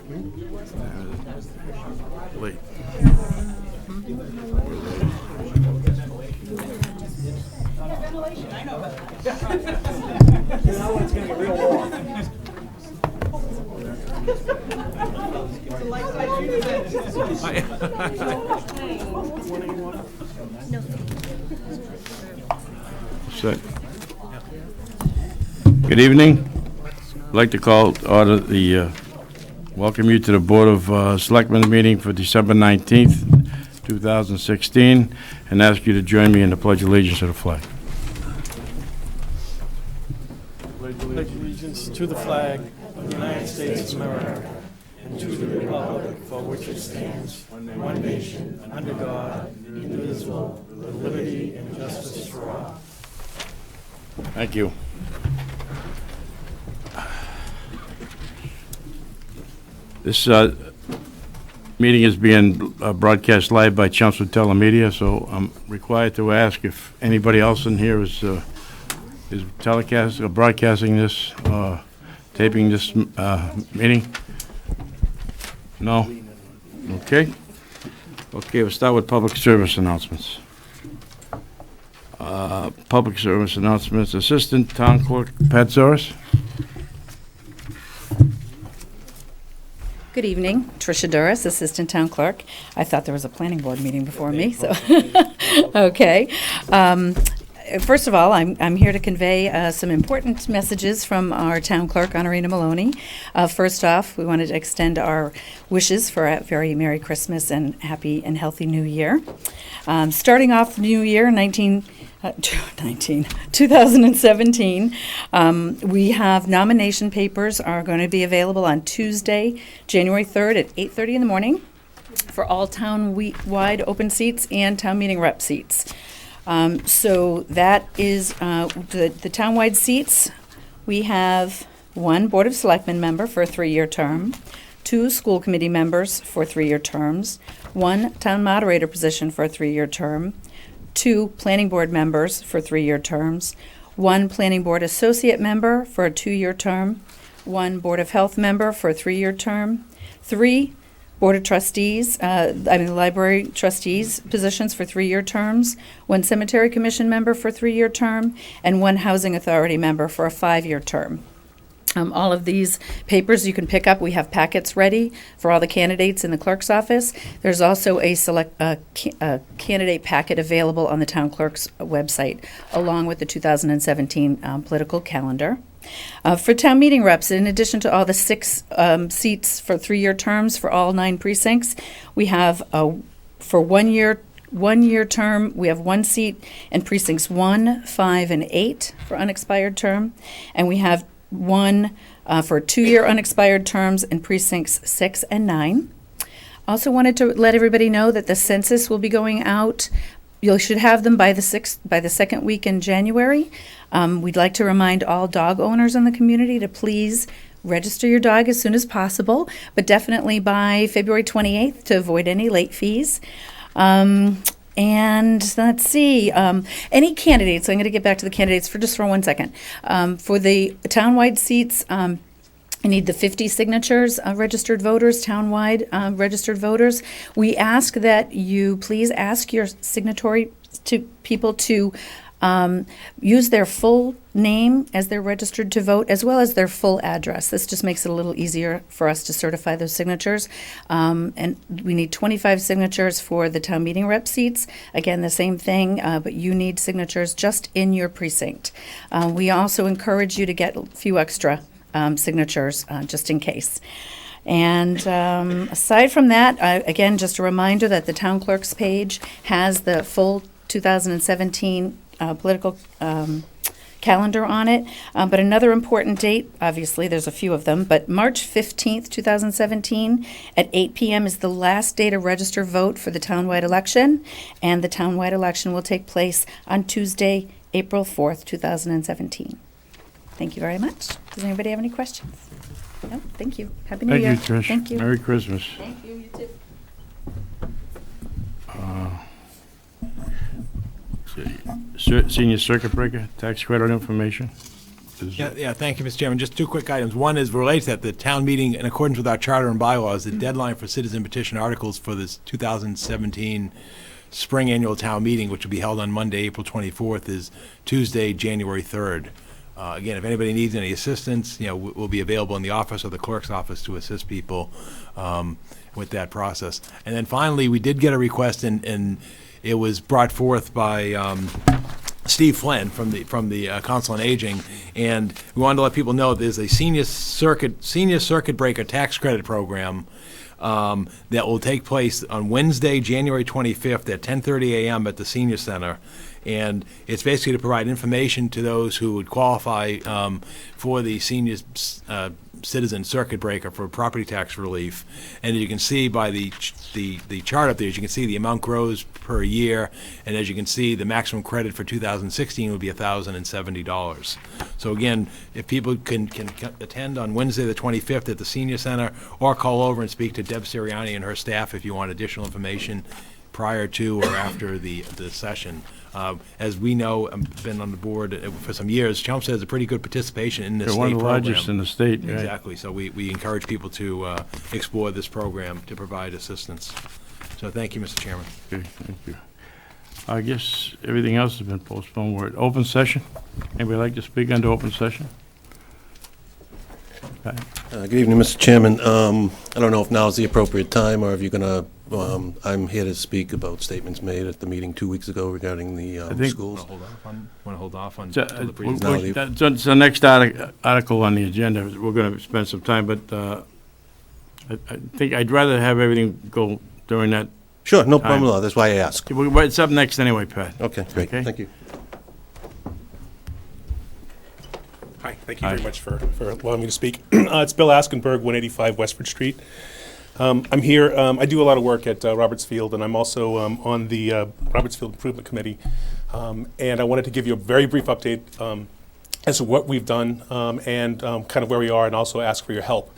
Late. Set. Good evening. I'd like to call order the welcome you to the Board of Selectmen meeting for December 19th, 2016, and ask you to join me in the Pledge of Allegiance to the flag. Pledge allegiance to the flag of the United States of America and to the republic for which it stands, one nation, under God, indivisible, with liberty and justice for all. Thank you. This meeting is being broadcast live by Chelmsford Telemedia, so I'm required to ask if anybody else in here is telecast or broadcasting this, taping this meeting. No? Okay. Okay, we'll start with public service announcements. Public service announcements. Assistant Town Clerk Pat Zoris. Good evening, Tricia Duras, Assistant Town Clerk. I thought there was a planning board meeting before me, so, okay. First of all, I'm here to convey some important messages from our Town Clerk, Honorina Maloney. First off, we wanted to extend our wishes for a very Merry Christmas and happy and healthy New Year. Starting off the New Year, 2017, we have nomination papers are going to be available on Tuesday, January 3rd at 8:30 in the morning for all town-wide open seats and town meeting rep seats. So that is the town-wide seats. We have one Board of Selectmen member for a 3-year term, 2 school committee members for 3-year terms, 1 town moderator position for a 3-year term, 2 planning board members for 3-year terms, 1 planning board associate member for a 2-year term, 1 board of health member for a 3-year term, 3 Board of Trustees, library trustees positions for 3-year terms, 1 cemetery commission member for a 3-year term, and 1 housing authority member for a 5-year term. All of these papers you can pick up. We have packets ready for all the candidates in the clerk's office. There's also a candidate packet available on the town clerk's website, along with the 2017 political calendar. For town meeting reps, in addition to all the 6 seats for 3-year terms for all 9 precincts, we have for 1-year term, we have 1 seat in precincts 1, 5, and 8 for unexpired term, and we have 1 for 2-year unexpired terms in precincts 6 and 9. Also wanted to let everybody know that the census will be going out. You should have them by the 2nd week in January. We'd like to remind all dog owners in the community to please register your dog as soon as possible, but definitely by February 28th to avoid any late fees. And let's see, any candidates, I'm going to get back to the candidates for 1 second. For the townwide seats, I need the 50 signatures, registered voters, townwide registered voters. We ask that you please ask your signatory people to use their full name as they're registered to vote, as well as their full address. This just makes it a little easier for us to certify those signatures. And we need 25 signatures for the town meeting rep seats. Again, the same thing, but you need signatures just in your precinct. We also encourage you to get a few extra signatures just in case. And aside from that, again, just a reminder that the town clerk's page has the full 2017 political calendar on it. But another important date, obviously there's a few of them, but March 15th, 2017 at 8 p.m. is the last day to register vote for the townwide election. And the townwide election will take place on Tuesday, April 4th, 2017. Thank you very much. Does anybody have any questions? No, thank you. Happy New Year. Thank you, Trish. Thank you. Merry Christmas. Thank you, you too. Senior circuit breaker, tax credit information. Yeah, thank you, Mr. Chairman. Just two quick items. One is related to that, the town meeting, in accordance with our charter and bylaws, the deadline for citizen petition articles for this 2017 spring annual town meeting, which will be held on Monday, April 24th, is Tuesday, January 3rd. Again, if anybody needs any assistance, we'll be available in the office or the clerk's office to assist people with that process. And then finally, we did get a request, and it was brought forth by Steve Flynn from the Council on Aging, and we wanted to let people know there's a senior circuit breaker tax credit program that will take place on Wednesday, January 25th at 10:30 a.m. at the Senior Center. And it's basically to provide information to those who would qualify for the senior citizen circuit breaker for property tax relief. And as you can see by the chart up there, as you can see, the amount grows per year. And as you can see, the maximum credit for 2016 would be $1,070. So again, if people can attend on Wednesday the 25th at the Senior Center, or call over and speak to Deb Sirianni and her staff if you want additional information prior to or after the session. As we know, I've been on the board for some years, Chelmsford has a pretty good participation in this state program. They're one of the largest in the state. Right? Exactly. So we encourage people to explore this program to provide assistance. So thank you, Mr. Chairman. Okay, thank you. I guess everything else has been postponed. We're at open session. Anybody like to speak under open session? Okay. Good evening, Mr. Chairman. I don't know if now is the appropriate time, or if you're going to, I'm here to speak about statements made at the meeting 2 weeks ago regarding the schools. Want to hold off on So, till the presentation? That's the next article on the agenda. We're going to spend some time, but I think I'd rather have everything go during that. Sure, no problem at all. That's why I asked. It's up next anyway, Pat. Okay, great. Okay. Thank you. Hi, thank you very much for allowing me to speak. It's Bill Askenberg, 185 Westford Street. I'm here, I do a lot of work at Roberts Field, and I'm also on the Roberts Field Improvement Committee. And I wanted to give you a very brief update as to what we've done and kind of where we are, and also ask for your help.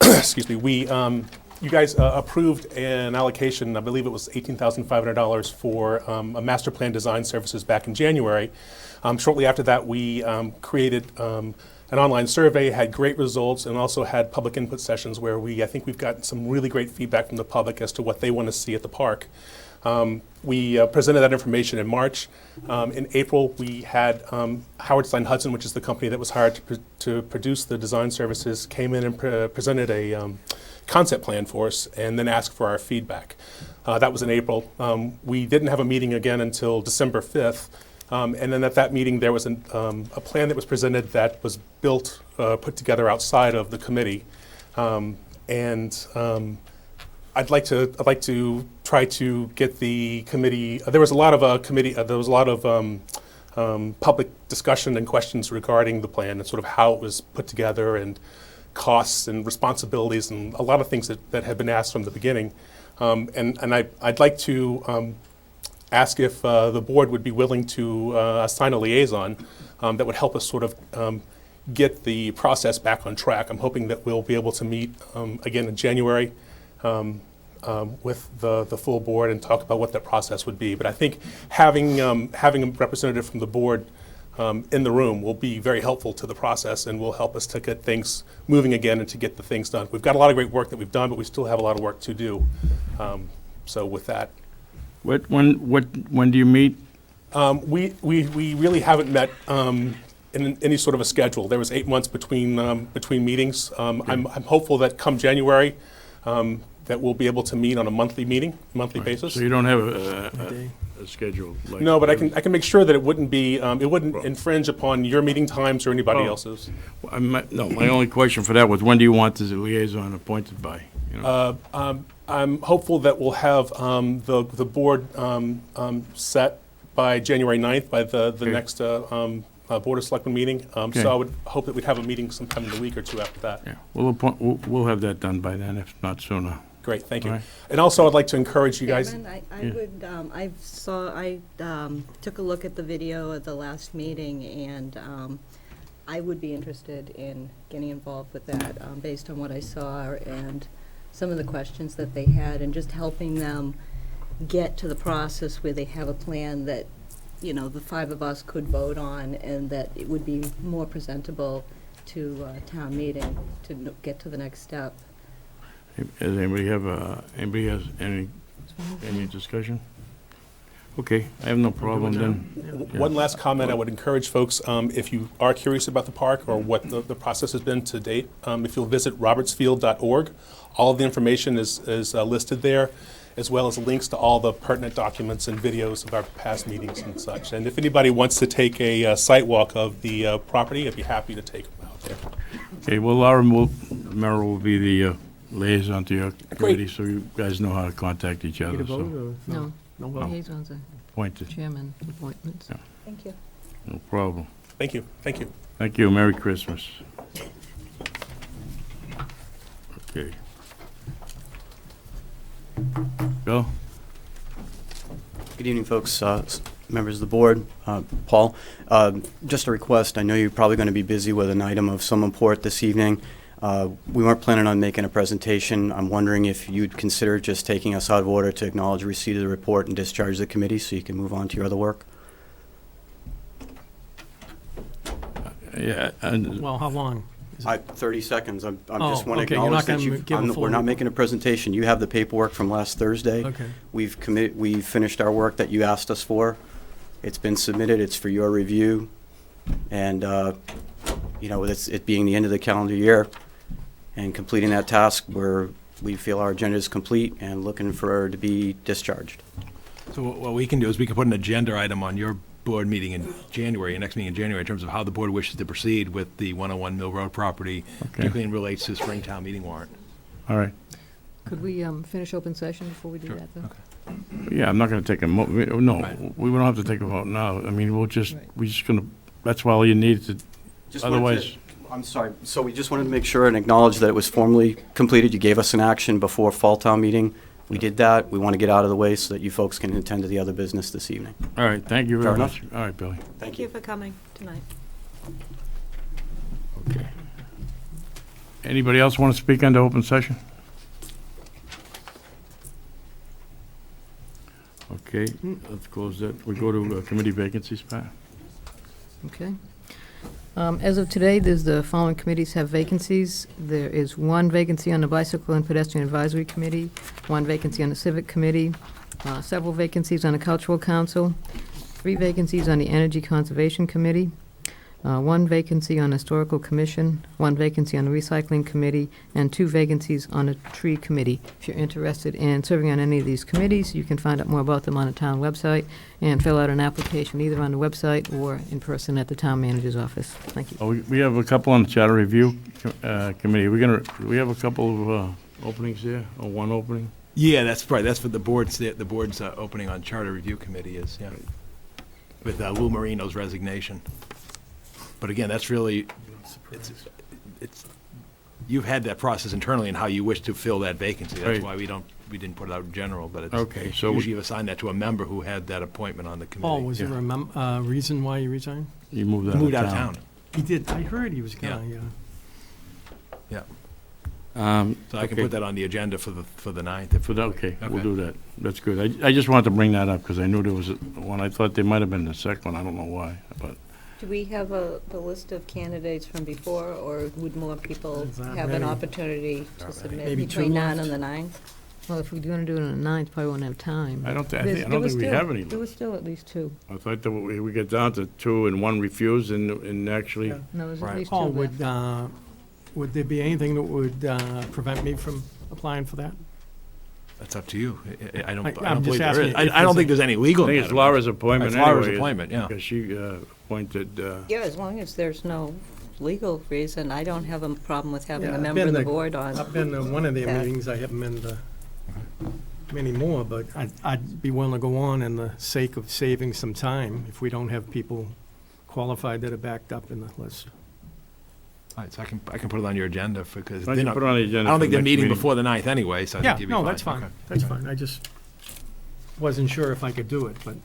Excuse me, you guys approved an allocation, I believe it was $18,500 for a master plan design services back in January. Shortly after that, we created an online survey, had great results, and also had public input sessions where I think we've gotten some really great feedback from the public as to what they want to see at the park. We presented that information in March. In April, we had Howard Stein Hudson, which is the company that was hired to produce the design services, came in and presented a concept plan for us, and then asked for our feedback. That was in April. We didn't have a meeting again until December 5th. And then at that meeting, there was a plan that was presented that was built, put together outside of the committee. I'd like to try to get the committee. There was a lot of public discussion and questions regarding the plan and sort of how it was put together and costs and responsibilities and a lot of things that had been asked from the beginning. I'd like to ask if the board would be willing to assign a liaison that would help us sort of get the process back on track. I'm hoping that we'll be able to meet again in January with the full board and talk about what that process would be. But I think having a representative from the board in the room will be very helpful to the process and will help us to get things moving again and to get the things done. We've got a lot of great work that we've done, but we still have a lot of work to do. So with that. When do you meet? We really haven't met in any sort of a schedule. There was 8 months between meetings. I'm hopeful that come January that we'll be able to meet on a monthly basis. So you don't have a schedule? Like no, but I can make sure that it wouldn't infringe upon your meeting times or anybody else's. My only question for that was, when do you want this liaison appointed by? I'm hopeful that we'll have the board set by January 9th, by the next Board of Selectmen meeting. So I would hope that we'd have a meeting sometime in a week or two after that. Yeah, we'll have that done by then, if not sooner. Great, thank you. Right. And also, I'd like to encourage you guys. I took a look at the video at the last meeting, and I would be interested in getting involved with that based on what I saw and some of the questions that they had, and just helping them get to the process where they have a plan that you know, the five of us could vote on, and that it would be more presentable to town meeting to get to the next step. Does anybody has any discussion? Okay, I have no problem then. One last comment, I would encourage folks, if you are curious about the park or what the process has been to date, if you'll visit robertsfield.org, all of the information is listed there, as well as links to all the pertinent documents and videos of our past meetings and such. And if anybody wants to take a site walk of the property, I'd be happy to take them out there. Okay, well, Merrill will be the liaison to your committee, so you guys know how to contact each other. Get a vote So or? No, No vote? liaisons are appointed, chairman appointments. Yeah. Thank you. no problem. Thank you, thank you. Thank you, Merry Christmas. Okay. Bill? Good evening, folks, members of the board, Paul. Just a request, I know you're probably going to be busy with an item of some import this evening. We weren't planning on making a presentation. I'm wondering if you'd consider just taking us out of order to acknowledge receipt of the report and discharge the committee so you can move on to your other work. Yeah, and Well, how long? 30 seconds. I'm Oh, just want to okay, you're not acknowledge that gonna you, give a full we're not report. making a presentation. You have the paperwork from last Thursday. Okay. We've finished our work that you asked us for. It's been submitted, it's for your review. And, you know, with it being the end of the calendar year and completing that task, we feel our agenda is complete and looking for her to be discharged. So what we can do is we can put an agenda item on your board meeting in January, your next meeting in January, in terms of how the board wishes to proceed with the 101 Mill Road property, particularly in relates to the Springtown meeting warrant. all right. Could we finish open session before we do Sure, that, though? okay. Yeah, I'm not gonna take a no, Right. we don't have to take a vote now. I mean, we're just Right. gonna, that's why all you need to, Just wanted to- otherwise, I'm sorry, so we just wanted to make sure and acknowledge that it was formally completed. You gave us an action before Fall Town meeting. We did that. We want to get out of the way so that you folks can attend to the other business this evening. all right, thank you Fair very enough. much. All right, Billy. Thank you for coming tonight. Okay. Anybody else want to speak on the open session? Okay, let's close that. We go to committee vacancies, Pat. Okay. As of today, there's the following committees have vacancies. There is one vacancy on the Bicycle and Pedestrian Advisory Committee, one vacancy on the Civic Committee, several vacancies on the Cultural Council, 3 vacancies on the Energy Conservation Committee, 1 vacancy on the Historical Commission, 1 vacancy on the Recycling Committee, and 2 vacancies on the Tree Committee. If you're interested in serving on any of these committees, you can find out more about them on the town website and fill out an application either on the website or in person at the town manager's office. Thank you. Oh, we have a couple on the charter review committee. We have a couple of openings there, or one opening? Yeah, that's right. That's what the board's opening on Charter Review Committee is, yeah. With Lou Marino's resignation. But again, that's really, it's, you've had that process internally and how you wish to fill that vacancy. That's Right. why we didn't put it out in general, but it's. Okay, so we- Usually you assign that to a member who had that appointment on the committee. Paul, was there a reason why you resigned? You moved He moved out of town. He did, I heard he was gonna, yeah. Yeah. Um, So I can okay. put that on the agenda for the 9th. if- Okay, we'll Okay. do that. That's good. I just wanted to bring that up because I knew there was one. I thought there might have been the second one. I don't know why, but Do we have the list of candidates from before, or would more people Is that have an many? opportunity to submit Maybe two between 9 left? and the 9th? Well, if we're going to do it on the 9th, probably won't have time. I don't There think we was have any. There was still at least 2. I thought that we get down to 2 and 1 refused and actually, Yeah. No, there's Right. at least 2 Paul, left. would there be anything that would prevent me from applying for that? That's up to you. I don't I'm believe just there is. asking if I don't there's think there's any legal. I think it's impediment. Laura's appointment It's anyway. Laura's appointment, yeah. Because she appointed, Yeah, as long as there's no legal reason, I don't have a problem with having Yeah, a I've member been of the to- board on. I've been to one of their that. meetings, I haven't been to many more, but I'd be willing to go on in the sake of saving some time if we don't have people qualified that are backed up in the list. All right, so I can put it on your agenda because why they're don't you not, put it on the I agenda? don't for think they're next meeting meeting? before the 9th anyway, so I Yeah, think you'd be no, fine. that's fine, Okay. that's fine, I just wasn't sure if I could do it, but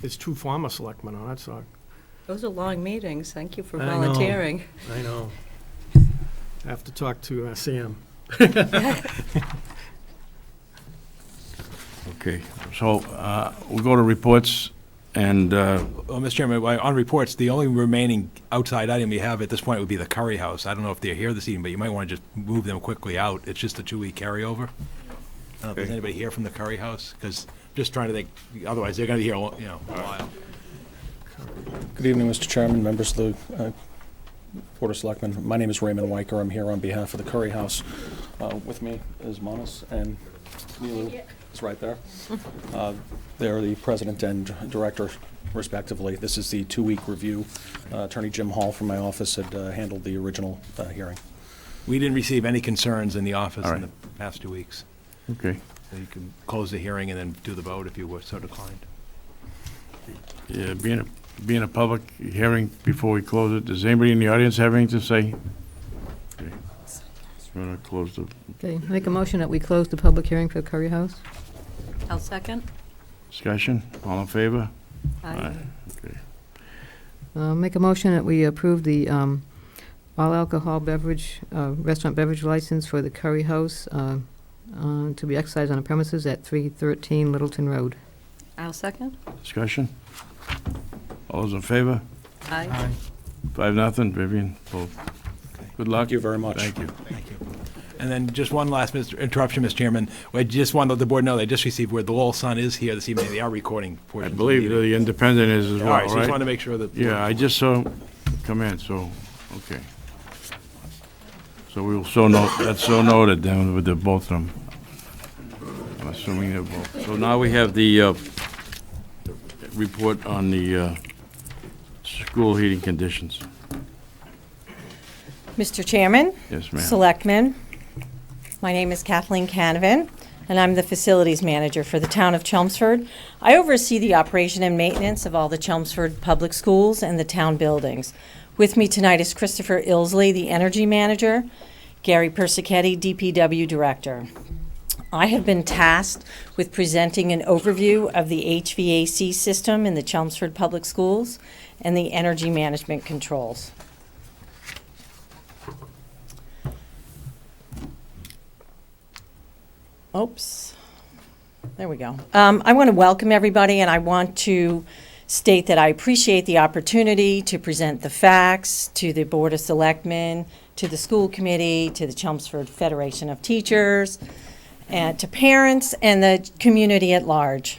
there's 2 former selectmen on it, so Those are long meetings, thank you for I know. volunteering. I know. I have to talk to Sam. Okay, so we'll go to reports, and Well, Mr. Chairman, on reports, the only remaining outside item we have at this point would be the Curry House. I don't know if they're here this evening, but you might want to just move them quickly out. It's just a 2-week carryover. I don't know if there's anybody here from the Curry House, because just trying to think, otherwise they're going to be here, a while. Good evening, Mr. Chairman, members of the Board of Selectmen. My name is Raymond Weicker. I'm here on behalf of the Curry House. With me is Manas and Nilu is right there. They're the president and director, respectively. This is the 2-week review. Attorney Jim Hall from my office had handled the original hearing. We didn't receive any concerns in the office All in right. the past 2 weeks. okay. So you can close the hearing and then do the vote if you were so declined. Yeah, being a public hearing before we close it, does anybody in the audience have anything to say? Okay. I'm going to close the, Okay, make a motion that we close the public hearing for the Curry House. I'll second. discussion. All in favor? Aye. Okay. Make a motion that we approve the all alcohol beverage, restaurant beverage license for the Curry House to be exercised on the premises at 313 Littleton Road. I'll second. Discussion? All those in favor? Aye. 5-0, Vivian, both. Good luck. Thank you very much. Thank you. Thank you. And then just one last interruption, Mr. Chairman. I just want to let the board know they just received word the Lowell Sun is here this evening. They are recording I portions of believe the meeting. the Independent is as All well, right, so just right? want to make sure that. Yeah, I just saw come in, so, okay. So we will so note, that's so noted then with the both of them. I'm assuming they're both. So now we have the report on the school heating conditions. Mr. Chairman, Yes, ma'am. Selectmen, my name is Kathleen Canavan, and I'm the Facilities Manager for the town of Chelmsford. I oversee the operation and maintenance of all the Chelmsford public schools and the town buildings. With me tonight is Christopher Ilsley, the Energy Manager, Gary Persichetti, DPW Director. I have been tasked with presenting an overview of the HVAC system in the Chelmsford Public Schools and the energy management controls. Oops. There we go. I want to welcome everybody, and I want to state that I appreciate the opportunity to present the facts to the Board of Selectmen, to the school committee, to the Chelmsford Federation of Teachers, and to parents and the community at large.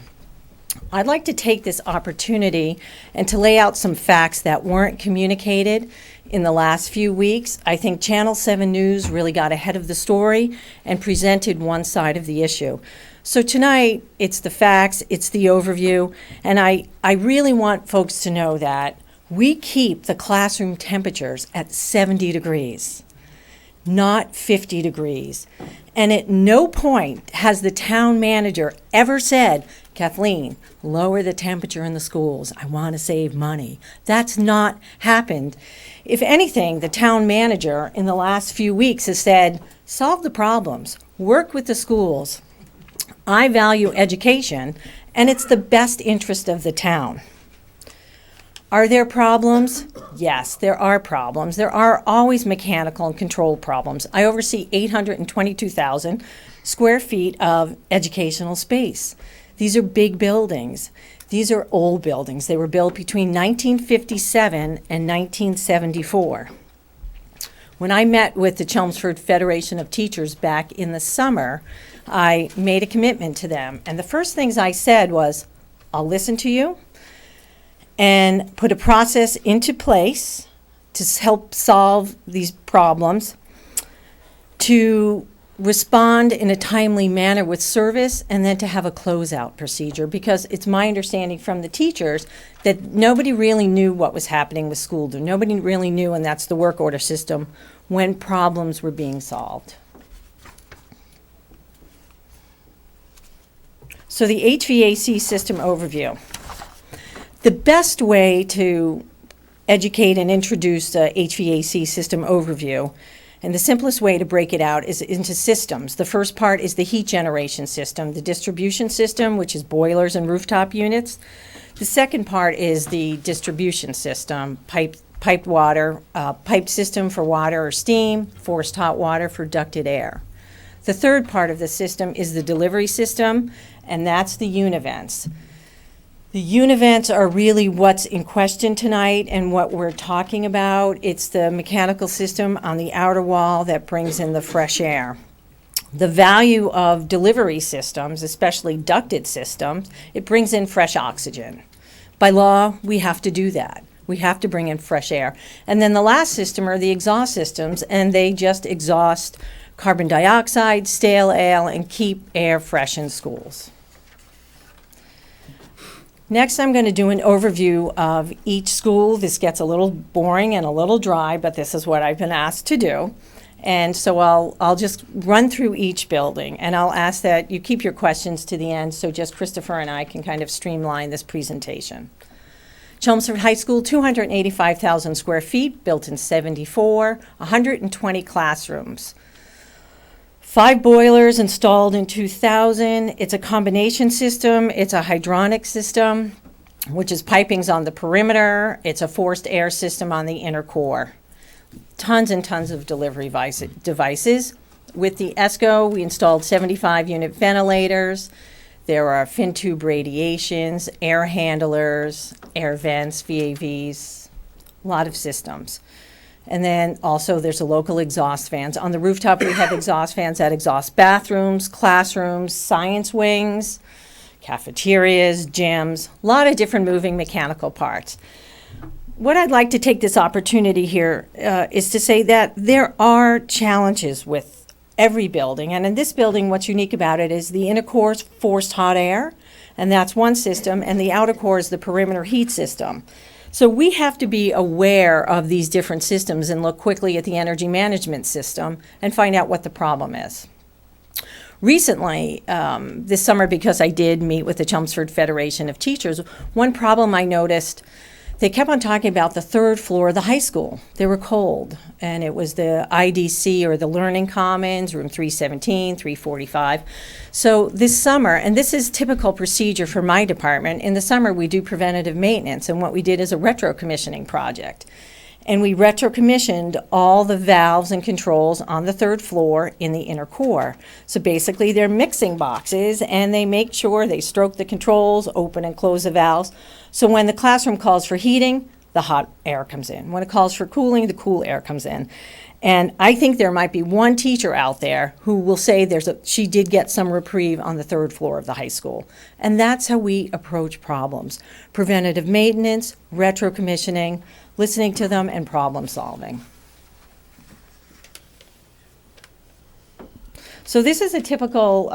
I'd like to take this opportunity and to lay out some facts that weren't communicated in the last few weeks. I think Channel 7 News really got ahead of the story and presented one side of the issue. So tonight, it's the facts, it's the overview, and I really want folks to know that we keep the classroom temperatures at 70 degrees, not 50 degrees. And at no point has the town manager ever said, Kathleen, lower the temperature in the schools. I want to save money. That's not happened. If anything, the town manager in the last few weeks has said, solve the problems, work with the schools. I value education, and it's the best interest of the town. Are there problems? Yes, there are problems. There are always mechanical and control problems. I oversee 822,000 square feet of educational space. These are big buildings. These are old buildings. They were built between 1957 and 1974. When I met with the Chelmsford Federation of Teachers back in the summer, I made a commitment to them. And the first things I said was, I'll listen to you and put a process into place to help solve these problems, to respond in a timely manner with service, and then to have a closeout procedure, because it's my understanding from the teachers that nobody really knew what was happening with school. Nobody really knew, and that's the work order system, when problems were being solved. So the HVAC system overview. The best way to educate and introduce the HVAC system overview, and the simplest way to break it out, is into systems. The first part is the heat generation system, the distribution system, which is boilers and rooftop units. The second part is the distribution system, piped water, piped system for water or steam, forced hot water for ducted air. The third part of the system is the delivery system, and that's the univents. The univents are really what's in question tonight and what we're talking about. It's the mechanical system on the outer wall that brings in the fresh air. The value of delivery systems, especially ducted systems, it brings in fresh oxygen. By law, we have to do that. We have to bring in fresh air. And then the last system are the exhaust systems, and they just exhaust carbon dioxide, stale air, and keep air fresh in schools. Next, I'm going to do an overview of each school. This gets a little boring and a little dry, but this is what I've been asked to do. And so I'll just run through each building, and I'll ask that you keep your questions to the end so just Christopher and I can kind of streamline this presentation. Chelmsford High School, 285,000 square feet, built in '74, 120 classrooms. 5 boilers installed in 2000. It's a combination system. It's a hydronic system, which is pipings on the perimeter. It's a forced air system on the inner core. Tons and tons of delivery devices. With the ESCO, we installed 75 unit ventilators. There are fin tube radiations, air handlers, air vents, VAVs, a lot of systems. And then also there's a local exhaust fans. On the rooftop, we have exhaust fans that exhaust bathrooms, classrooms, science wings, cafeterias, gyms, a lot of different moving mechanical parts. What I'd like to take this opportunity here is to say that there are challenges with every building. And in this building, what's unique about it is the inner core is forced hot air, and that's one system, and the outer core is the perimeter heat system. So we have to be aware of these different systems and look quickly at the energy management system and find out what the problem is. Recently, this summer, because I did meet with the Chelmsford Federation of Teachers, one problem I noticed, they kept on talking about the 3rd floor of the high school. They were cold, and it was the IDC, or the Learning Commons, room 317, 345. So this summer, and this is typical procedure for my department, in the summer we do preventative maintenance, and what we did is a retro-commissioning project. And we retro-commissioned all the valves and controls on the 3rd floor in the inner core. So basically they're mixing boxes, and they make sure they stroke the controls, open and close the valves. So when the classroom calls for heating, the hot air comes in. When it calls for cooling, the cool air comes in. And I think there might be one teacher out there who will say she did get some reprieve on the 3rd floor of the high school. And that's how we approach problems. Preventative maintenance, retro-commissioning, listening to them, and problem solving. So this is a typical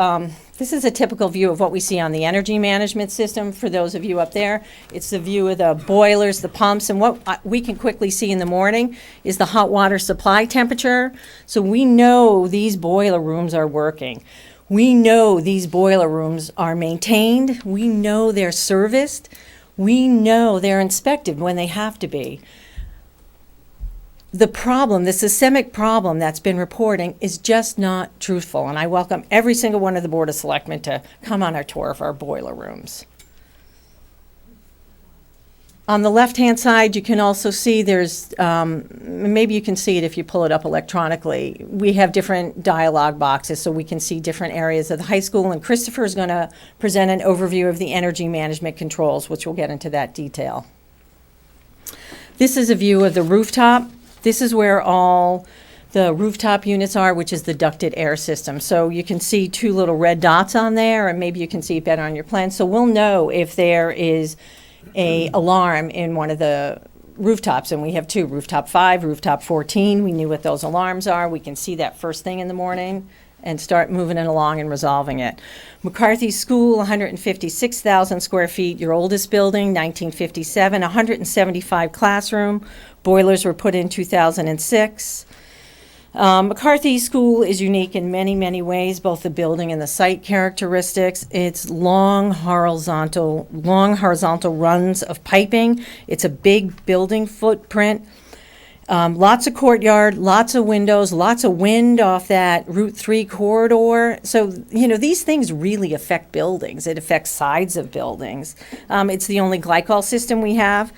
view of what we see on the energy management system. For those of you up there, it's the view of the boilers, the pumps, and what we can quickly see in the morning is the hot water supply temperature. So we know these boiler rooms are working. We know these boiler rooms are maintained. We know they're serviced. We know they're inspected when they have to be. The problem, the systemic problem that's been reporting is just not truthful, and I welcome every single one of the Board of Selectmen to come on our tour of our boiler rooms. On the left-hand side, you can also see there's, maybe you can see it if you pull it up electronically. We have different dialogue boxes so we can see different areas of the high school, and Christopher is going to present an overview of the energy management controls, which we'll get into that detail. This is a view of the rooftop. This is where all the rooftop units are, which is the ducted air system. So you can see 2 little red dots on there, and maybe you can see it better on your plan. So we'll know if there is an alarm in one of the rooftops, and we have 2, rooftop 5, rooftop 14. We knew what those alarms are. We can see that first thing in the morning and start moving it along and resolving it. McCarthy School, 156,000 square feet, your oldest building, 1957, 175 classroom. Boilers were put in 2006. McCarthy School is unique in many, many ways, both the building and the site characteristics. It's long horizontal runs of piping. It's a big building footprint. Lots of courtyard, lots of windows, lots of wind off that Route 3 corridor. So, these things really affect buildings. It affects sides of buildings. It's the only glycol system we have.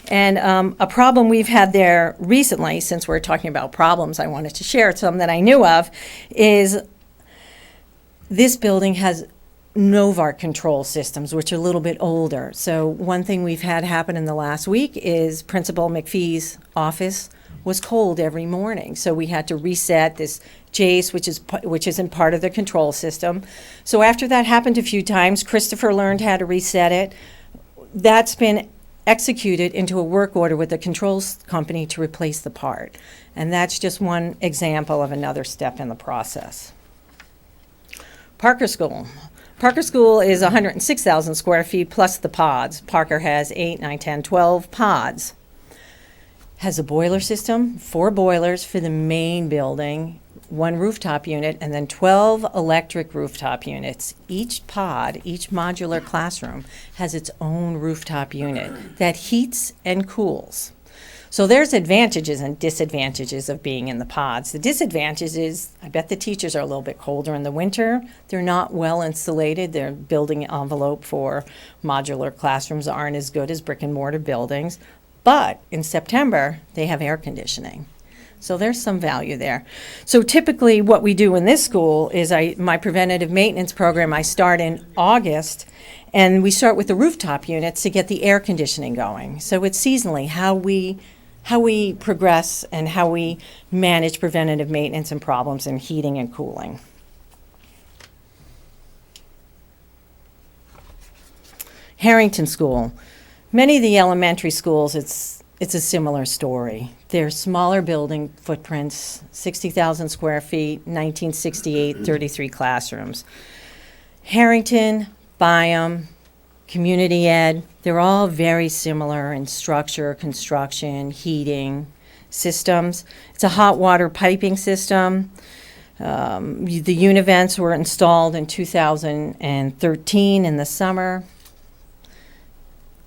And a problem we've had there recently, since we're talking about problems, I wanted to share some that I knew of, is this building has Novart control systems, which are a little bit older. So one thing we've had happen in the last week is Principal McPhee's office was cold every morning. So we had to reset this Jace, which isn't part of the control system. So after that happened a few times, Christopher learned how to reset it. That's been executed into a work order with the controls company to replace the part. And that's just one example of another step in the process. Parker School. Parker School is 106,000 square feet plus the pods. Parker has 8, 9, 10, 12 pods. Has a boiler system, 4 boilers for the main building, 1 rooftop unit, and then 12 electric rooftop units. Each pod, each modular classroom, has its own rooftop unit that heats and cools. So there's advantages and disadvantages of being in the pods. The disadvantage is, I bet the teachers are a little bit colder in the winter. They're not well insulated. Their building envelope for modular classrooms aren't as good as brick and mortar buildings. But in September, they have air conditioning. So there's some value there. So typically what we do in this school is my preventative maintenance program, I start in August, and we start with the rooftop units to get the air conditioning going. So it's seasonally how we progress and how we manage preventative maintenance and problems in heating and cooling. Harrington School. Many of the elementary schools, it's a similar story. They're smaller building footprints, 60,000 square feet, 1968, 33 classrooms. Harrington, Byam, Community Ed, they're all very similar in structure, construction, heating systems. It's a hot water piping system. The univents were installed in 2013 in the summer.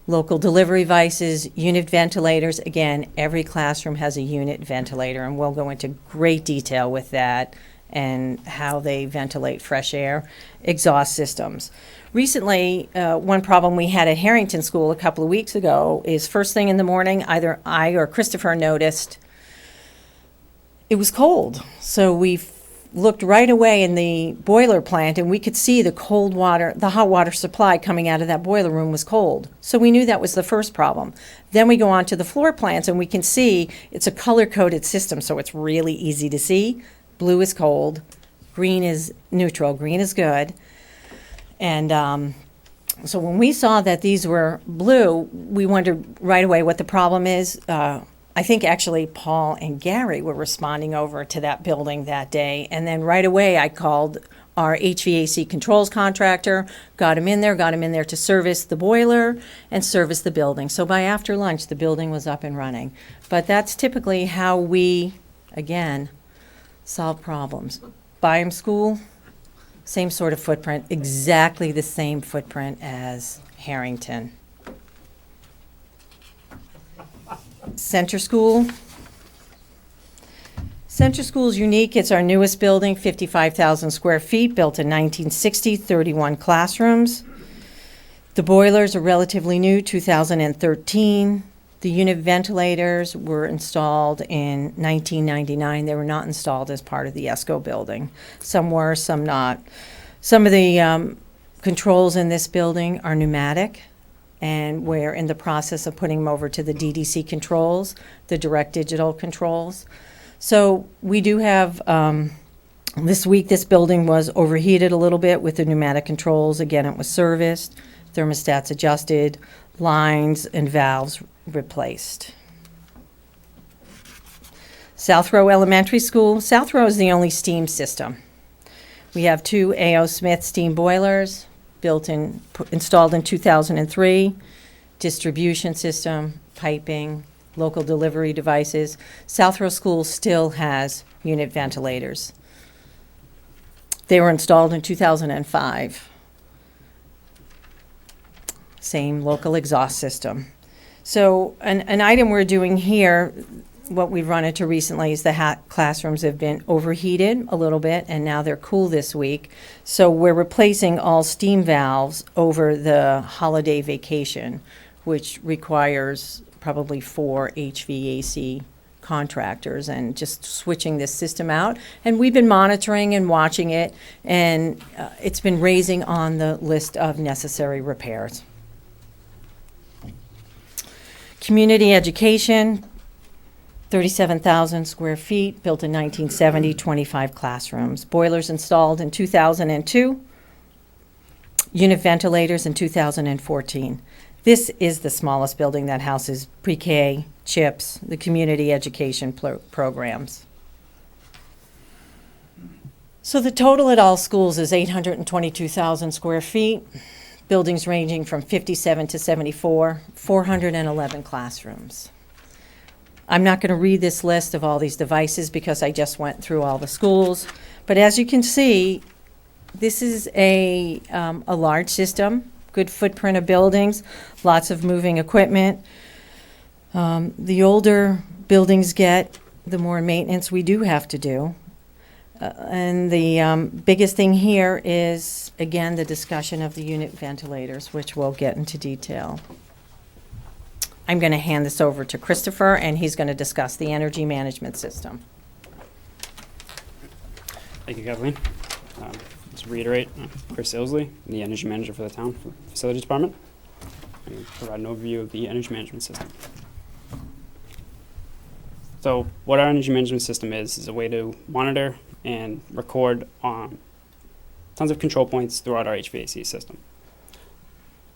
Local delivery devices, unit ventilators. Again, every classroom has a unit ventilator, and we'll go into great detail with that and how they ventilate fresh air. Exhaust systems. Recently, one problem we had at Harrington School a couple of weeks ago is first thing in the morning, either I or Christopher noticed it was cold. So we looked right away in the boiler plant, and we could see the cold water, the hot water supply coming out of that boiler room was cold. So we knew that was the first problem. Then we go on to the floor plants, and we can see it's a color-coded system, so it's really easy to see. Blue is cold, green is neutral, green is good. And so when we saw that these were blue, we wondered right away what the problem is. I think actually Paul and Gary were responding over to that building that day. And then right away I called our HVAC controls contractor, got him in there to service the boiler and service the building. So by after lunch, the building was up and running. But that's typically how we, again, solve problems. Byam School, same sort of footprint, exactly the same footprint as Harrington. Center School. Center School is unique. It's our newest building, 55,000 square feet, built in 1960, 31 classrooms. The boilers are relatively new, 2013. The unit ventilators were installed in 1999. They were not installed as part of the ESCO building. Some were, some not. Some of the controls in this building are pneumatic, and we're in the process of putting them over to the DDC controls, the direct digital controls. So we do have, this week this building was overheated a little bit with the pneumatic controls. Again, it was serviced, thermostats adjusted, lines and valves replaced. South Row Elementary School. South Row is the only steam system. We have 2 A.O. Smith steam boilers installed in 2003, distribution system, piping, local delivery devices. South Row School still has unit ventilators. They were installed in 2005. Same local exhaust system. So an item we're doing here, what we've run into recently is the classrooms have been overheated a little bit, and now they're cool this week. So we're replacing all steam valves over the holiday vacation, which requires probably 4 HVAC contractors and just switching this system out. And we've been monitoring and watching it, and it's been raising on the list of necessary repairs. Community education, 37,000 square feet, built in 1970, 25 classrooms. Boilers installed in 2002, unit ventilators in 2014. This is the smallest building that houses pre-K, CHIPS, the community education programs. So the total at all schools is 822,000 square feet, buildings ranging from 57 to 74, 411 classrooms. I'm not going to read this list of all these devices because I just went through all the schools, but as you can see, this is a large system, good footprint of buildings, lots of moving equipment. The older buildings get, the more maintenance we do have to do. And the biggest thing here is, again, the discussion of the unit ventilators, which we'll get into detail. I'm going to hand this over to Christopher, and he's going to discuss the energy management system. Thank you, Kathleen. To reiterate, Chris Ilsley, the energy manager for the town facilities department. I'm going to provide an overview of the energy management system. So what our energy management system is a way to monitor and record tons of control points throughout our HVAC system.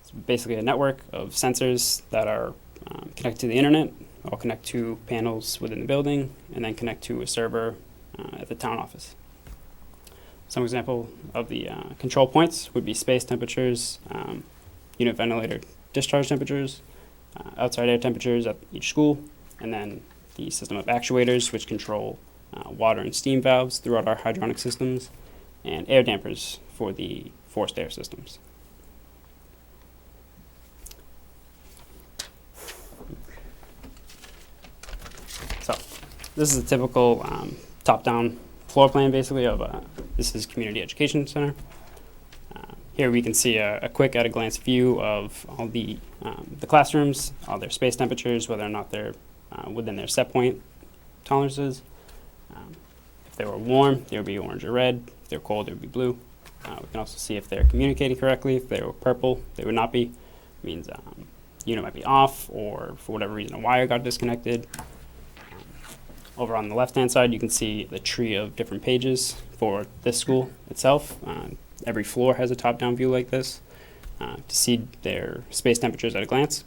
It's basically a network of sensors that are connected to the internet, all connect to panels within the building, and then connect to a server at the town office. Some example of the control points would be space temperatures, unit ventilator discharge temperatures, outside air temperatures at each school, and then the system of actuators, which control water and steam valves throughout our hydronic systems, and air dampers for the forced air systems. So this is a typical top-down floor plan, basically, of this is Community Education Center. Here we can see a quick at-a-glance view of all the classrooms, all their space temperatures, whether or not they're within their set point tolerances. If they were warm, they would be orange or red. If they're cold, they would be blue. We can also see if they're communicating correctly. If they were purple, they would not be. It means unit might be off, or for whatever reason a wire got disconnected. Over on the left-hand side, you can see the tree of different pages for this school itself. Every floor has a top-down view like this to see their space temperatures at a glance.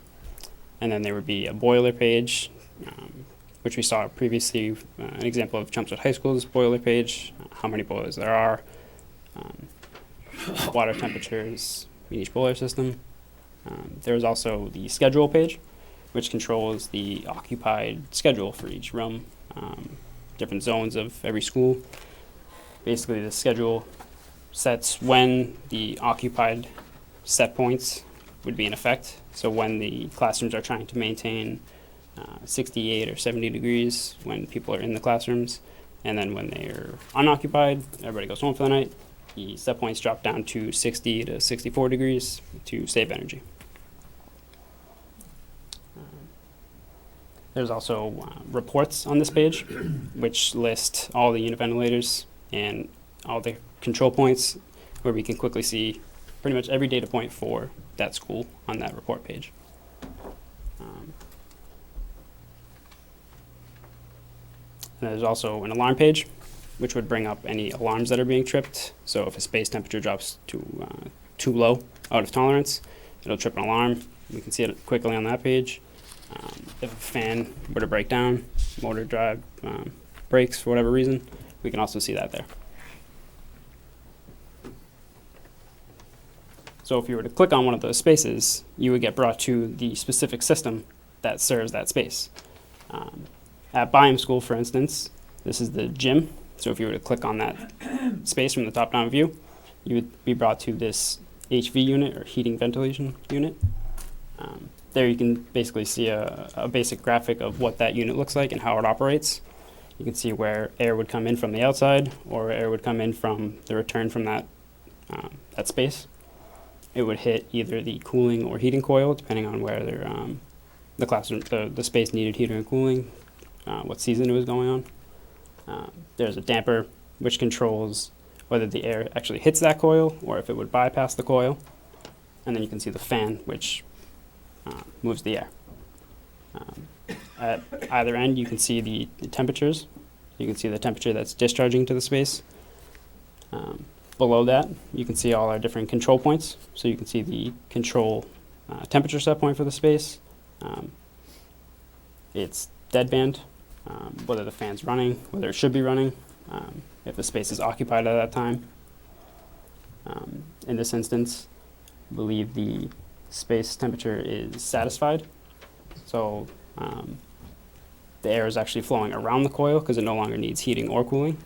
And then there would be a boiler page, which we saw previously, an example of Chelmsford High School's boiler page, how many boilers there are, water temperatures in each boiler system. There is also the schedule page, which controls the occupied schedule for each room, different zones of every school. Basically, the schedule sets when the occupied set points would be in effect. So when the classrooms are trying to maintain 68 or 70 degrees when people are in the classrooms, and then when they're unoccupied, everybody goes home for the night, the set points drop down to 60 to 64 degrees to save energy. There's also reports on this page, which list all the unit ventilators and all the control points, where we can quickly see pretty much every data point for that school on that report page. And there's also an alarm page, which would bring up any alarms that are being tripped. So if a space temperature drops to too low, out of tolerance, it'll trip an alarm. We can see it quickly on that page. If a fan were to break down, motor drive breaks for whatever reason, we can also see that there. So if you were to click on one of those spaces, you would get brought to the specific system that serves that space. At Byam School, for instance, this is the gym. So if you were to click on that space from the top-down view, you would be brought to this HV unit, or heating ventilation unit. There you can basically see a basic graphic of what that unit looks like and how it operates. You can see where air would come in from the outside, or air would come in from the return from that space. It would hit either the cooling or heating coil, depending on where the classroom, the space needed heating and cooling. what season it was going on. There's a damper which controls whether the air actually hits that coil or if it would bypass the coil. And then you can see the fan, which moves the air. At either end, you can see the temperatures. You can see the temperature that's discharging to the space. Below that, you can see all our different control points. So you can see the control temperature set point for the space. It's deadband, whether the fan's running, whether it should be running, if the space is occupied at that time. In this instance, I believe the space temperature is satisfied. So the air is actually flowing around the coil because it no longer needs heating or cooling.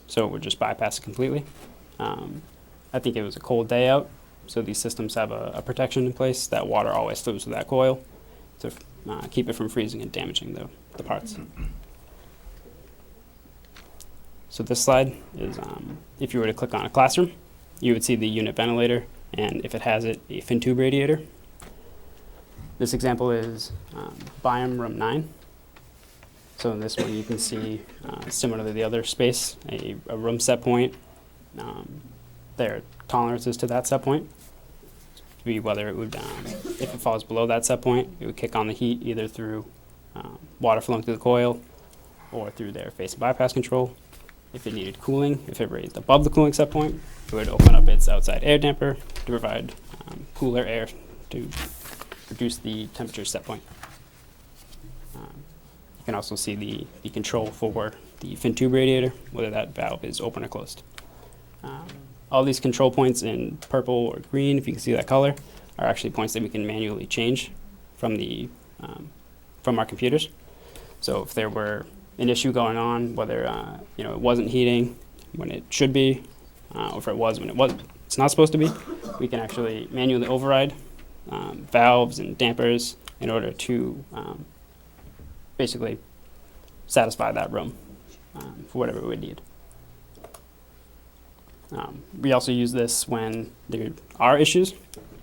So it would just bypass it completely. I think it was a cold day out, so these systems have a protection in place that water always flows to that coil to keep it from freezing and damaging the parts. So this slide is, if you were to click on a classroom, you would see the unit ventilator, and if it has it, a fin tube radiator. This example is biome room 9. So in this one you can see, similar to the other space, a room set point. There are tolerances to that set point. To be whether it would, if it falls below that set point, it would kick on the heat either through water flowing through the coil or through their face and bypass control. If it needed cooling, if it raised above the cooling set point, it would open up its outside air damper to provide cooler air to reduce the temperature set point. You can also see the control for the fin tube radiator, whether that valve is open or closed. All these control points in purple or green, if you can see that color, are actually points that we can manually change from from our computers. So if there were an issue going on, whether it wasn't heating when it should be, or if it was when it's not supposed to be, we can actually manually override valves and dampers in order to basically satisfy that room for whatever we would need. We also use this when there are issues,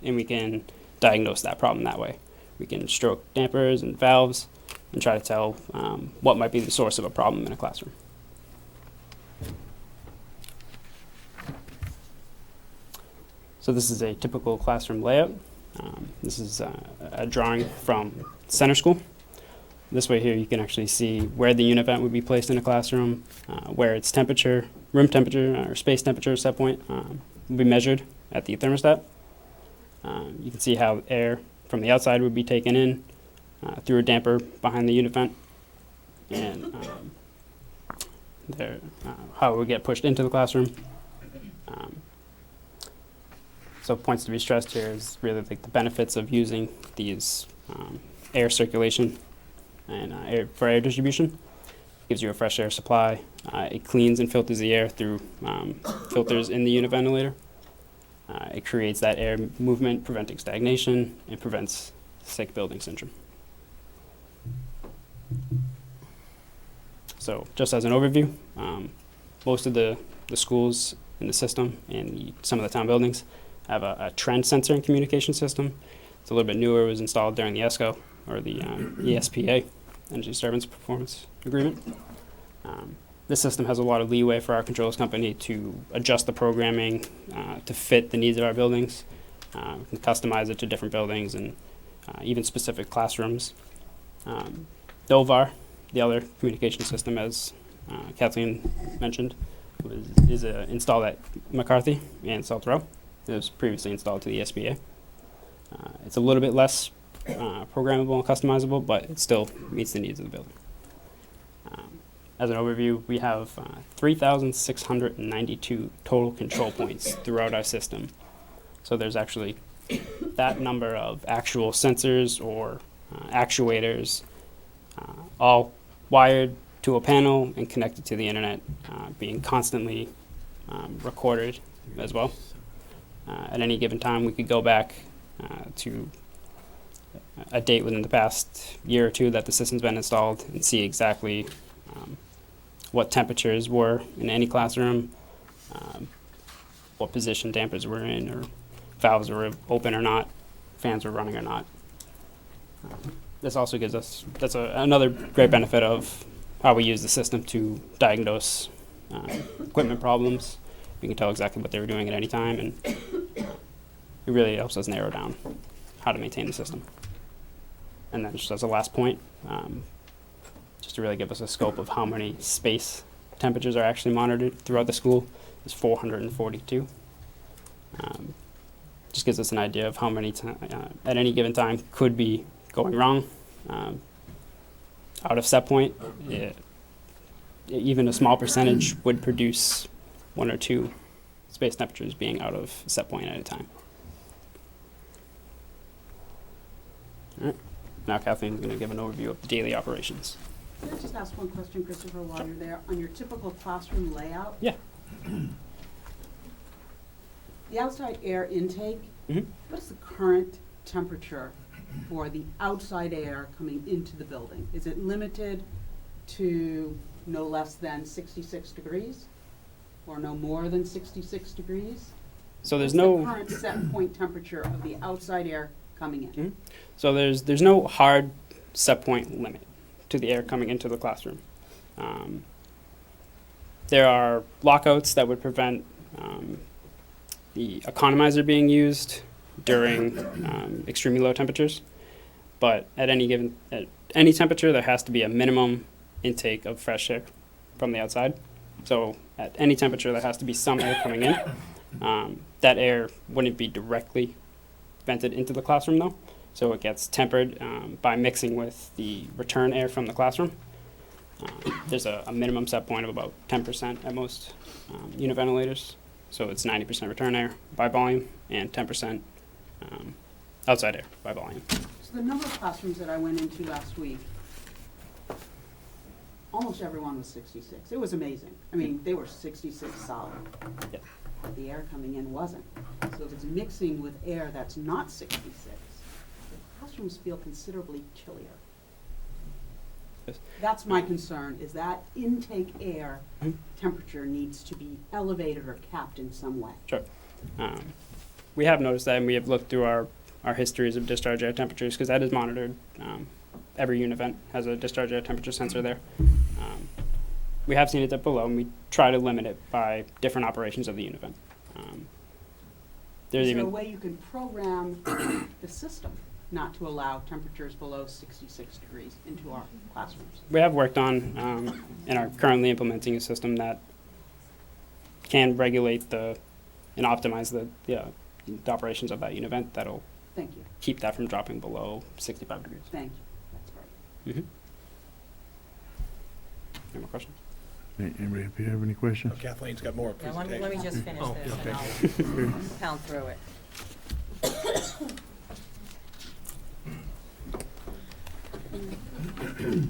and we can diagnose that problem that way. We can stroke dampers and valves and try to tell what might be the source of a problem in a classroom. So this is a typical classroom layout. This is a drawing from center school. This way here you can actually see where the unit vent would be placed in a classroom, where its temperature, room temperature or space temperature set point will be measured at the thermostat. You can see how air from the outside would be taken in through a damper behind the unit vent, and how it would get pushed into the classroom. So points to be stressed here is really like the benefits of using these air circulation and for air distribution. Gives you a fresh air supply. It cleans and filters the air through filters in the unit ventilator. It creates that air movement, preventing stagnation, and prevents sick building syndrome. So just as an overview, most of the schools in the system and some of the town buildings have a trend sensor and communication system. It's a little bit newer. It was installed during the ESCO, or the ESPA, Energy Disturbance Performance Agreement. This system has a lot of leeway for our controls company to adjust the programming to fit the needs of our buildings. We can customize it to different buildings and even specific classrooms. DOVAR, the other communication system, as Kathleen mentioned, is installed at McCarthy and South Row. It was previously installed to the ESPA. It's a little bit less programmable and customizable, but it still meets the needs of the building. As an overview, we have 3,692 total control points throughout our system. So there's actually that number of actual sensors or actuators, all wired to a panel and connected to the internet, being constantly recorded as well. At any given time, we could go back to a date within the past year or two that the system's been installed and see exactly what temperatures were in any classroom, what position dampers were in, or valves were open or not, fans were running or not. This also gives us, that's another great benefit of how we use the system to diagnose equipment problems. We can tell exactly what they were doing at any time, and it really helps us narrow down how to maintain the system. And then just as a last point, just to really give us a scope of how many space temperatures are actually monitored throughout the school, is 442. Just gives us an idea of how many at any given time could be going wrong. Out of set point, even a small percentage would produce 1 or 2 space temperatures being out of set point at a time. All right. Now Kathleen's going to give an overview of the daily operations. Can I just ask one question, Christopher, while you're there? On your typical classroom layout? Yeah. The outside air intake, what is the current temperature for the outside air coming into the building? Is it limited to no less than 66 degrees? Or no more than 66 degrees? So there's What's no the current set point temperature of the outside air coming in? So there's no hard set point limit to the air coming into the classroom. There are lockouts that would prevent the economizer being used during extremely low temperatures, but at any temperature there has to be a minimum intake of fresh air from the outside. So at any temperature there has to be some air coming in. That air wouldn't be directly vented into the classroom though, so it gets tempered by mixing with the return air from the classroom. There's a minimum set point of about 10% at most unit ventilators, so it's 90% return air by volume and 10% outside air by volume. So the number of classrooms that I went into last week, almost everyone was 66. It was amazing. I mean, they were 66 solid. Yeah. But the air coming in wasn't. So if it's mixing with air that's not 66, the classrooms feel considerably chillier. Yes. That's my concern, is that intake air temperature needs to be elevated or capped in some way. Sure. We have noticed that, and we have looked through our histories of discharge air temperatures, because that is monitored. Every unit vent has a discharge air temperature sensor there. We have seen it dip below, and we try to limit it by different operations of the unit vent. Is there a way you can program the system not to allow temperatures below 66 degrees into our classrooms? We have worked on and are currently implementing a system that can regulate and optimize the operations of that unit vent that'll Thank you. keep that from dropping below 65 degrees. Thank you. That's great. Any more questions? Anybody up here have any questions? Kathleen's got more Yeah, let presentation. me just finish Oh, this okay. and I'll pound through it.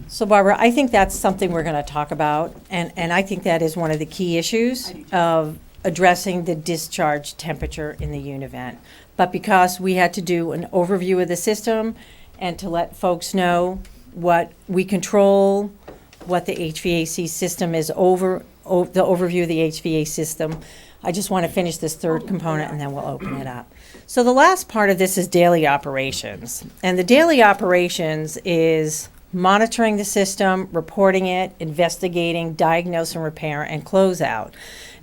So Barbara, I think that's something we're going to talk about, and I think that is one of the key issues of addressing the discharge temperature in the unit vent. But because we had to do an overview of the system and to let folks know what we control, what the HVAC system is the overview of the HVAC system, I just want to finish this third component and then we'll open it up. So the last part of this is daily operations. And the daily operations is monitoring the system, reporting it, investigating, diagnose and repair, and close out.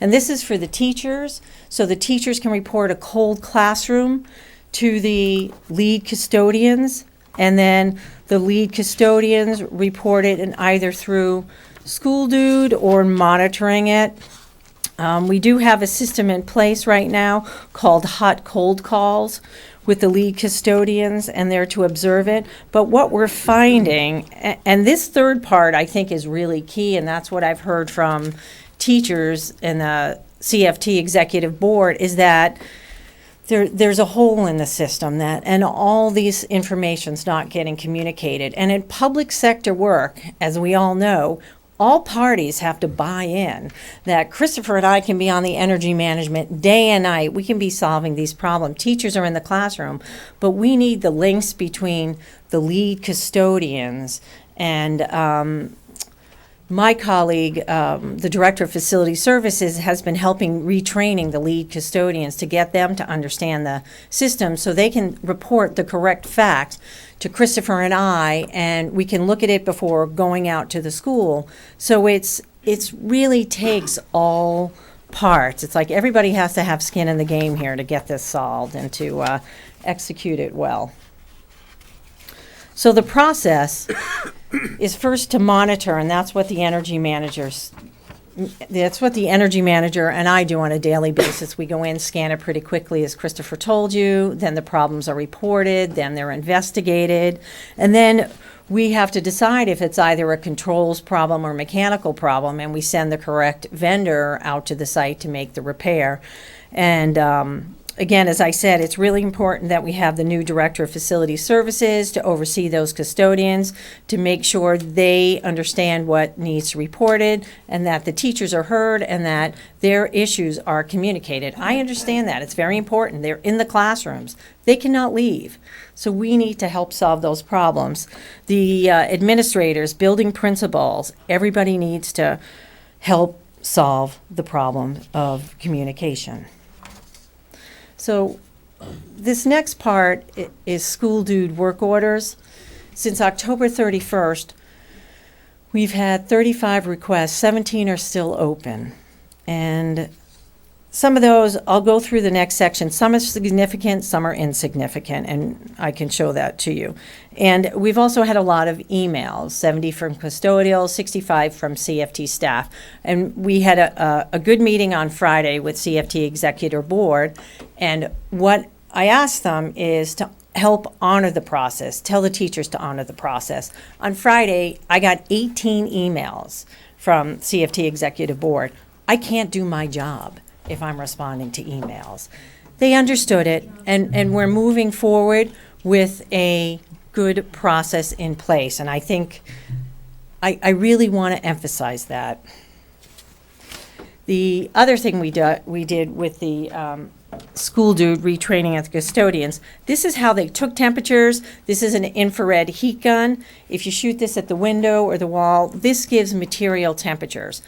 And this is for the teachers, so the teachers can report a cold classroom to the lead custodians, and then the lead custodians report it in either through School Dude or monitoring it. We do have a system in place right now called hot cold calls with the lead custodians, and they're to observe it. But what we're finding, and this third part I think is really key, and that's what I've heard from teachers and the CFT executive board, is that there's a hole in the system, and all these information's not getting communicated. And in public sector work, as we all know, all parties have to buy in that Christopher and I can be on the energy management day and night. We can be solving these problems. Teachers are in the classroom, but we need the links between the lead custodians and my colleague, the Director of Facility Services, has been helping retraining the lead custodians to get them to understand the system so they can report the correct facts to Christopher and I, and we can look at it before going out to the school. So it's really takes all parts. It's like everybody has to have skin in the game here to get this solved and to execute it well. So the process is first to monitor, and that's what the energy manager and I do on a daily basis. We go in, scan it pretty quickly, as Christopher told you, then the problems are reported, then they're investigated, and then we have to decide if it's either a controls problem or mechanical problem, and we send the correct vendor out to the site to make the repair. And again, as I said, it's really important that we have the new Director of Facility Services to oversee those custodians, to make sure they understand what needs reported, and that the teachers are heard, and that their issues are communicated. I understand that. It's very important. They're in the classrooms. They cannot leave. So we need to help solve those problems. The administrators, building principals, everybody needs to help solve the problem of communication. So this next part is school dude work orders. Since October 31st, we've had 35 requests, 17 are still open. And some of those, I'll go through the next section. Some are significant, some are insignificant, and I can show that to you. And we've also had a lot of emails, 70 from custodial, 65 from CFT staff. And we had a good meeting on Friday with CFT Executive Board, and what I asked them is to help honor the process, tell the teachers to honor the process. On Friday, I got 18 emails from CFT Executive Board. I can't do my job if I'm responding to emails. They understood it, and we're moving forward with a good process in place. And I think I really want to emphasize that. The other thing we did with the school dude retraining of the custodians, this is how they took temperatures. This is an infrared heat gun. If you shoot this at the window or the wall, this gives material temperatures.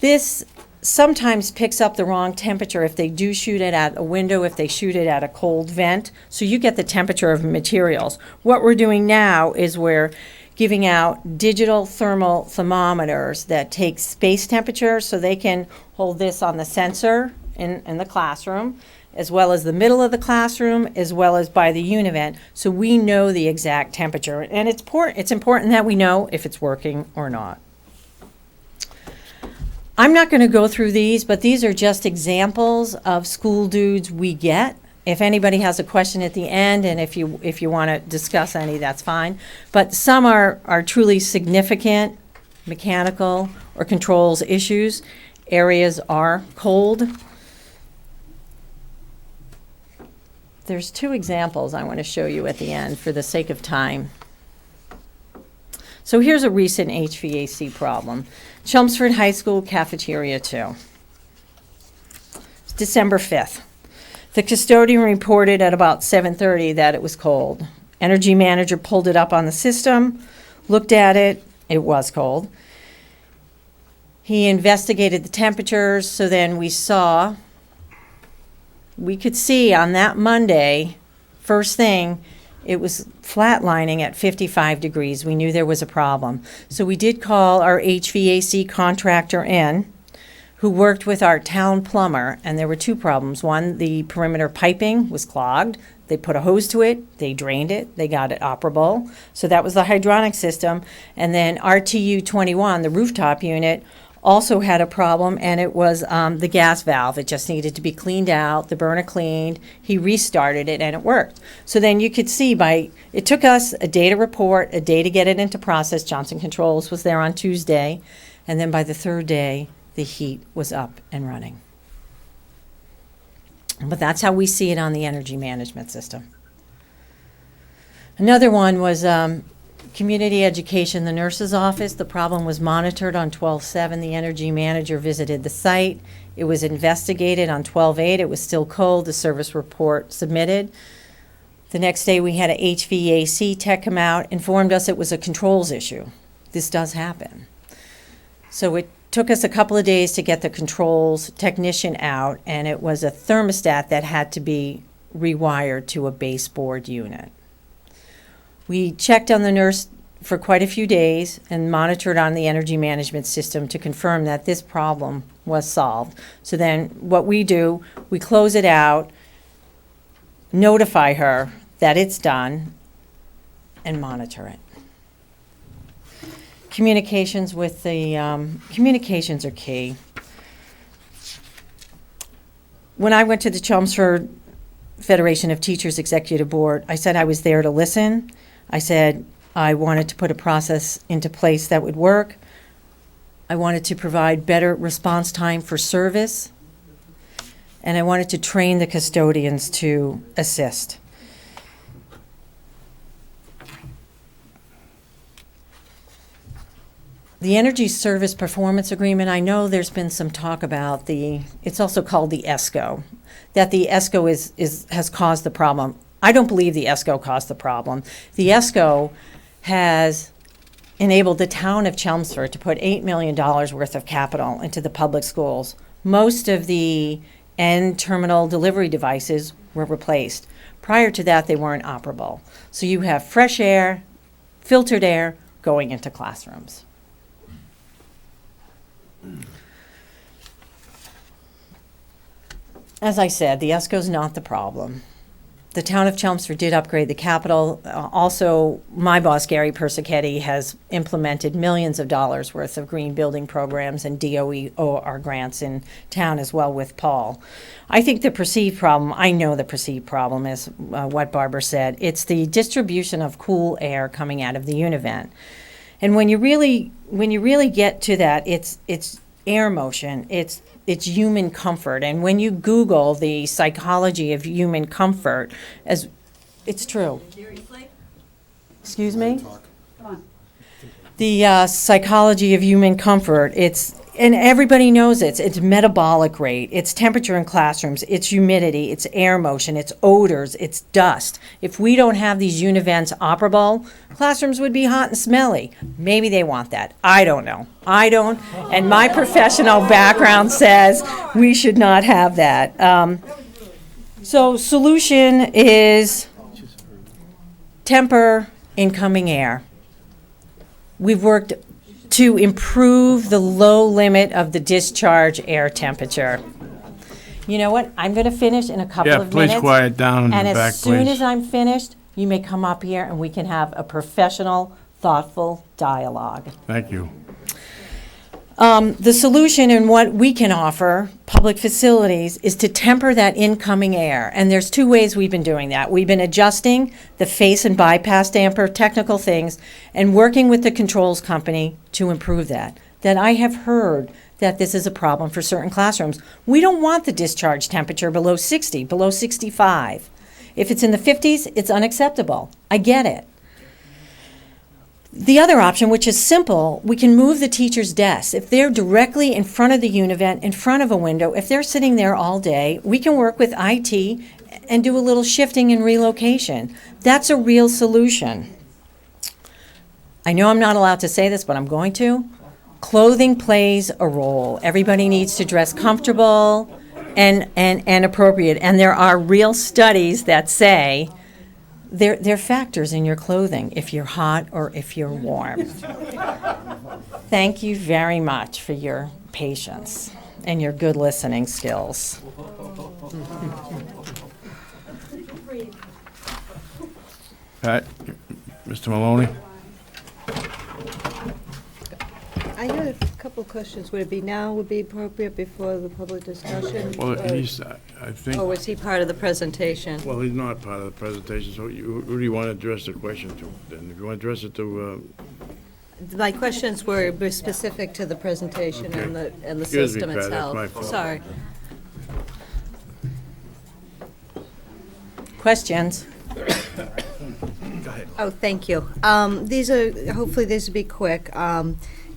This sometimes picks up the wrong temperature if they do shoot it at a window, if they shoot it at a cold vent. So you get the temperature of materials. What we're doing now is we're giving out digital thermal thermometers that take space temperature, so they can hold this on the sensor in the classroom, as well as the middle of the classroom, as well as by the univent, so we know the exact temperature. And it's important that we know if it's working or not. I'm not going to go through these, but these are just examples of school dudes we get. If anybody has a question at the end, and if you want to discuss any, that's fine. But some are truly significant mechanical or controls issues. Areas are cold. There's two examples I want to show you at the end for the sake of time. So here's a recent HVAC problem. Chelmsford High School Cafeteria 2. It's December 5th. The custodian reported at about 7:30 that it was cold. Energy manager pulled it up on the system, looked at it, it was cold. He investigated the temperatures, so then we could see on that Monday, first thing, it was flatlining at 55 degrees. We knew there was a problem. So we did call our HVAC contractor in, who worked with our town plumber, and there were two problems. One, the perimeter piping was clogged. They put a hose to it, they drained it, they got it operable. So that was the hydronic system. And then RTU 21, the rooftop unit, also had a problem, and it was the gas valve. It just needed to be cleaned out, the burner cleaned. He restarted it, and it worked. So then you could see it took us a day to report, a day to get it into process. Johnson Controls was there on Tuesday, and then by the third day, the heat was up and running. But that's how we see it on the energy management system. Another one was community education, the nurse's office. The problem was monitored on 12/7. The energy manager visited the site. It was investigated on 12/8. It was still cold. The service report submitted. The next day we had a HVAC tech come out, informed us it was a controls issue. This does happen. So it took us a couple of days to get the controls technician out, and it was a thermostat that had to be rewired to a baseboard unit. We checked on the nurse for quite a few days and monitored on the energy management system to confirm that this problem was solved. So then what we do, we close it out, notify her that it's done, and monitor it. Communications with the, communications are key. When I went to the Chelmsford Federation of Teachers Executive Board, I said I was there to listen. I said I wanted to put a process into place that would work. I wanted to provide better response time for service. And I wanted to train the custodians to assist. The Energy Service Performance Agreement, I know there's been some talk about it's also called the ESCO, that the ESCO has caused the problem. I don't believe the ESCO caused the problem. The ESCO has enabled the town of Chelmsford to put $8 million worth of capital into the public schools. Most of the end terminal delivery devices were replaced. Prior to that, they weren't operable. So you have fresh air, filtered air going into classrooms. As I said, the ESCO is not the problem. The town of Chelmsford did upgrade the capital. Also, my boss, Gary Persichetti, has implemented millions of dollars worth of green building programs and DOE grants in town as well with Paul. I think the perceived problem, I know the perceived problem is what Barbara said. It's the distribution of cool air coming out of the univent. And when you really get to that, it's air motion, it's human comfort. And when you Google the psychology of human comfort, as it's true. Excuse me? The psychology of human comfort, and everybody knows it's metabolic rate, it's temperature in classrooms, it's humidity, it's air motion, it's odors, it's dust. If we don't have these univents operable, classrooms would be hot and smelly. Maybe they want that. I don't know. I don't, and my professional background says we should not have that. So solution is temper incoming air. We've worked to improve the low limit of the discharge air temperature. You know what? I'm going to finish in a couple of minutes. Yeah, please quiet down in the back, And as soon please. as I'm finished, you may come up here and we can have a professional, thoughtful dialogue. Thank you. The solution and what we can offer public facilities is to temper that incoming air. And there's two ways we've been doing that. We've been adjusting the face and bypass damper, technical things, and working with the controls company to improve that. That I have heard that this is a problem for certain classrooms. We don't want the discharge temperature below 60, below 65. If it's in the 50s, it's unacceptable. I get it. The other option, which is simple, we can move the teacher's desks. If they're directly in front of the univent, in front of a window, if they're sitting there all day, we can work with IT and do a little shifting and relocation. That's a real solution. I know I'm not allowed to say this, but I'm going to. Clothing plays a role. Everybody needs to dress comfortable and appropriate. And there are real studies that say there are factors in your clothing, if you're hot or if you're warm. Thank you very much for your patience and your good listening skills. Pat, Mr. Maloney? I had a couple questions. Would it be now would be appropriate before the public discussion? Well, he's, I think, Or was he part of the presentation? well, he's not part of the presentation, so who do you want to address the question to? Then if you want to address it to, My questions were specific to the presentation and the Excuse me, system Pat, that's itself. my fault. Sorry. Questions? Oh, thank you. Hopefully these will be quick.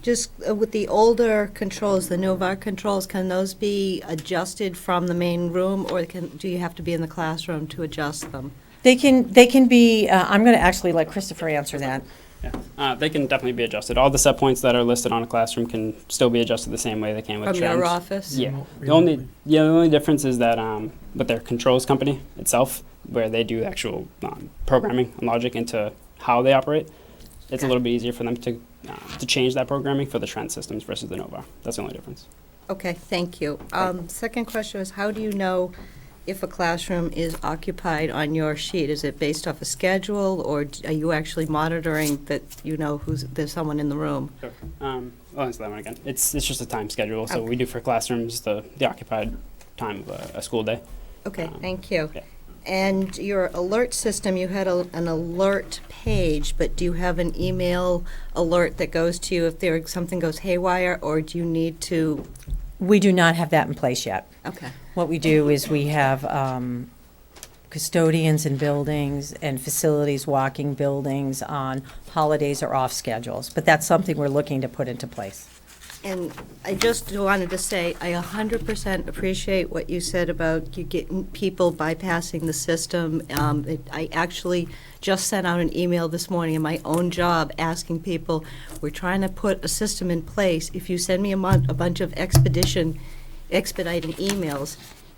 Just with the older controls, the Novar controls, can those be adjusted from the main room, or do you have to be in the classroom to adjust them? They can be, I'm going to actually let Christopher answer that. Yeah, they can definitely be adjusted. All the set points that are listed on a classroom can still be adjusted the same way they can with From trims. your office? Yeah. The only difference is that with their controls company itself, where they do actual programming and logic into how they operate, it's a little bit easier for them to change that programming for the Trend systems versus the Nova. That's the only difference. Okay, thank you. Second question is, how do you know if a classroom is occupied on your sheet? Is it based off a schedule, or are you actually monitoring that you know there's someone in the room? Sure. I'll answer that one again. It's just a time schedule. So Okay. we do for classrooms the occupied time of a school day. Okay, thank you. Yeah. And your alert system, you had an alert page, but do you have an email alert that goes to you if something goes haywire, or do you need to? We do not have that in place yet. Okay. What we do is we have custodians in buildings and facilities walking buildings on holidays or off schedules, but that's something we're looking to put into place. And I just wanted to say, I 100% appreciate what you said about you getting people bypassing the system. I actually just sent out an email this morning in my own job asking people, we're trying to put a system in place. If you send me a bunch of expediting emails,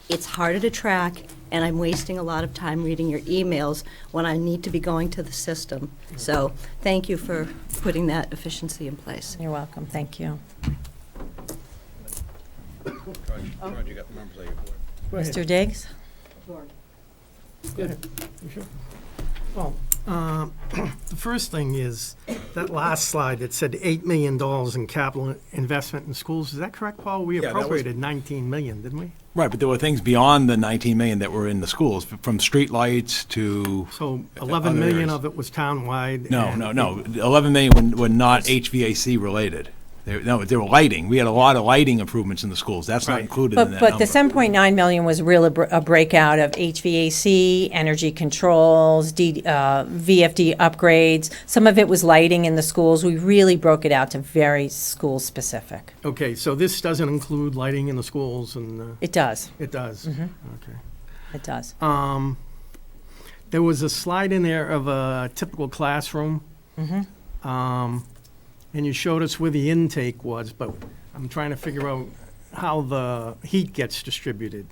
it's harder to track, and I'm wasting a lot of time reading your emails when I need to be going to the system. So thank you for putting that efficiency in place. You're welcome, thank you. Mr. Diggs? Well, the first thing is, that last slide, it said $8 million in capital investment in schools. Is that correct, Paul? We Yeah, that was- appropriated 19 million, didn't we? Right, but there were things beyond the 19 million that were in the schools, from streetlights to. So 11 other million areas. of it was townwide. No, and- no. 11 million were not HVAC related. They were lighting. We had a lot of lighting improvements in the schools. That's not Right. included in that But the number. 7.9 million was really a breakout of HVAC, energy controls, VFD upgrades. Some of it was lighting in the schools. We really broke it out to very school-specific. Okay, so this doesn't include lighting in the schools and, It does, it does? Mhm. Okay. it does. There was a slide in there of a typical classroom. And you showed us where the intake was, but I'm trying to figure out how the heat gets distributed.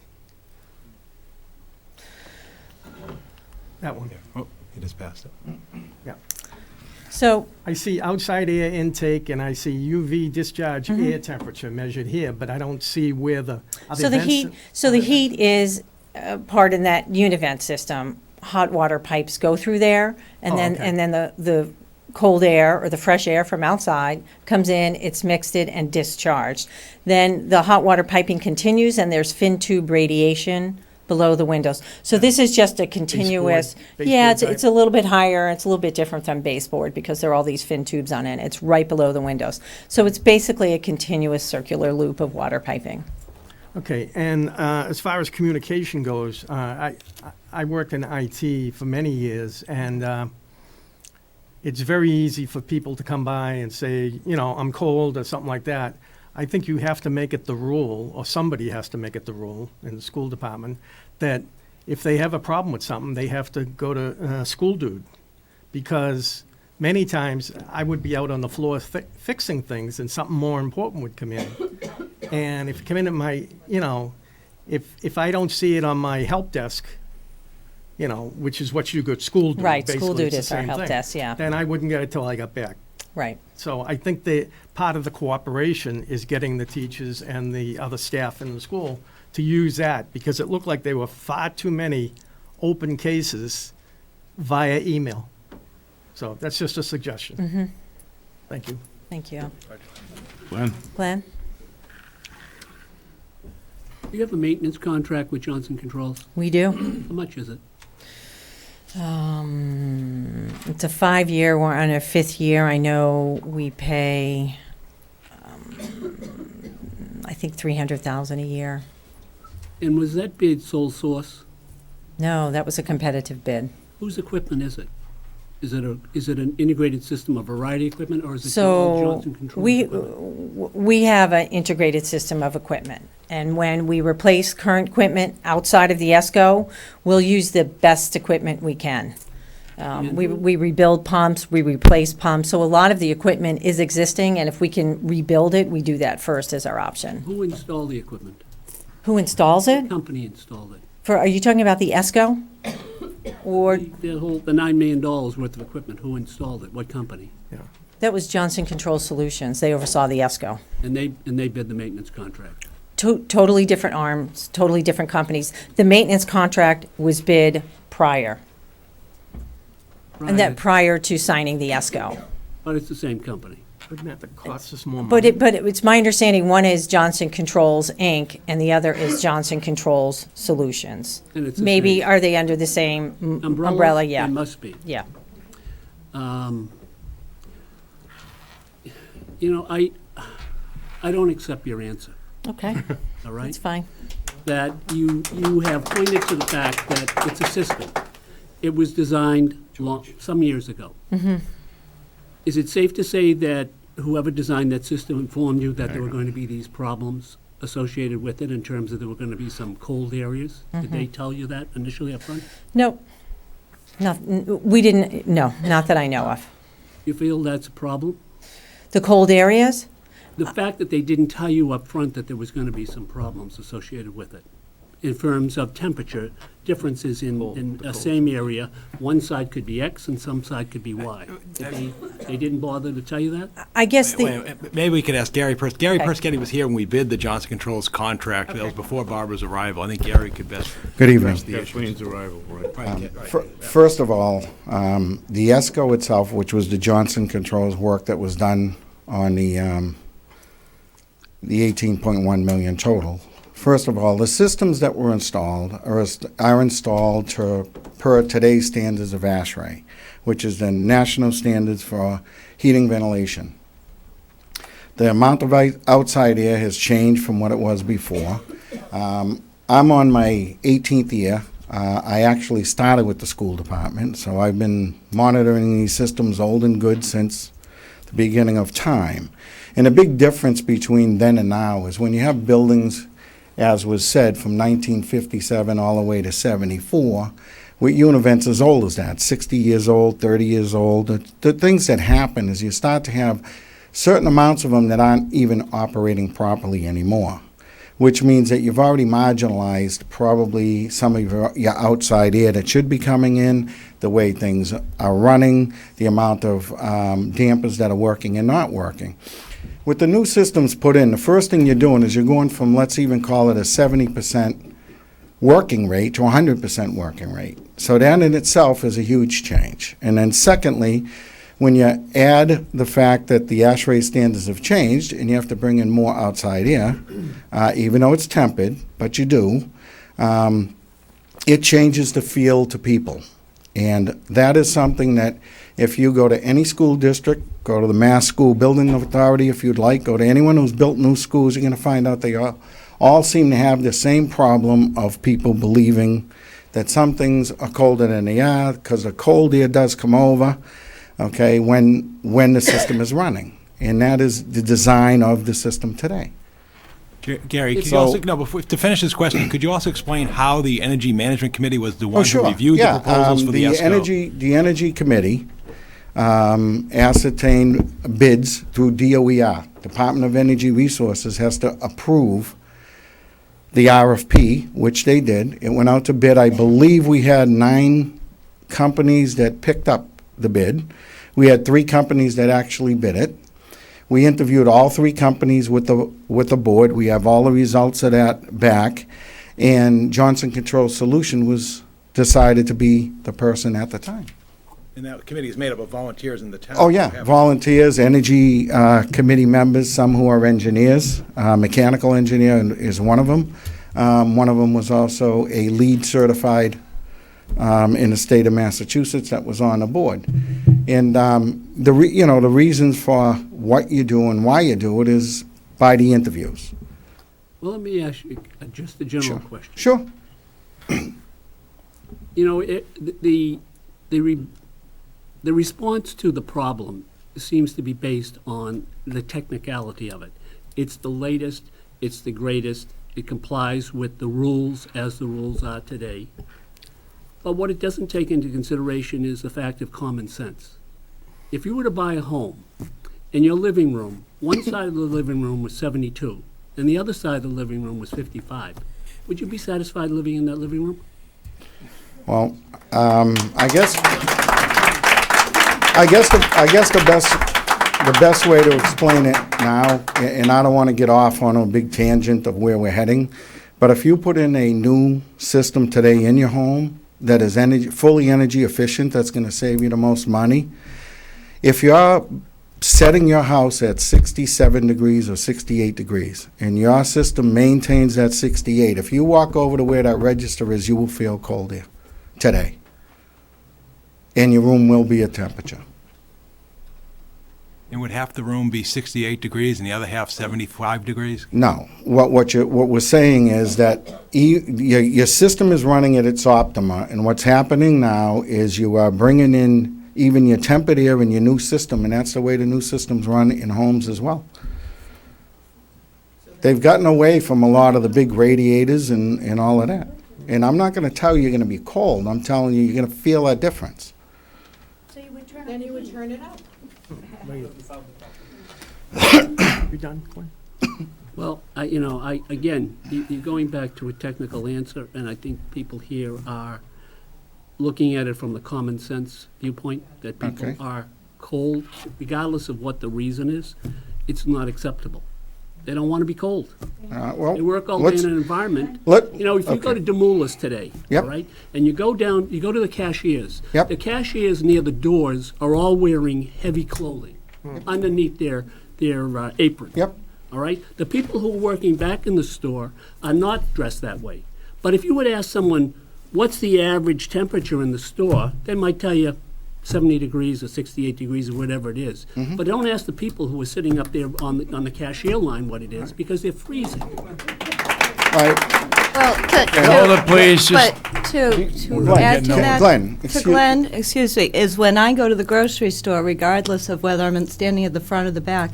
That one. Oh, he just passed it. Yeah. So, I see outside air intake and I see UV discharge air temperature measured here, but I don't see where the. are so there the vents heat, in- so the heat is part in that univent system. Hot water pipes go through there, and Oh, then okay. the cold air or the fresh air from outside comes in, it's mixed and discharged. Then the hot water piping continues, and there's fin tube radiation below the windows. So this is just a continuous, yeah, baseboard it's a little bit higher, it's a little bit different than baseboard because there are all these fin tubes on it. It's right below the windows. So it's basically a continuous circular loop of water piping. Okay, and as far as communication goes, I worked in IT for many years, and it's very easy for people to come by and say, you know, I'm cold or something like that. I think you have to make it the rule, or somebody has to make it the rule in the school department, that if they have a problem with something, they have to go to school dude. Because many times I would be out on the floor fixing things and something more important would come in. And if you come in at my, you know, if I don't see it on my help desk, you know, which is what you go to school dude. Right, school basically, dude it's the is our same help thing, desk, yeah. then I wouldn't get it till I got back. Right. So I think that part of the cooperation is getting the teachers and the other staff in the school to use that, because it looked like there were far too many open cases via email. So that's just a suggestion. Mm-hmm. Thank you. Thank you. Glenn? Glenn? Do you have a maintenance contract with Johnson Controls? We do. How much is it? It's a 5-year, we're on our 5th year. I know we pay, I think $300,000 a year. And was that bid sole source? No, that was a competitive bid. Whose equipment is it? Is it an integrated system of variety equipment, or is it all So Johnson Controls equipment? we have an integrated system of equipment. And when we replace current equipment outside of the ESCO, we'll use the best equipment we can. We rebuild pumps, we replace pumps, so a lot of the equipment is existing, and if we can rebuild it, we do that first as our option. Who installed the equipment? Who installs it? Company installed it. Are you talking about the ESCO? Or, The $9 million worth of equipment, who installed it? What company? that was Johnson Control Solutions, they oversaw the ESCO. And they bid the maintenance contract. Totally different arms, totally different companies. The maintenance contract was bid prior, and that prior to signing the ESCO. But it's the same company. Wouldn't that cost us more But money? it's my understanding, one is Johnson Controls, Inc., and the other is Johnson Controls Solutions. And it's the Maybe, same are they under the same umbrella? Yeah. They must be. Yeah. I don't accept your answer, Okay, all right? that's fine. That you have pointed to the fact that it's a system. It was designed some years ago. Mm-hmm. Is it safe to say that whoever designed that system informed you that there were going to be these problems associated with it in terms of there were going to be some cold areas? Did they tell you that initially up front? Nope. No, we didn't, no, not that I know of. You feel that's a problem? The cold areas? The fact that they didn't tell you up front that there was going to be some problems associated with it, in terms of temperature, differences in a same area, one side could be X and some side could be Y. They didn't bother to tell you that? I guess Maybe we could ask Gary Perschetti. Gary Okay. Perschetti was here when we bid the Johnson Controls contract. That was before Barbara's arrival. I think Gary could best Good evening. address the issue. Kathleen's arrival, right. First of all, the ESCO itself, which was the Johnson Controls work that was done on the 18.1 million total. First of all, the systems that were installed are installed per today's standards of ASHRAE, which is the national standards for heating ventilation. The amount of outside air has changed from what it was before. I'm on my 18th year. I actually started with the school department, so I've been monitoring these systems old and good since the beginning of time. And a big difference between then and now is when you have buildings, as was said, from 1957 all the way to 74, with univents as old as that, 60 years old, 30 years old. The things that happen is you start to have certain amounts of them that aren't even operating properly anymore, which means that you've already marginalized probably some of your outside air that should be coming in, the way things are running, the amount of dampers that are working and not working. With the new systems put in, the first thing you're doing is you're going from, let's even call it a 70% working rate to 100% working rate. So that in itself is a huge change. And then secondly, when you add the fact that the ASHRAE standards have changed and you have to bring in more outside air, even though it's tempered, but you do, it changes the feel to people. And that is something that if you go to any school district, go to the Mass School Building Authority if you'd like, go to anyone who's built new schools, you're going to find out they all seem to have the same problem of people believing that some things are colder than they are because the cold air does come over, okay, when the system is running. And that is the design of the system today. Gary, could you also, to finish this question, could you also explain how the Energy Management Committee was the one who reviewed the proposals for the ESCO? The Energy Committee ascertained bids through DOER. Department of Energy Resources has to approve the RFP, which they did. It went out to bid. I believe we had 9 companies that picked up the bid. We had 3 companies that actually bid it. We interviewed all 3 companies with the board. We have all the results of that back. And Johnson Controls Solution was decided to be the person at the time. And that committee is made up of volunteers in the town. Oh, yeah, volunteers, energy committee members, some who are engineers. Mechanical engineer is one of them. One of them was also a lead certified in the state of Massachusetts that was on the board. And the reasons for what you do and why you do it is by the interviews. Well, let me ask you just a general question. Sure. You know, the response to the problem seems to be based on the technicality of it. It's the latest, it's the greatest, it complies with the rules as the rules are today. But what it doesn't take into consideration is the fact of common sense. If you were to buy a home, in your living room, one side of the living room was 72, and the other side of the living room was 55, would you be satisfied living in that living room? Well, I guess the best way to explain it now, and I don't want to get off on a big tangent of where we're heading, but if you put in a new system today in your home that is fully energy efficient, that's going to save you the most money. If you're setting your house at 67 degrees or 68 degrees, and your system maintains that 68, if you walk over to where that register is, you will feel cold air today. And your room will be at temperature. And would half the room be 68 degrees and the other half 75 degrees? No. What we're saying is that your system is running at its optima, and what's happening now is you are bringing in even your tempered air in your new system, and that's the way the new systems run in homes as well. They've gotten away from a lot of the big radiators and all of that. And I'm not going to tell you you're going to be cold. I'm telling you you're going to feel a difference. So you would turn then you would turn it up. You done, Glenn? Well, again, you're going back to a technical answer, and I think people here are looking at it from the common sense viewpoint, that people Okay. are cold, regardless of what the reason is. It's not acceptable. They don't want to be cold. Well, They work all day let's- in an environment. let- If you go okay. to Demoulas today, Yep. all right, and you go to the cashiers. Yep. The cashiers near the doors are all wearing heavy clothing underneath their apron. Yep. All right? The people who are working back in the store are not dressed that way. But if you would ask someone, what's the average temperature in the store, they might tell you 70 degrees or 68 degrees or whatever it is. Mm-hmm. But don't ask the people who are sitting up there on the cashier line what it is, because they're freezing. Right. Well, Hold it, please. Just- But to Glenn, add to that, Glenn, to excuse- Glenn, excuse me, is when I go to the grocery store, regardless of whether I'm standing at the front or the back,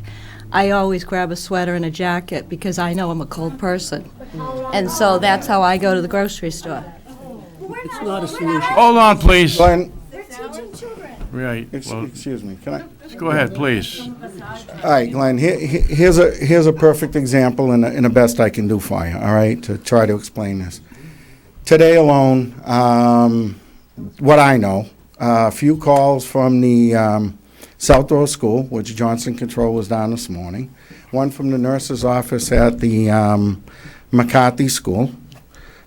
I always grab a sweater and a jacket because I know I'm a cold person. And so that's how I go to the grocery store. It's not a solution. Hold on, please. Glenn, They're teaching children. Right, well, excuse me, can I? go ahead, please. All right, Glenn, here's a perfect example and the best I can do for you, all right, to try to explain this. Today alone, what I know, a few calls from the South Door School, which Johnson Control was down this morning, one from the nurse's office at the McCarthy School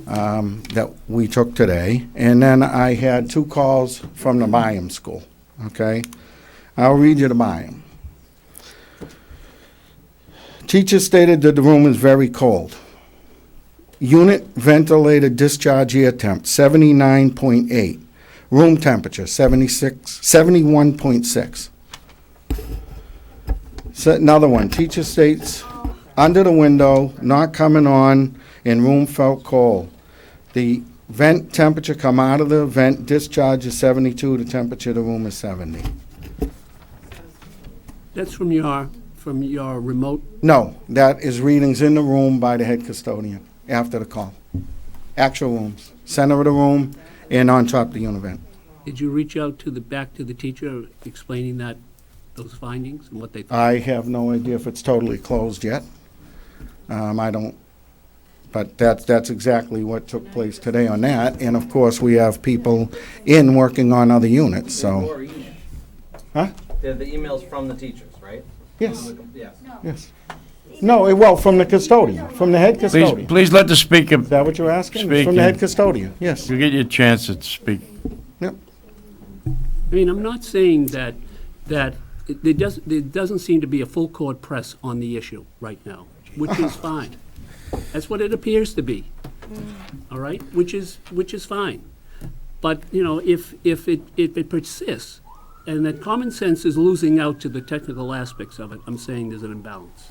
that we took today, and then I had 2 calls from the Byam School, okay? I'll read you the Byam. Teacher stated that the room is very cold. Unit ventilated discharge air temp, 79.8. Room temperature, 71.6. So another one, teacher states, under the window, not coming on, and room felt cold. The vent temperature come out of the vent, discharge is 72, the temperature of the room is 70. That's from your remote. No, that is readings in the room by the head custodian after the call. Actual rooms, center of the room, and on top of the univent. Did you reach out back to the teacher explaining those findings and what they thought? I have no idea if it's totally closed yet. I don't, but that's exactly what took place today on that. And of course, we have people working on other units, so. Huh? They're the emails from the teachers, right? Yes, Yes. yes. No, well, from the custodian, from the head custodian. Please let the speaker Is that what you're asking? speak. From the head and custodian, yes. You get your chance to speak. Yep. I mean, I'm not saying that there doesn't seem to be a full court press on the issue right now, which is fine. That's what it appears to be. All right, which is fine. But if it persists, and that common sense is losing out to the technical aspects of it, I'm saying there's an imbalance.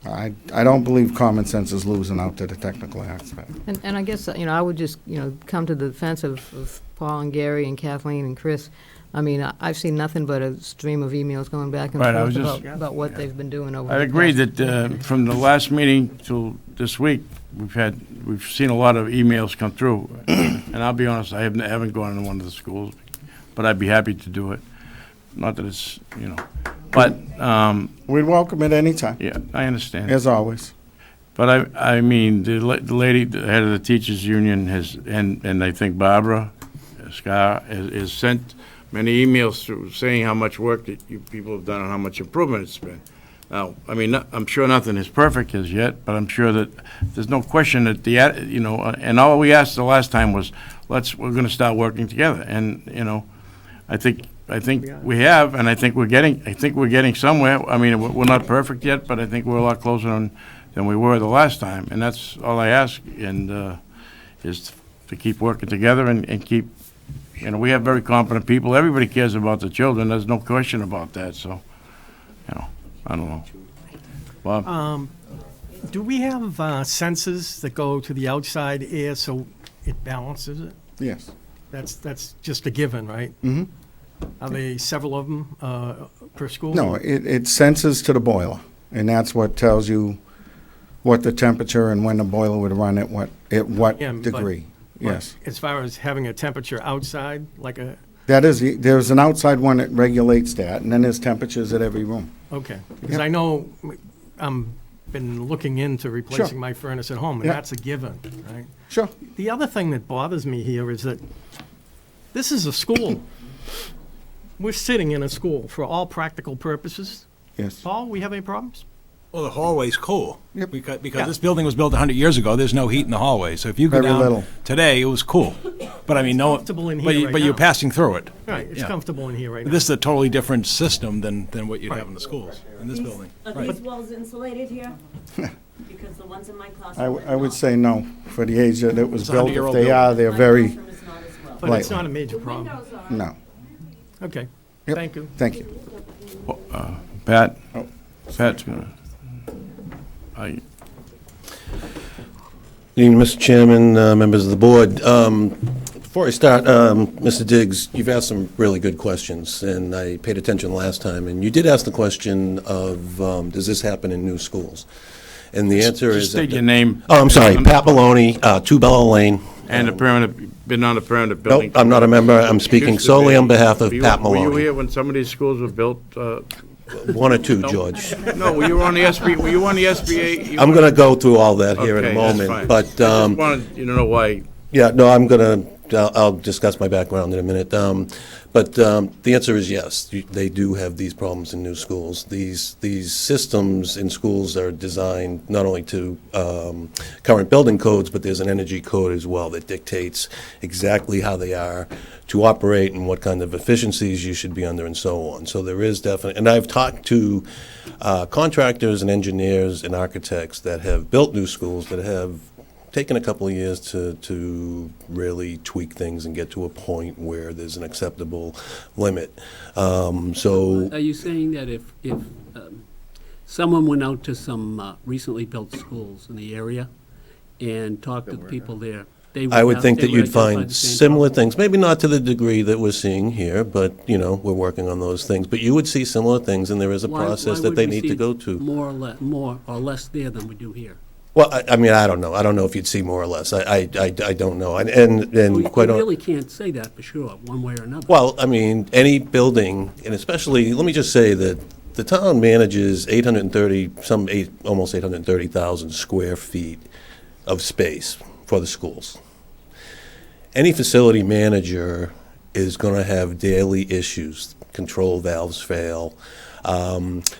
I don't believe common sense is losing out to the technical aspect. And I guess, I would just, come to the defense of Paul and Gary and Kathleen and Chris. I mean, I've seen nothing but a stream of emails going back and Right, I forth was just- about what they've been doing over. I the agree past- that from the last meeting till this week, we've seen a lot of emails come through. And I'll be honest, I haven't gone to one of the schools, but I'd be happy to do it. Not that it's, but, We'd welcome it anytime, yeah, I understand. as always. But I mean, the lady, the head of the teachers' union has, and I think Barbara Scar has sent many emails through saying how much work that you people have done and how much improvement it's been. Now, I mean, I'm sure nothing is perfect as yet, but I'm sure that there's no question that and all we asked the last time was, we're gonna start working together. And, I think we have, and I think we're getting somewhere. I mean, we're not perfect yet, but I think we're a lot closer than we were the last time. And that's all I ask, and, is to keep working together and keep, we have very competent people. Everybody cares about the children. There's no question about that, so, I don't know. Bob? Do we have sensors that go to the outside air so it balances it? Yes. That's just a given, right? Mm-hmm. Are there several of them per school? No, it senses to the boiler, and that's what tells you what the temperature and when the boiler would run at what Yeah, but- degree. but Yes. As far as having a temperature outside, like a, There's an outside one that regulates that, and then there's temperatures at every room. okay. Because Yep. I know been looking into replacing my furnace at home, and Yeah. that's a given, right? Sure. The other thing that bothers me here is that this is a school. We're sitting in a school for all practical purposes. Yes. Paul, we have any problems? Well, the hallway's cool. Yep. Because Yeah. this building was built 100 years ago, there's no heat in the hallway. So if you go Very down little. today, it was cool. But I mean, comfortable in here right but you're now. passing through it. Right, it's Yeah. comfortable in here right now. This is a totally different system than what you'd have in the schools, in this building. Are Right. these walls insulated here? Because the ones in my class. I would say no, for the age that it was It's a built. If 100-year-old they are, they're My very, classroom is not as well. But it's lightly. not a major problem. no. Okay, Yep. thank you. Thank you. Pat? Oh. Pat's gonna, Good evening, Mr. Chairman, members of the board. Before I start, Mr. Diggs, you've asked some really good questions, and I paid attention last time. And you did ask the question of, does this happen in new schools? And the answer is... just state your name. Oh, I'm sorry, Pat Maloney, 2 Bella Lane. And been on a permanent Nope, building. I'm not a member. I'm speaking Used to solely be. on behalf of Were you- Pat Were you Maloney. here when some of these schools were built? 1 or 2, No. George. No, were you on the were you on the SBA? You I'm were- going to go through all that here in a Okay, that's moment, fine. but... I just wanted you to know why. Yeah, no, I'll discuss my background in a minute. But the answer is yes, they do have these problems in new schools. These systems in schools are designed not only to current building codes, but there's an energy code as well that dictates exactly how they are to operate and what kind of efficiencies you should be under and so on. So there is definitely, and I've talked to contractors and engineers and architects that have built new schools that have taken a couple of years to really tweak things and get to a point where there's an acceptable limit. So, Are you saying that if someone went out to some recently built schools in the area and talked to the people there, they would I would have- think they that would you'd identify find the same similar problem? things, maybe not to the degree that we're seeing here, but, we're working on those things. But you would see similar things, and there is a Why- process why that would they we need to see go to. more or less there than we do here? Well, I mean, I don't know. I don't know if you'd see more or less. I don't know. And We quite honestly. really can't say that for sure, one way or another. Well, I mean, any building, and especially, let me just say that the town manages almost 830,000 square feet of space for the schools. Any facility manager is going to have daily issues. Control valves fail.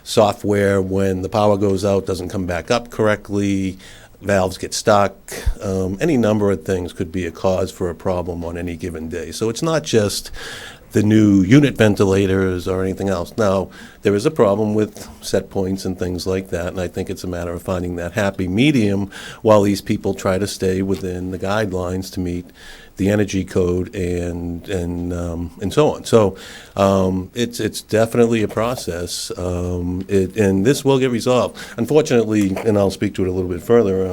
Software, when the power goes out, doesn't come back up correctly. Valves get stuck. Any number of things could be a cause for a problem on any given day. So it's not just the new unit ventilators or anything else. Now, there is a problem with set points and things like that, and I think it's a matter of finding that happy medium while these people try to stay within the guidelines to meet the energy code and so on. So it's definitely a process, and this will get resolved. Unfortunately, and I'll speak to it a little bit further,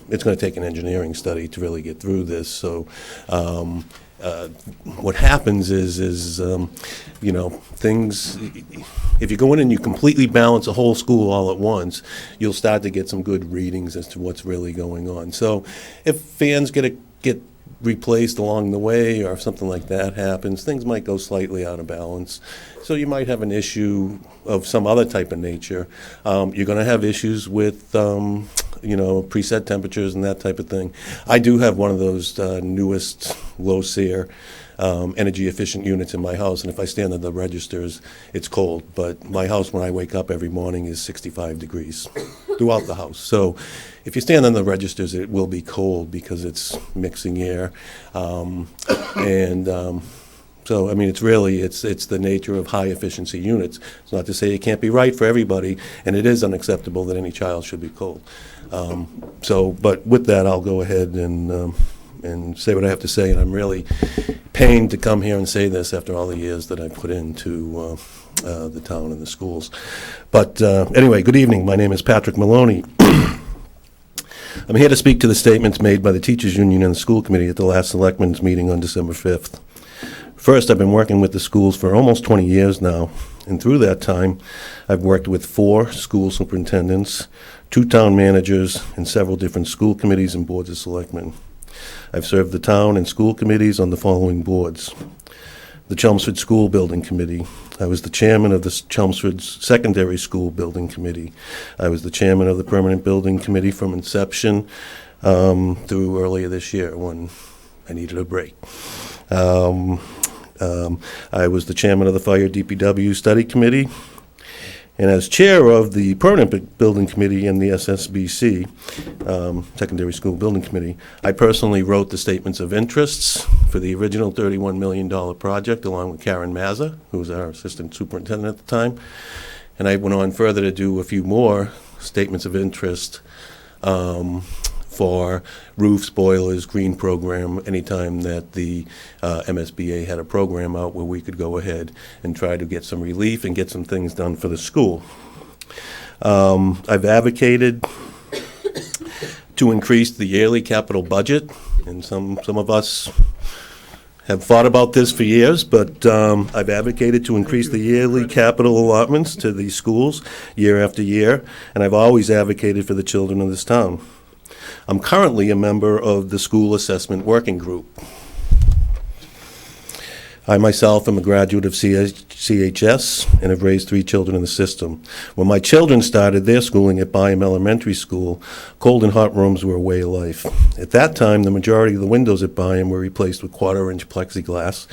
it's going to take an engineering study to really get through this. So what happens is you know, things, if you go in and you completely balance a whole school all at once, you'll start to get some good readings as to what's really going on. So if fans get replaced along the way, or if something like that happens, things might go slightly out of balance. So you might have an issue of some other type of nature. You're going to have issues with you know, preset temperatures and that type of thing. I do have one of those newest low SEER energy efficient units in my house, and if I stand at the registers, it's cold. But my house, when I wake up every morning, is 65 degrees throughout the house. So if you stand on the registers, it will be cold because it's mixing air. So, I mean, it's really, it's the nature of high-efficiency units. It's not to say it can't be right for everybody, and it is unacceptable that any child should be cold. But with that, I'll go ahead and say what I have to say, and I'm really pained to come here and say this after all the years that I put into the town and the schools. But anyway, good evening. My name is Patrick Maloney. I'm here to speak to the statements made by the Teachers Union and the School Committee at the last Selectmen's meeting on December 5th. First, I've been working with the schools for almost 20 years now, and through that time, I've worked with 4 school superintendents, 2 town managers, and several different school committees and boards of selectmen. I've served the town and school committees on the following boards: the Chelmsford School Building Committee. I was the chairman of the Chelmsford Secondary School Building Committee. I was the chairman of the Permanent Building Committee from inception through earlier this year when I needed a break. I was the chairman of the Fire DPW Study Committee, and as chair of the Permanent Building Committee and the SSBC, Secondary School Building Committee, I personally wrote the statements of interests for the original $31 million project, along with Karen Mazza, who was our assistant superintendent at the time. And I went on further to do a few more statements of interest for roofs, boilers, green program, anytime that the MSBA had a program out where we could go ahead and try to get some relief and get some things done for the school. I've advocated to increase the yearly capital budget, and some of us have thought about this for years, but I've advocated to increase the yearly capital allotments to these schools year after year, and I've always advocated for the children of this town. I'm currently a member of the School Assessment Working Group. I myself am a graduate of CHS and have raised 3 children in the system. When my children started their schooling at Byham Elementary School, cold and hot rooms were a way of life. At that time, the majority of the windows at Byham were replaced with 1/4-inch plexiglass.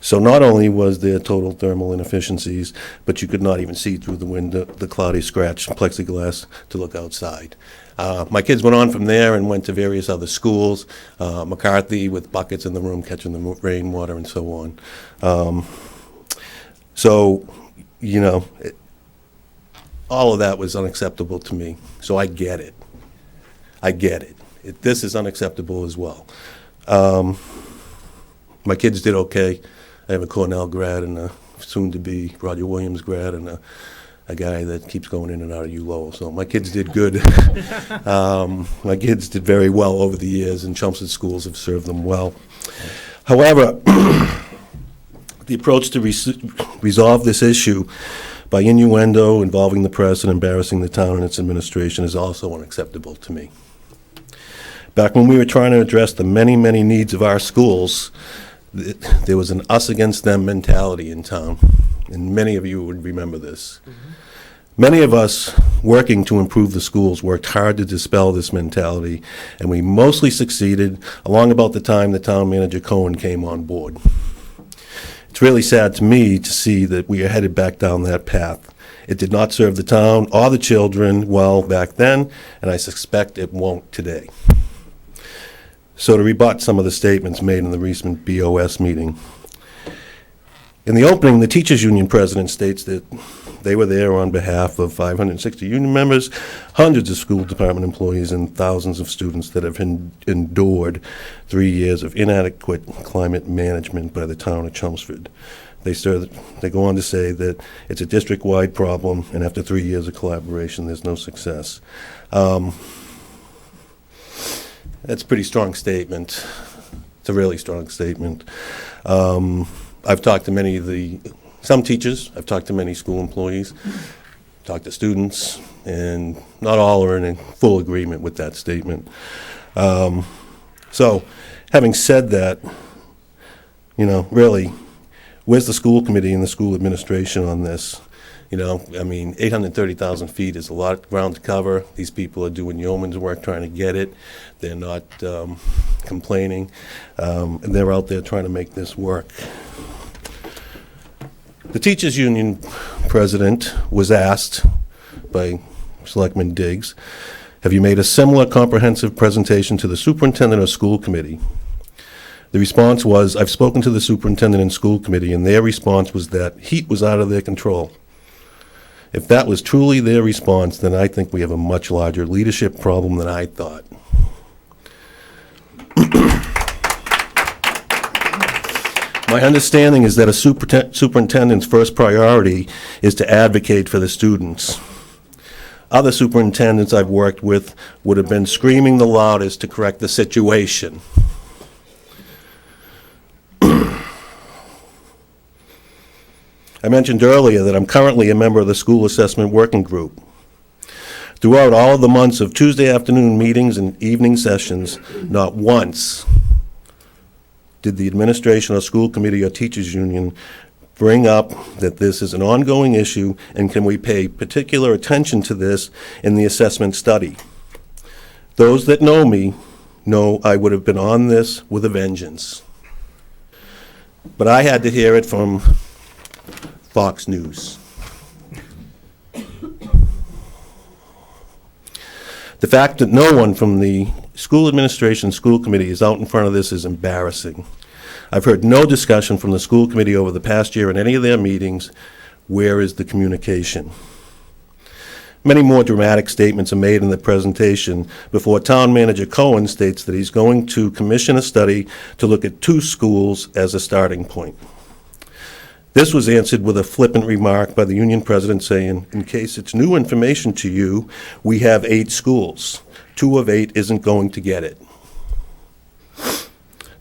So not only was there total thermal inefficiencies, but you could not even see through the window, the cloudy scratch plexiglass, to look outside. My kids went on from there and went to various other schools, McCarthy with buckets in the room catching the rainwater and so on. So, you know, all of that was unacceptable to me. So I get it. I get it. This is unacceptable as well. My kids did okay. I have a Cornell grad and a soon-to-be Roger Williams grad and a guy that keeps going in and out of Lowell. So my kids did good. My kids did very well over the years, and Chelmsford schools have served them well. However, the approach to resolve this issue by innuendo involving the press and embarrassing the town and its administration is also unacceptable to me. Back when we were trying to address the many, many needs of our schools, there was an us against them mentality in town, and many of you would remember this. Many of us working to improve the schools worked hard to dispel this mentality, and we mostly succeeded along about the time the town manager Cohen came on board. It's really sad to me to see that we are headed back down that path. It did not serve the town or the children well back then, and I suspect it won't today. So to rebut some of the statements made in the recent BOS meeting. In the opening, the Teachers Union president states that they were there on behalf of 560 union members, hundreds of school department employees, and thousands of students that have endured 3 years of inadequate climate management by the town of Chelmsford. They go on to say that it's a district-wide problem, and after 3 years of collaboration, there's no success. That's a pretty strong statement. It's a really strong statement. I've talked to some teachers, I've talked to many school employees, talked to students, and not all are in full agreement with that statement. So, having said that, really, where's the school committee and the school administration on this? 830,000 feet is a lot of ground to cover. These people are doing yeoman's work trying to get it. They're not complaining, and they're out there trying to make this work. The teachers union president was asked by Selectman Diggs, have you made a similar comprehensive presentation to the superintendent or school committee? The response was, I've spoken to the superintendent and school committee, and their response was that heat was out of their control. If that was truly their response, then I think we have a much larger leadership problem than I thought. My understanding is that a superintendent's first priority is to advocate for the students. Other superintendents I've worked with would have been screaming the loudest to correct the situation. I mentioned earlier that I'm currently a member of the School Assessment Working Group. Throughout all of the months of Tuesday afternoon meetings and evening sessions, not once did the administration or school committee or teachers union bring up that this is an ongoing issue and can we pay particular attention to this in the assessment study. Those that know me know I would have been on this with a vengeance. But I had to hear it from Fox News. The fact that no one from the school administration, school committee is out in front of this is embarrassing. I've heard no discussion from the school committee over the past year in any of their meetings. Where is the communication? Many more dramatic statements are made in the presentation before Town Manager Cohen states that he's going to commission a study to look at 2 schools as a starting point. This was answered with a flippant remark by the union president saying, in case it's new information to you, we have 8 schools. 2 of 8 isn't going to get it.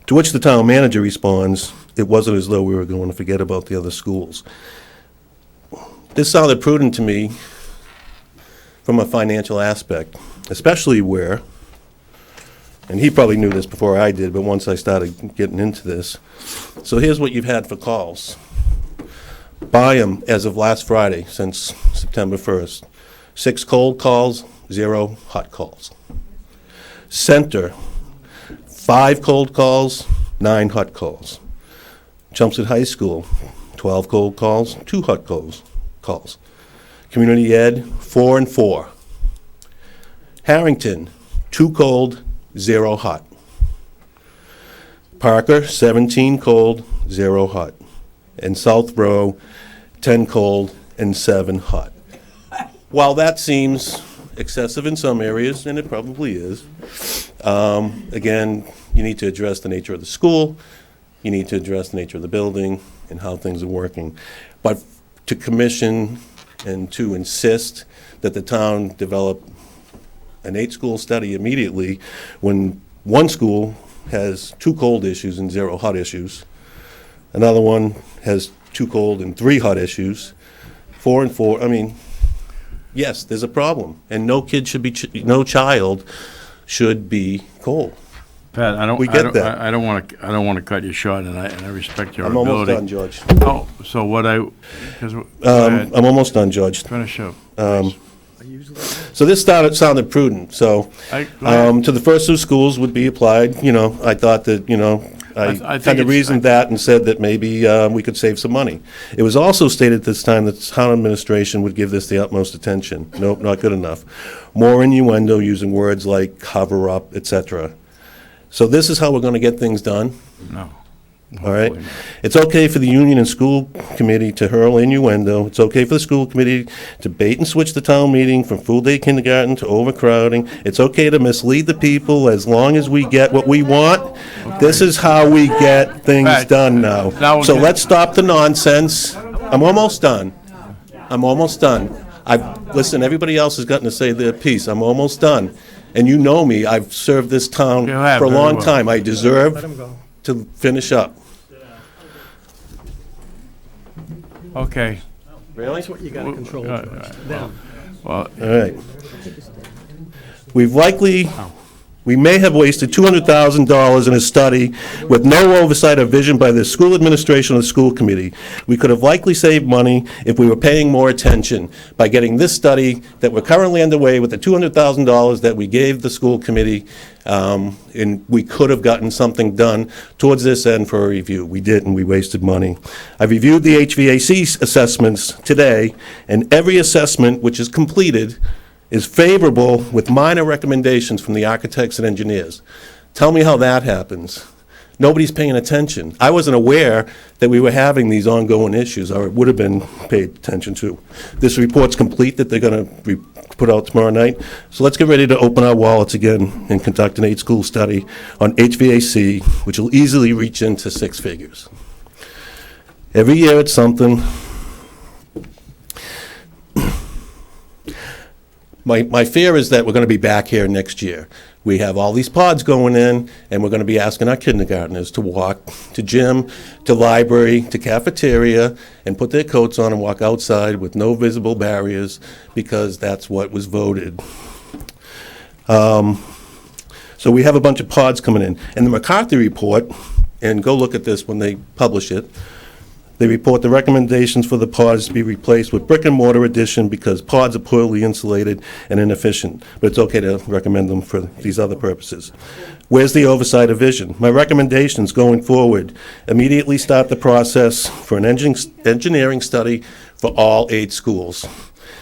To which the town manager responds, it wasn't as though we were going to forget about the other schools. This sounded prudent to me from a financial aspect, especially where, and he probably knew this before I did, but once I started getting into this. So here's what you've had for calls. Byam, as of last Friday, since September 1st, 6 cold calls, 0 hot calls. Center, 5 cold calls, 9 hot calls. Chelmsford High School, 12 cold calls, 2 hot calls. Community Ed, 4 and 4. Harrington, 2 cold, 0 hot. Parker, 17 cold, 0 hot. And South Row, 10 cold and 7 hot. While that seems excessive in some areas, and it probably is, again, you need to address the nature of the school, you need to address the nature of the building and how things are working. But to commission and to insist that the town develop an 8-school study immediately when one school has 2 cold issues and 0 hot issues, another one has 2 cold and 3 hot issues, 4 and 4. I mean, yes, there's a problem, and no kid should be, no child should be cold. Pat, I don't want to cut you short, and I respect your ability. I'm almost done, George. Oh, so what I'm almost done, George. Finish up. So this sounded prudent. So to the first 2 schools would be applied. I thought that I kind of reasoned that and said that maybe we could save some money. It was also stated this time that the town administration would give this the utmost attention. Nope, not good enough. More innuendo using words like cover up, etc. So this is how we're going to get things done? No. All right? It's okay for the union and school committee to hurl innuendo. It's okay for the school committee to bait and switch the town meeting from full-day kindergarten to overcrowding. It's okay to mislead the people as long as we get what we want. Okay. This is how we get things done now. So let's stop the nonsense. I'm almost done. Listen, everybody else has gotten to say their piece. I'm almost done. And you know me, I've served this town for a long time. I deserve to finish up. Okay. Really? That's what you gotta control, George. Them. Well, All right. We may have wasted $200,000 in a study with no oversight or vision by the school administration or the school committee. We could have likely saved money if we were paying more attention by getting this study that we're currently underway with the $200,000 that we gave the school committee, and we could have gotten something done towards this end for a review. We didn't, we wasted money. I've reviewed the HVAC assessments today, and every assessment which is completed is favorable with minor recommendations from the architects and engineers. Tell me how that happens. Nobody's paying attention. I wasn't aware that we were having these ongoing issues, or it would have been paid attention to. This report's complete that they're going to put out tomorrow night. So let's get ready to open our wallets again and conduct an 8-school study on HVAC, which will easily reach into 6 figures. Every year it's something. My fear is that we're going to be back here next year. We have all these pods going in, and we're going to be asking our kindergartners to walk to gym, to library, to cafeteria, and put their coats on and walk outside with no visible barriers, because that's what was voted. So we have a bunch of pods coming in. And the McCarthy report, and go look at this when they publish it, they report the recommendations for the pods to be replaced with brick and mortar addition because pods are poorly insulated and inefficient, but it's okay to recommend them for these other purposes. Where's the oversight of vision? My recommendations going forward: immediately start the process for an engineering study for all 8 schools.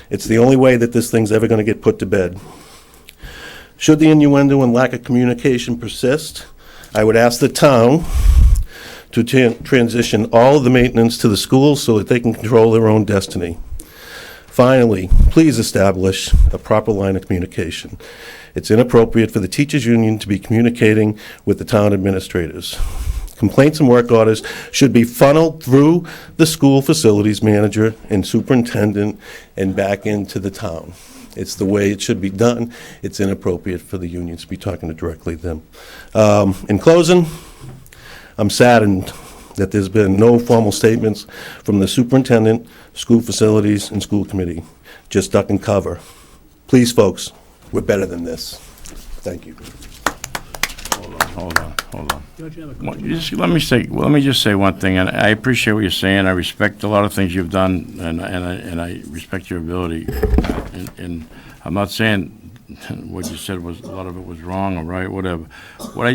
It's the only way that this thing's ever going to get put to bed. Should the innuendo and lack of communication persist, I would ask the town to transition all of the maintenance to the schools so that they can control their own destiny. Finally, please establish a proper line of communication. It's inappropriate for the teachers' union to be communicating with the town administrators. Complaints and work orders should be funneled through the school facilities manager and superintendent and back into the town. It's the way it should be done. It's inappropriate for the unions to be talking directly to them. In closing, I'm saddened that there's been no formal statements from the superintendent, school facilities, and school committee, just duck and cover. Please, folks, we're better than this. Thank you. Hold on. Let me just say one thing, and I appreciate what you're saying. I respect a lot of things you've done, and I respect your ability. And I'm not saying what you said was, a lot of it was wrong or right, whatever. What I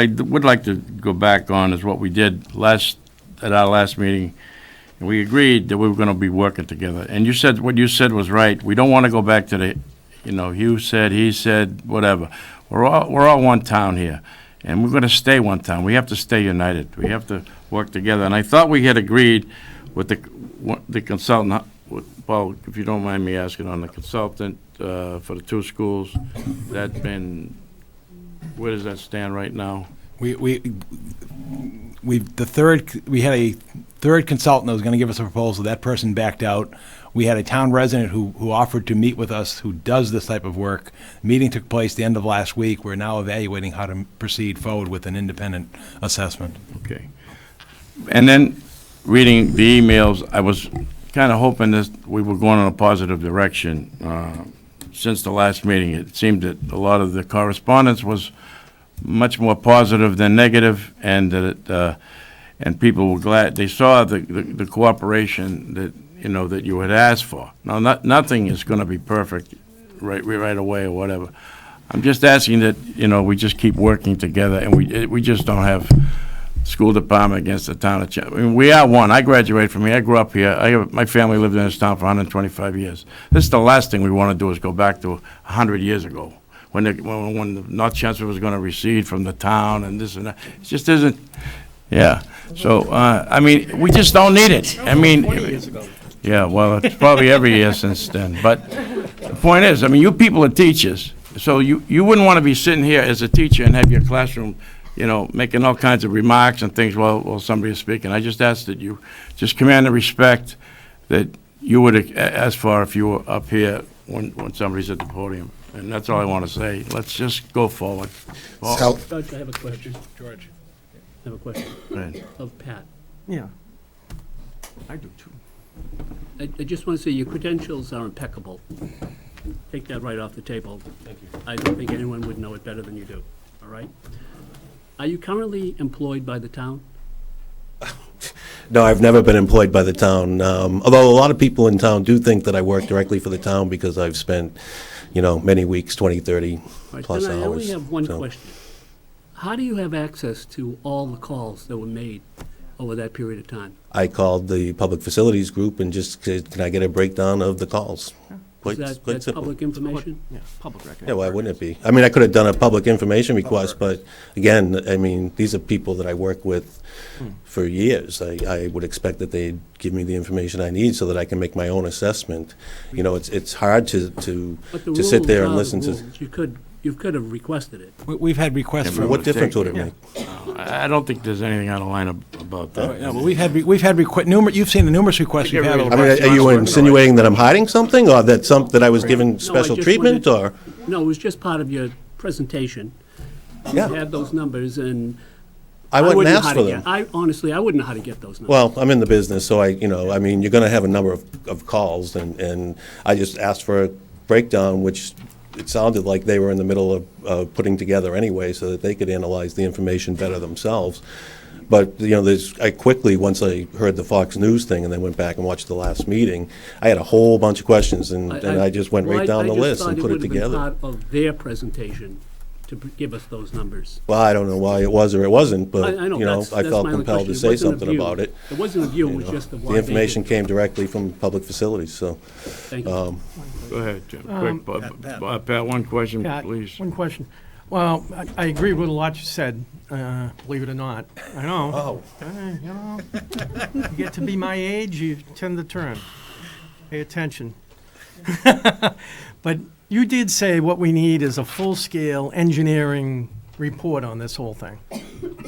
would like to go back on is what we did at our last meeting. And we agreed that we were going to be working together. And you said, what you said was right. We don't want to go back to the, you said, he said, whatever. We're all one town here, and we're going to stay one town. We have to stay united. We have to work together. And I thought we had agreed with the consultant, Paul, if you don't mind me asking, on the consultant for the 2 schools. Where does that stand right now? We had a third consultant that was going to give us a proposal. That person backed out. We had a town resident who offered to meet with us, who does this type of work. The meeting took place the end of last week. We're now evaluating how to proceed forward with an independent assessment. Okay. And then, reading the emails, I was kind of hoping that we were going in a positive direction. Since the last meeting, it seemed that a lot of the correspondence was much more positive than negative, and that and people were glad. They saw the cooperation that you had asked for. Now, nothing is going to be perfect right away or whatever. I'm just asking that we just keep working together, and we just don't have school department against the town of Chelmsford. I mean, we are one. I graduated from here. I grew up here. My family lived in this town for 125 years. This is the last thing we want to do, is go back to 100 years ago when the North Chelmsford was going to recede from the town and this and that. It just isn't. Yeah. So we just don't need it. 20 years ago. Yeah. Well, it's probably every year since then. But the point is, you people are teachers, so you wouldn't want to be sitting here as a teacher and have your classroom, making all kinds of remarks and things while somebody is speaking. I just ask that you just command the respect that you would ask for if you were up here when somebody's at the podium. And that's all I want to say. Let's just go forward. Judge, I have a question. George. have a question Go ahead. of Pat. Yeah. I do too. I just want to say your credentials are impeccable. Take that right off the table. Thank you. I don't think anyone would know it better than you do, all right? Are you currently employed by the town? No, I've never been employed by the town, although a lot of people in town do think that I work directly for the town because I've spent, many weeks, 20, 30 Right, plus then hours. I only have one so. question. How do you have access to all the calls that were made over that period of time? I called the public facilities group and just said, can I get a breakdown of the calls? Is that that's simple. public information? Yeah, public record. Yeah, why wouldn't it be? I mean, I could have done a public information request, but again, I mean, these are people that I work with for years. I would expect that they'd give me the information I need so that I can make my own assessment. It's hard to But the sit there and rules are listen the to. rules. You could have requested it. We've had requests Yeah, for. but What difference would it make? I don't think there's anything out of line about that. No, but we've had you've seen the numerous requests we've had. I over I mean, the are you last- insinuating that I'm hiding something, or that I was given special just treatment, wanted- or? No, it was just part of your presentation. Yeah. You had those numbers, and I wouldn't wouldn't know ask how for to them. get. Honestly, I wouldn't know how to get those numbers. Well, I'm in the business, so I mean, you're gonna have a number of calls, and I just asked for a breakdown, which it sounded like they were in the middle of putting together anyway, so that they could analyze the information better themselves. But, I quickly, once I heard the Fox News thing and then went back and watched the last meeting, I had a whole bunch of questions, and I just went right down the list and put it together. I just thought it would have been part of their presentation to give us those numbers. Well, I don't know why it was or it wasn't, but, I know, that's I felt my only compelled to question. It say wasn't a something view. about it. It wasn't a view, it was just a why The they information did it. came directly from public facilities, so. Thank you. Go ahead, Jim. Quick, Pat, one question, Pat, please. one question. Well, I agree with a lot you said, believe it or not. I know. You get to be my age, you tend to turn. Pay attention. But you did say what we need is a full-scale engineering report on this whole thing.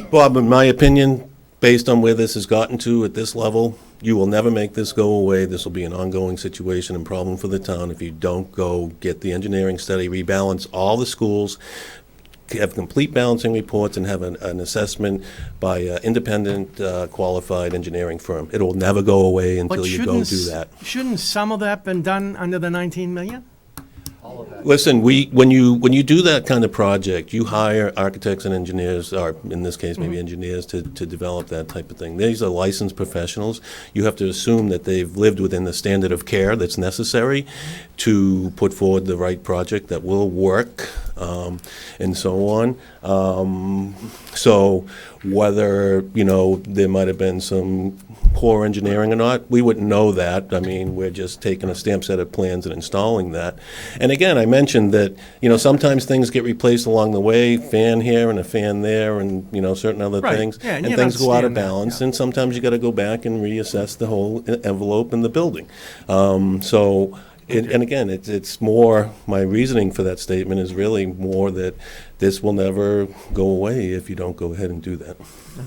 Bob, in my opinion, based on where this has gotten to at this level, you will never make this go away. This will be an ongoing situation and problem for the town if you don't go get the engineering study, rebalance all the schools, have complete balancing reports, and have an assessment by an independent, qualified engineering firm. It will never go away until But you go do that. Shouldn't some of that been done under the 19 million? Listen, when you do that kind of project, you hire architects and engineers, or in this case, maybe engineers, to develop that type of thing. These are licensed professionals. You have to assume that they've lived within the standard of care that's necessary to put forward the right project that will work, and so on. So whether, there might have been some poor engineering or not, we wouldn't know that. I mean, we're just taking a stamp set of plans and installing that. And again, I mentioned that, sometimes things get replaced along the way, fan here and a fan there, and, certain other Right. things. Yeah, and And you things go out of understand that, balance, yeah. and sometimes you gotta go back and reassess the whole envelope in the building. And again, it's more, my reasoning for that statement is really more that this will never go away if you don't go ahead and do that.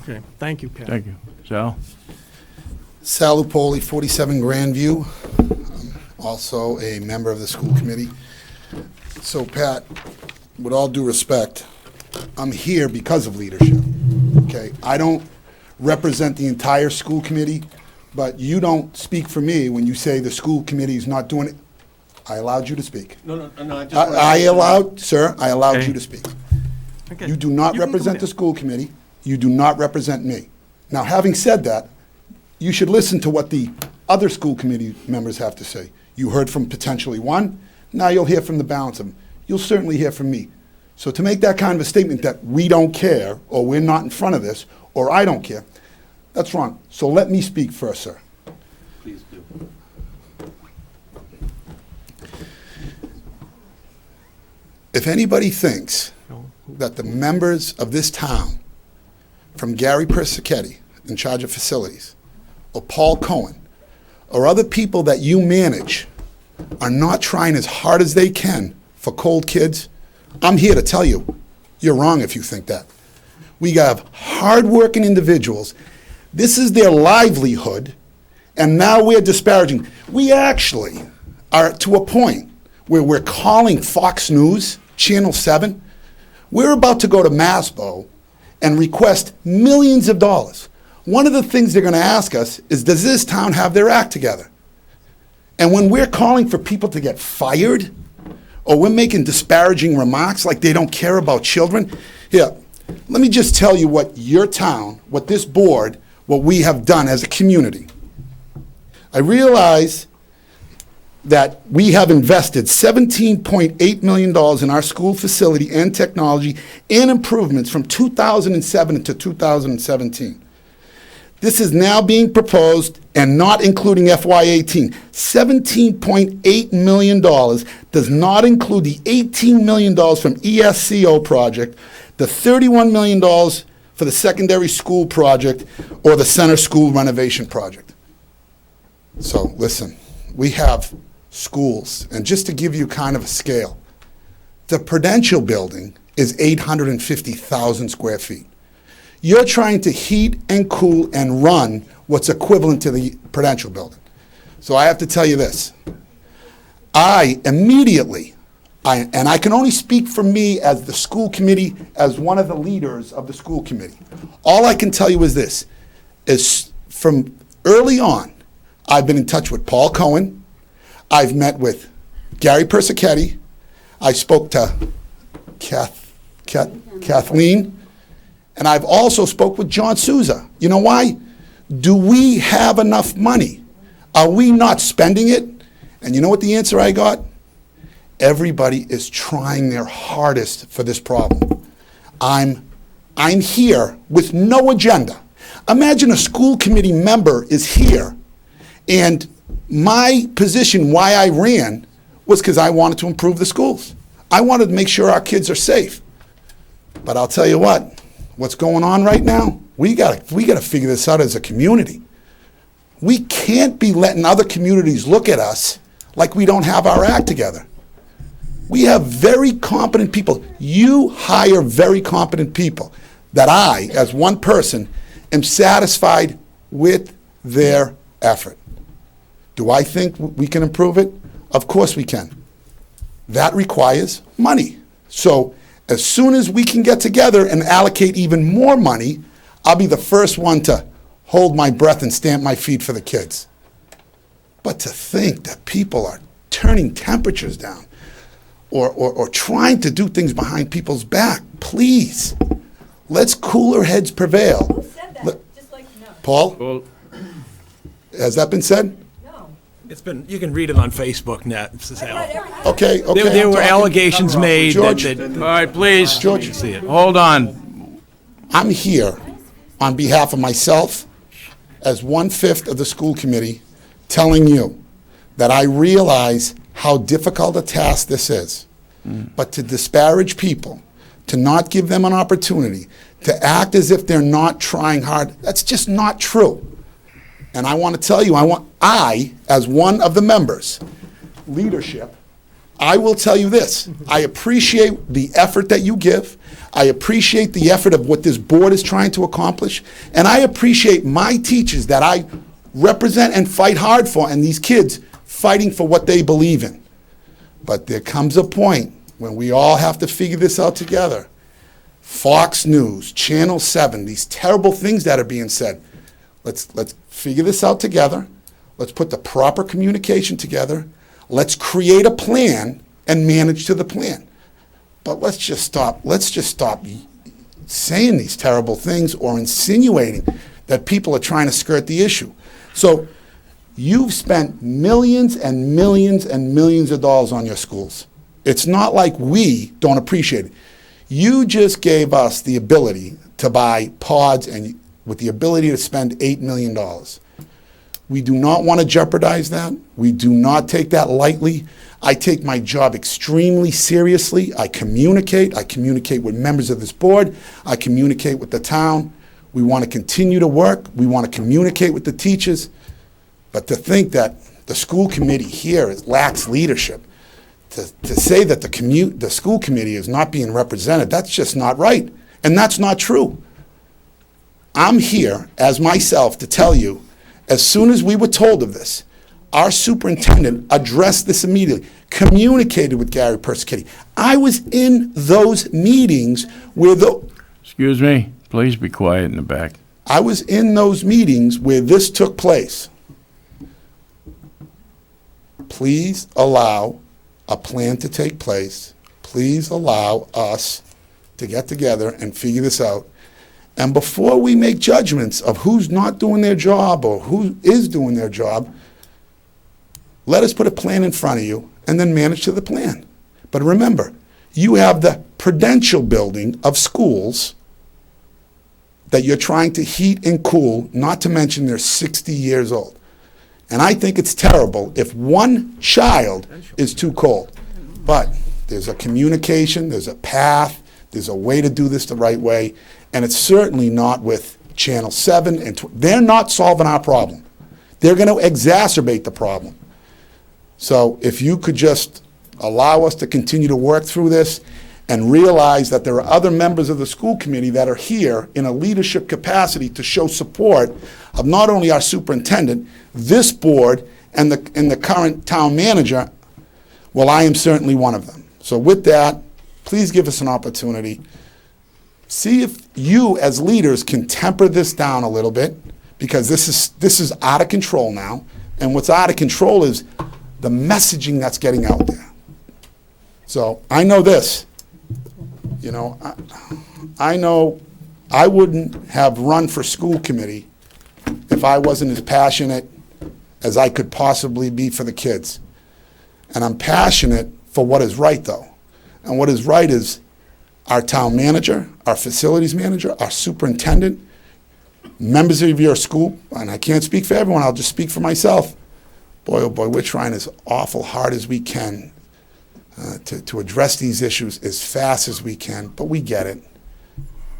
Okay, thank you, Pat. Thank you. Sal? Sal Lupoli, 47 Grandview, also a member of the school committee. So Pat, with all due respect, I'm here because of leadership, okay? I don't represent the entire school committee, but you don't speak for me when you say the school committee is not doing it. I allowed you to speak. No, I allowed Okay. you to speak. Okay. You do not You can represent come the school committee. You do not represent me. Now, having said that, you should listen to what the other school committee members have to say. You heard from potentially one, now you'll hear from the balance of them. You'll certainly hear from me. So to make that kind of a statement that we don't care, or we're not in front of this, or I don't care, that's wrong. So let me speak first, sir. Please do. If anybody thinks that the members of this town, from Gary Persichetti, in charge of facilities, or Paul Cohen, or other people that you manage, are not trying as hard as they can for cold kids, I'm here to tell you, you're wrong if you think that. We have hardworking individuals. This is their livelihood, and now we're disparaging. We actually are to a point where we're calling Fox News, Channel 7. We're about to go to Masbo and request millions of dollars. One of the things they're going to ask us is, does this town have their act together? And when we're calling for people to get fired, or we're making disparaging remarks like they don't care about children, here, let me just tell you what your town, what this board, what we have done as a community. I realize that we have invested $17.8 million in our school facility and technology and improvements from 2007 to 2017. This is now being proposed and not including FY18. $17.8 million does not include the $18 million from ESCO project, the $31 million for the secondary school project, or the center school renovation project. So listen, we have schools, and just to give you kind of a scale, the Prudential building is 850,000 square feet. You're trying to heat and cool and run what's equivalent to the Prudential building. So I have to tell you this. I immediately, and I can only speak for me as the school committee, as one of the leaders of the school committee. All I can tell you is this, is from early on, I've been in touch with Paul Cohen, I've met with Gary Persichetti, I spoke to Kathleen, and I've also spoke with John Souza. You know why? Do we have enough money? Are we not spending it? And you know what the answer I got? Everybody is trying their hardest for this problem. I'm here with no agenda. Imagine a school committee member is here, and my position why I ran was because I wanted to improve the schools. I wanted to make sure our kids are safe. But I'll tell you what's going on right now, we gotta figure this out as a community. We can't be letting other communities look at us like we don't have our act together. We have very competent people. You hire very competent people that I, as one person, am satisfied with their effort. Do I think we can improve it? Of course we can. That requires money. So as soon as we can get together and allocate even more money, I'll be the first one to hold my breath and stamp my feet for the kids. But to think that people are turning temperatures down or trying to do things behind people's back, please, let's cooler heads prevail. Who said that? Just like to know. Paul? Has that been said? It's been, you can read it on Facebook net. Okay. There were allegations made George, that. All right, please. George, See it. Hold on. I'm here on behalf of myself as 1/5 of the school committee telling you that I realize how difficult a task this is. But to disparage people, to not give them an opportunity, to act as if they're not trying hard, that's just not true. And I want to tell you, I, as one of the members, leadership, I will tell you this. I appreciate the effort that you give. I appreciate the effort of what this board is trying to accomplish. And I appreciate my teachers that I represent and fight hard for, and these kids fighting for what they believe in. But there comes a point when we all have to figure this out together. Fox News, Channel 7, these terrible things that are being said. Let's figure this out together. Let's put the proper communication together. Let's create a plan and manage to the plan. But let's just stop saying these terrible things or insinuating that people are trying to skirt the issue. So you've spent millions and millions and millions of dollars on your schools. It's not like we don't appreciate it. You just gave us the ability to buy pods and with the ability to spend $8 million. We do not want to jeopardize that. We do not take that lightly. I take my job extremely seriously. I communicate with members of this board. I communicate with the town. We want to continue to work. We want to communicate with the teachers. But to think that the school committee here lacks leadership, to say that the school committee is not being represented, that's just not right. And that's not true. I'm here as myself to tell you, as soon as we were told of this, our superintendent addressed this immediately, communicated with Gary Persichetti. I was in those meetings where Excuse me. Please be quiet in the back. I was in those meetings where this took place. Please allow a plan to take place. Please allow us to get together and figure this out. And before we make judgments of who's not doing their job or who is doing their job, let us put a plan in front of you and then manage to the plan. But remember, you have the Prudential building of schools that you're trying to heat and cool, not to mention they're 60 years old. And I think it's terrible if one child is too cold. But there's a communication, there's a path, there's a way to do this the right way, and it's certainly not with Channel 7 and they're not solving our problem. They're going to exacerbate the problem. So if you could just allow us to continue to work through this and realize that there are other members of the school committee that are here in a leadership capacity to show support of not only our superintendent, this board, and the current town manager, well, I am certainly one of them. So with that, please give us an opportunity. See if you as leaders can temper this down a little bit, because this is out of control now. And what's out of control is the messaging that's getting out there. So I know this. You know, I know I wouldn't have run for school committee if I wasn't as passionate as I could possibly be for the kids. And I'm passionate for what is right, though. And what is right is our town manager, our facilities manager, our superintendent, members of your school, and I can't speak for everyone, I'll just speak for myself. Boy, oh boy, we're trying as awful hard as we can to address these issues as fast as we can, but we get it.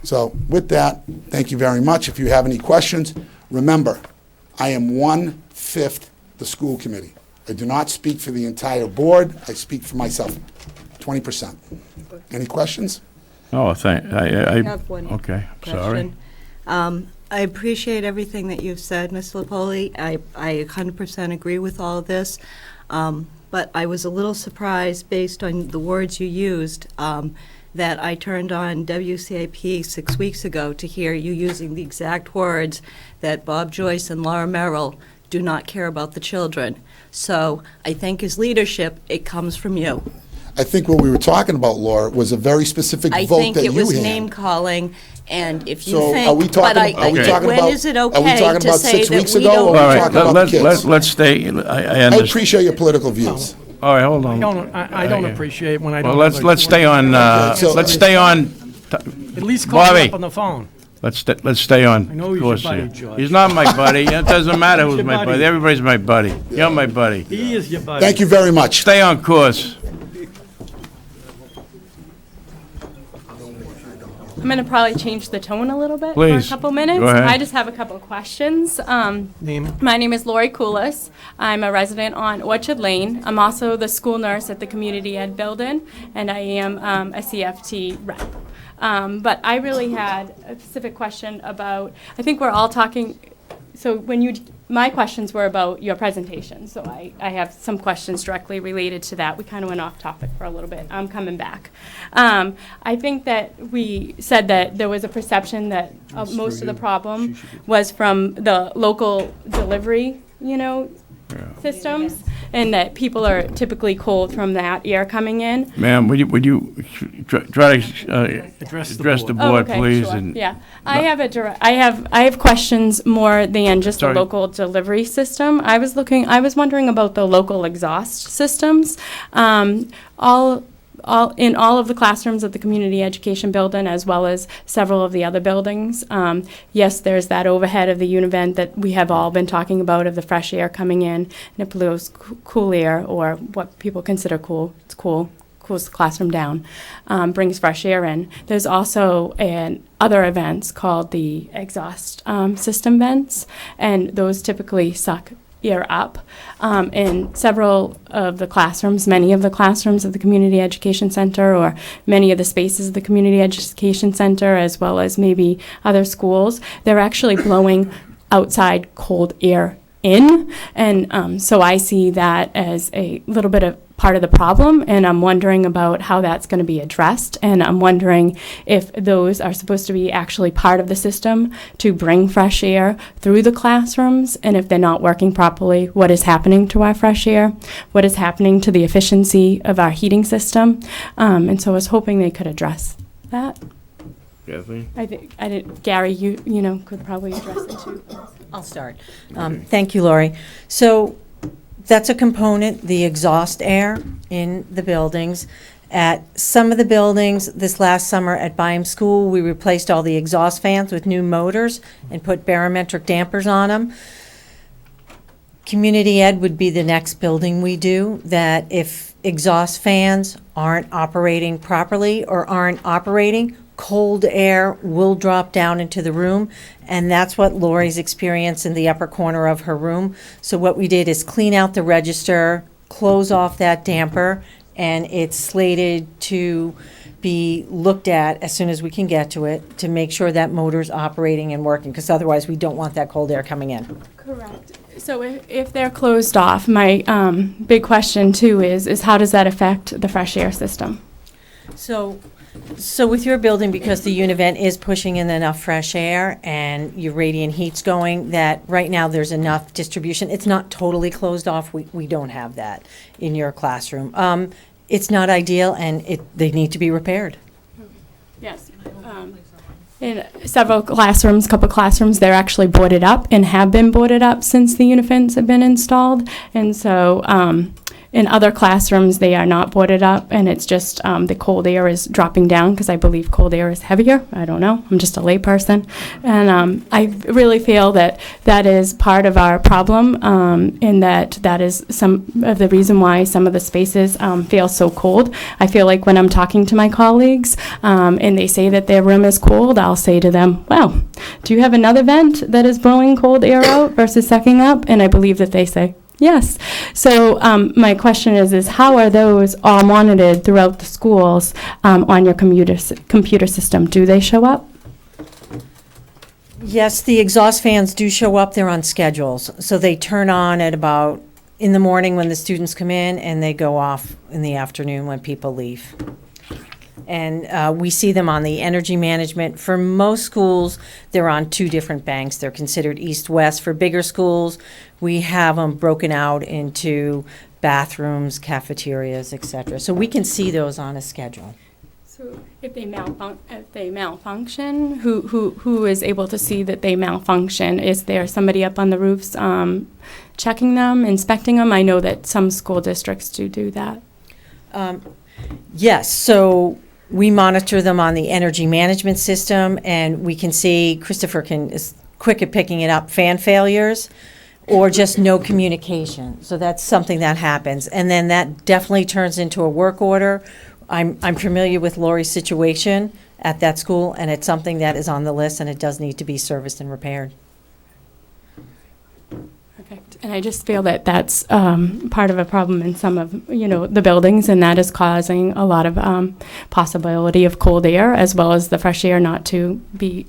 So with that, thank you very much. If you have any questions, remember, I am 1/5 the school committee. I do not speak for the entire board. I speak for myself, 20%. Any questions? Oh, I have one okay, sorry. question. I appreciate everything that you've said, Ms. Lapoli. I 100% agree with all of this. But I was a little surprised, based on the words you used, that I turned on WCAP 6 weeks ago to hear you using the exact words that Bob Joyce and Laura Merrill do not care about the children. So I think as leadership, it comes from you. I think what we were talking about, Laura, was a very specific vote that you had. I think it was name-calling, and if you So think... are we talking, but when is it are we okay talking to about say 6 that weeks we ago, don't... or are we All talking about the kids? let's stay, I I understand. appreciate your political views. All right, hold on. I don't appreciate when I don't... Well, have let's a- stay on, so- let's stay on, At least call me Bobby. up on the phone. let's stay on I know he's your course buddy, here. George. He's not my buddy. It doesn't matter who's your my buddy. buddy. Everybody's my buddy. You're my buddy. He is your buddy. Thank you very much. Stay on course. I'm going to probably change the tone a little bit Please. for a couple minutes. Go ahead. I just have a couple of questions. Name? My name is Lori Koulis. I'm a resident on Orchard Lane. I'm also the school nurse at the Community Ed building, and I am a CFT rep. But I really had a specific question about, I think we're all talking, so my questions were about your presentation, so I have some questions directly related to that. We kind of went off topic for a little bit. I'm coming back. I think that we said that there was a perception that most of the problem was from the local delivery, systems, and that people are typically cold from that air coming in. Ma'am, would you try to address the board, okay, please? sure. And Yeah, I have questions more than just Sorry. the local delivery system. I was wondering about the local exhaust systems. In all of the classrooms at the community education building, as well as several of the other buildings. Yes, there's that overhead of the univent that we have all been talking about, of the fresh air coming in, and it blows cool air, or what people consider cool. It's cool. Cools the classroom down, brings fresh air in. There's also other events called the exhaust system vents, and those typically suck air up. In several of the classrooms, many of the classrooms of the Community Education Center, or many of the spaces of the Community Education Center, as well as maybe other schools, they're actually blowing outside cold air in. And so I see that as a little bit of part of the problem, and I'm wondering about how that's going to be addressed, and I'm wondering if those are supposed to be actually part of the system to bring fresh air through the classrooms, and if they're not working properly, what is happening to our fresh air, what is happening to the efficiency of our heating system, and so I was hoping they could address that. Kathleen? I did. Gary, you could probably address it too. I'll start. Thank you, Lori. So that's a component, the exhaust air in the buildings. At some of the buildings this last summer at Byam School, we replaced all the exhaust fans with new motors and put barometric dampers on them. Community Ed would be the next building we do, that if exhaust fans aren't operating properly or aren't operating, cold air will drop down into the room, and that's what Lori's experienced in the upper corner of her room. So what we did is clean out the register, close off that damper, and it's slated to be looked at as soon as we can get to it to make sure that motor's operating and working, because otherwise we don't want that cold air coming in. Correct. So if they're closed off, my big question too is how does that affect the fresh air system? So with your building, because the univent is pushing in enough fresh air and your radiant heat's going, that right now there's enough distribution. It's not totally closed off. We don't have that in your classroom. It's not ideal, and they need to be repaired. Yes. In several classrooms, couple classrooms, they're actually boarded up and have been boarded up since the univents have been installed. And so in other classrooms, they are not boarded up, and it's just the cold air is dropping down, because I believe cold air is heavier. I don't know. I'm just a layperson. And I really feel that that is part of our problem, in that is some of the reason why some of the spaces feel so cold. I feel like when I'm talking to my colleagues and they say that their room is cold, I'll say to them, well, do you have another vent that is blowing cold air out versus sucking up? And I believe that they say, yes. So my question is how are those all monitored throughout the schools on your computer system? Do they show up? Yes, the exhaust fans do show up. They're on schedules. So they turn on at about in the morning when the students come in, and they go off in the afternoon when people leave. And we see them on the energy management. For most schools, they're on two different banks. They're considered east-west. For bigger schools, we have them broken out into bathrooms, cafeterias, etc. So we can see those on a schedule. So if they malfunction, who is able to see that they malfunction? Is there somebody up on the roofs checking them, inspecting them? I know that some school districts do that. Yes. So we monitor them on the energy management system, and we can see, Christopher is quick at picking it up, fan failures or just no communication. So that's something that happens. And then that definitely turns into a work order. I'm familiar with Lori's situation at that school, and it's something that is on the list, and it does need to be serviced and repaired. Perfect. And I just feel that that's part of a problem in some of the buildings, and that is causing a lot of possibility of cold air, as well as the fresh air not to be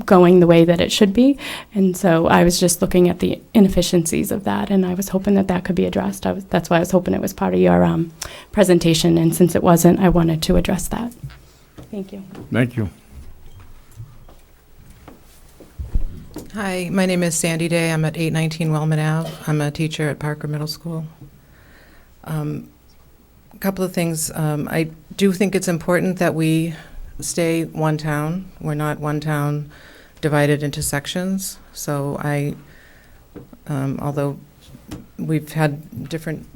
going the way that it should be. And so I was just looking at the inefficiencies of that, and I was hoping that that could be addressed. That's why I was hoping it was part of your presentation, and since it wasn't, I wanted to address that. Thank you. Thank you. Hi, my name is Sandy Day. I'm at 819 Wellman Ave. I'm a teacher at Parker Middle School. A couple of things. I do think it's important that we stay one town. We're not one town divided into sections. So although we've had different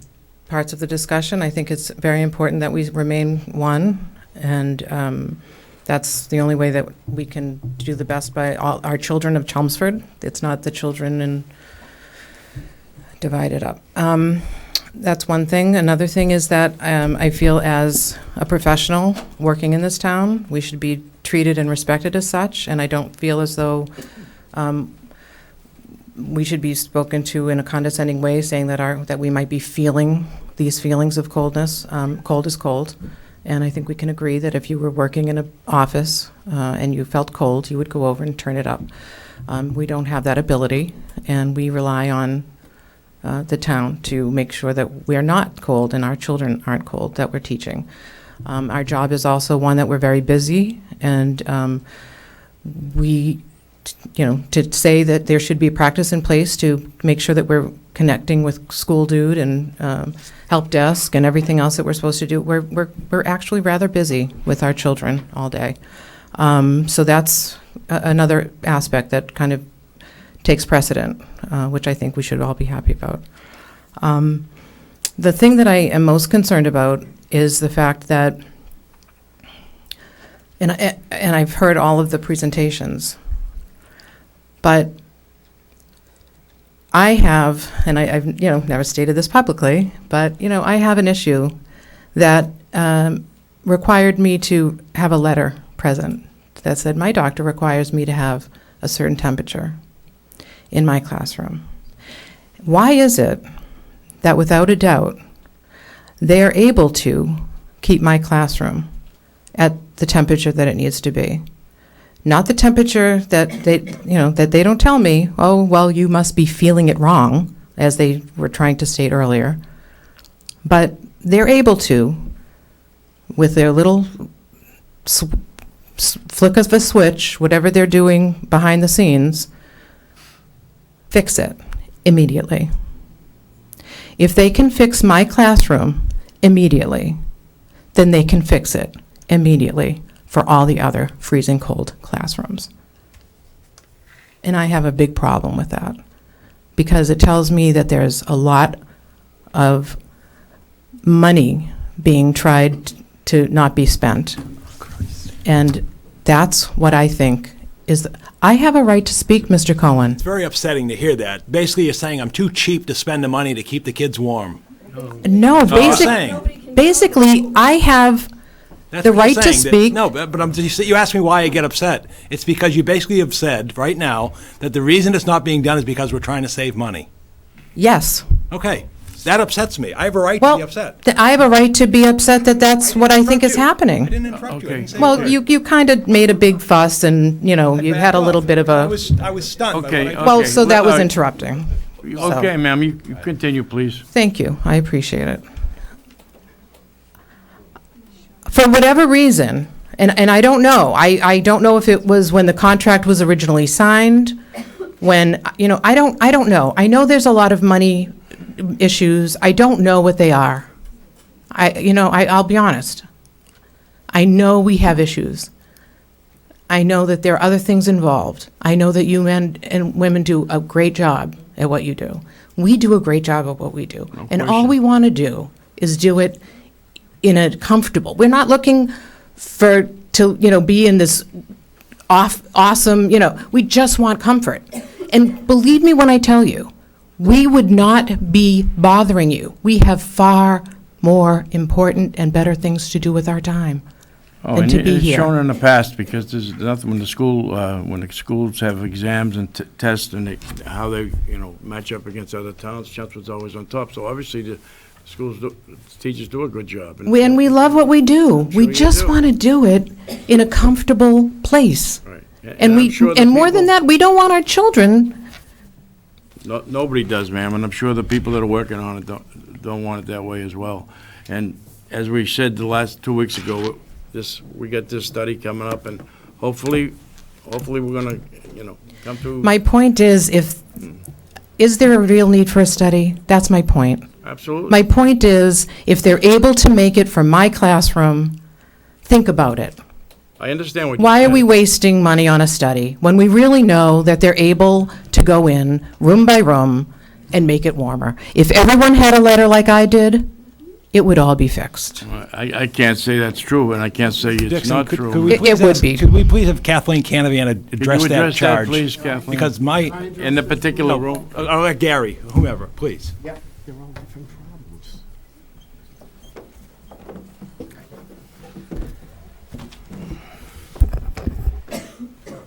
parts of the discussion, I think it's very important that we remain one, and that's the only way that we can do the best by all our children of Chelmsford. It's not the children divided up. That's one thing. Another thing is that I feel as a professional working in this town, we should be treated and respected as such, and I don't feel as though we should be spoken to in a condescending way, saying that we might be feeling these feelings of coldness. Cold is cold. And I think we can agree that if you were working in an office and you felt cold, you would go over and turn it up. We don't have that ability, and we rely on the town to make sure that we're not cold and our children aren't cold that we're teaching. Our job is also one that we're very busy, and to say that there should be practice in place to make sure that we're connecting with school dude and help desk and everything else that we're supposed to do. We're actually rather busy with our children all day. So that's another aspect that kind of takes precedent, which I think we should all be happy about. The thing that I am most concerned about is the fact that, and I've heard all of the presentations, but I have, and I've never stated this publicly, but I have an issue that required me to have a letter present that said my doctor requires me to have a certain temperature in my classroom. Why is it that without a doubt they are able to keep my classroom at the temperature that it needs to be? Not the temperature that they don't tell me, oh, well, you must be feeling it wrong, as they were trying to state earlier. But they're able to, with their little flick of a switch, whatever they're doing behind the scenes, fix it immediately. If they can fix my classroom immediately, then they can fix it immediately for all the other freezing cold classrooms. And I have a big problem with that, because it tells me that there's a lot of money being tried to not be spent. And that's what I think is. I have a right to speak, Mr. Cohen. It's very upsetting to hear that. Basically, you're saying I'm too cheap to spend the money to keep the kids warm. No, saying. basically, I have the right to speak. You asked me why I get upset. It's because you basically have said right now that the reason it's not being done is because we're trying to save money. Yes. Okay. That upsets me. I have a right to be upset. I have a right to be upset that that's what I think is happening. I didn't interrupt you. I didn't say Well, a word. you kind of made a big fuss, and you had a little bit of I a. was stunned. by what I Well, so that was interrupting. Okay, ma'am, you continue, please. Thank you. I appreciate it. For whatever reason, and I don't know. I don't know if it was when the contract was originally signed, when I don't know. I know there's a lot of money issues. I don't know what they are. I'll be honest. I know we have issues. I know that there are other things involved. I know that you men and women do a great job at what you do. We do a great job at what we do. And all we want to do is do it in a comfortable. We're not looking to be in this awesome, we just want comfort. And believe me when I tell you, we would not be bothering you. We have far more important and better things to do with our time than to be it's here. shown in the past, because there's nothing when the schools have exams and tests and how they match up against other towns. Chelmsford's always on top. So obviously the teachers do a good job. And we love what we do. We just want to do it in a comfortable place. Right. And more than that, we don't want our children. Nobody does, ma'am, and I'm sure the people that are working on it don't want it that way as well. And as we said the last 2 weeks ago, we got this study coming up, and hopefully we're gonna come to. My point is, is there a real need for a study? That's my point. Absolutely. My point is, if they're able to make it for my classroom, think about it. I understand what you're Why saying. are we wasting money on a study when we really know that they're able to go in room by room and make it warmer? If everyone had a letter like I did, it would all be fixed. I can't say that's true, and I can't say it's Dixon, not could true. we It please would ask- be. Could we please have Kathleen Canavan address Could you that charge? please, Kathleen? Because In the particular room. I'll let Gary, whomever, please. They're all different problems.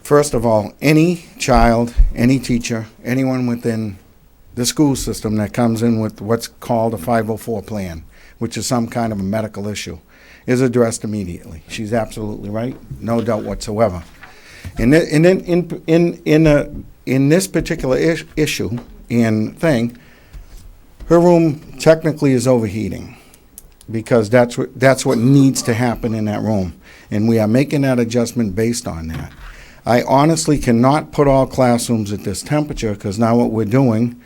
First of all, any child, any teacher, anyone within the school system that comes in with what's called a 504 plan, which is some kind of a medical issue, is addressed immediately. She's absolutely right, no doubt whatsoever. And then in this particular issue and thing, Her room technically is overheating because that's what needs to happen in that room. And we are making that adjustment based on that. I honestly cannot put all classrooms at this temperature because now what we're doing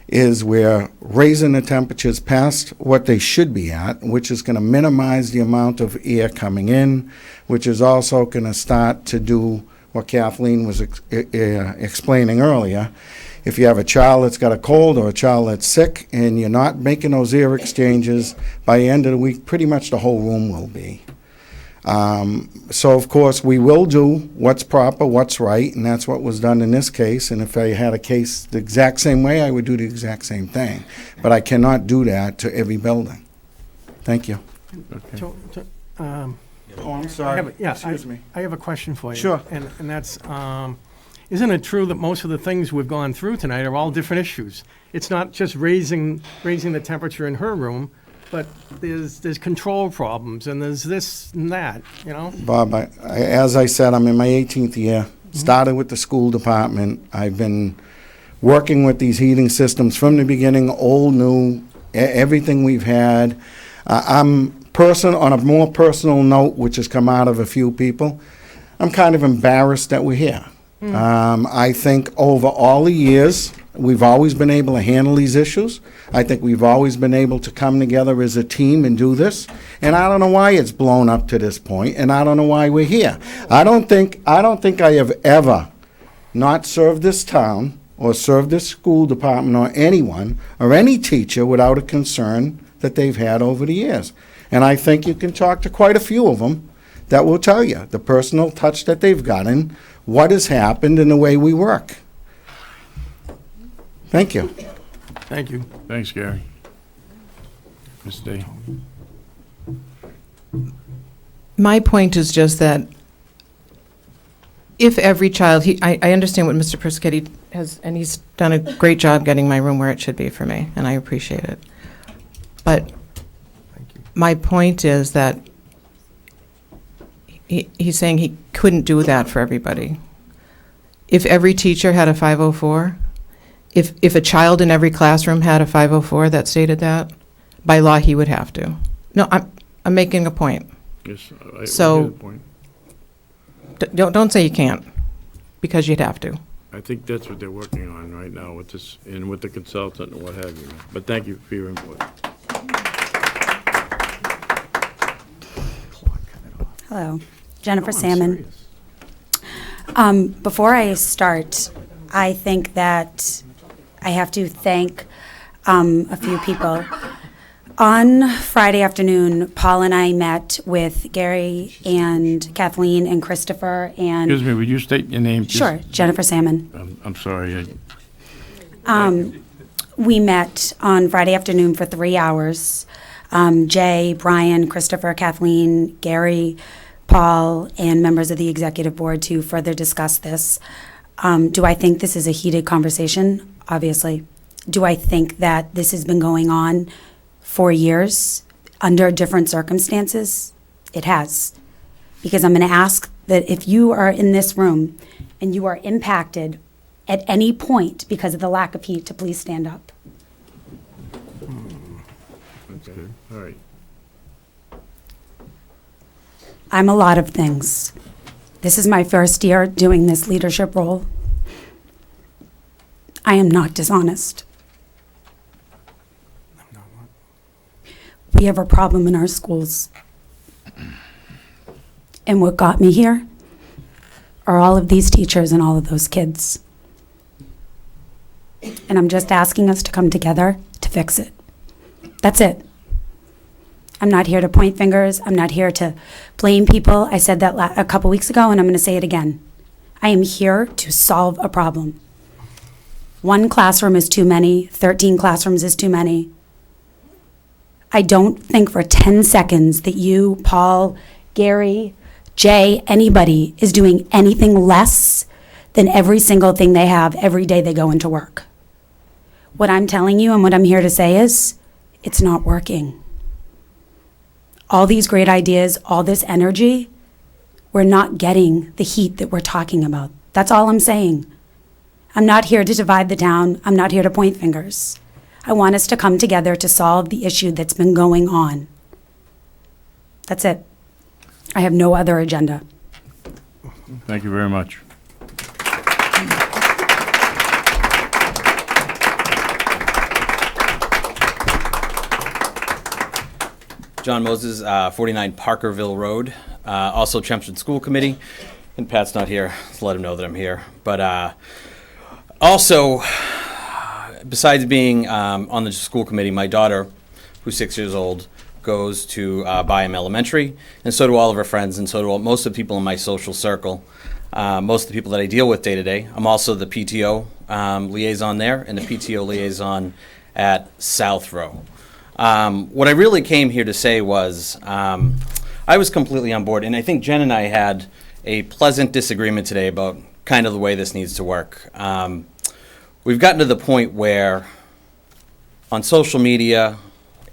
is we're raising the temperatures past what they should be at, which is going to minimize the amount of air coming in, which is also going to start to do what Kathleen was explaining earlier. If you have a child that's got a cold or a child that's sick and you're not making those air exchanges, by the end of the week, pretty much the whole room will be. So, of course, we will do what's proper, what's right, and that's what was done in this case. And if I had a case the exact same way, I would do the exact same thing. But I cannot do that to every building. Thank you. Okay. Oh, I'm sorry. Excuse me. I have a question for you. Sure. And that's, isn't it true that most of the things we've gone through tonight are all different issues? It's not just raising the temperature in her room, but there's control problems, and there's this and that, you know? Bob, as I said, I'm in my 18th year. Started with the school department. I've been working with these heating systems from the beginning, old, new, everything we've had. On a more personal note, which has come out of a few people, I'm kind of embarrassed that we're here. I think over all the years, we've always been able to handle these issues. I think we've always been able to come together as a team and do this. And I don't know why it's blown up to this point, and I don't know why we're here. I don't think I have ever not served this town or served this school department or anyone or any teacher without a concern that they've had over the years. And I think you can talk to quite a few of them that will tell you the personal touch that they've gotten, what has happened, and the way we work. Thank you. Thank you. Thanks, Gary. Ms. Day. My point is just that if every child, I understand what Mr. Perschetti has, and he's done a great job getting my room where it should be for me, and I appreciate it. But my point is that he's saying he couldn't do that for everybody. If every teacher had a 504, if a child in every classroom had a 504 that stated that, by law he would have to. No, I'm making a point. Yes, I So, get the point. Don't say you can't, because you'd have to. I think that's what they're working on right now with this, and with the consultant and what have you. But thank you for your input. Hello, Jennifer Oh, I'm Salmon. Before I start, I think that I have to thank a few people. On Friday afternoon, Paul and I met with Gary and Kathleen and Christopher and... Excuse me, would you state your name? Sure, Jennifer Salmon. I'm sorry. We met on Friday afternoon for 3 hours. Jay, Brian, Christopher, Kathleen, Gary, Paul, and members of the executive board to further discuss this. Do I think this is a heated conversation? Obviously. Do I think that this has been going on for years under different circumstances? It has. Because I'm going to ask that if you are in this room and you are impacted at any point because of the lack of heat, to please stand up. Okay, all right. I'm a lot of things. This is my first year doing this leadership role. I am not dishonest. We have a problem in our schools. And what got me here are all of these teachers and all of those kids. And I'm just asking us to come together to fix it. That's it. I'm not here to point fingers. I'm not here to blame people. I said that a couple weeks ago, and I'm going to say it again. I am here to solve a problem. 1 classroom is too many. 13 classrooms is too many. I don't think for 10 seconds that you, Paul, Gary, Jay, anybody is doing anything less than every single thing they have every day they go into work. What I'm telling you and what I'm here to say is, it's not working. All these great ideas, all this energy, we're not getting the heat that we're talking about. That's all I'm saying. I'm not here to divide the town. I'm not here to point fingers. I want us to come together to solve the issue that's been going on. That's it. I have no other agenda. Thank you very much. John Moses, 49 Parkerville Road, also Chelmsford School Committee. And Pat's not here, so let him know that I'm here. But also, besides being on the school committee, my daughter, who's 6 years old, goes to Byham Elementary, and so do all of her friends, and so do most of the people in my social circle, most of the people that I deal with day to day. I'm also the PTO liaison there and the PTO liaison at South Row. What I really came here to say was I was completely on board, and I think Jen and I had a pleasant disagreement today about kind of the way this needs to work. We've gotten to the point where on social media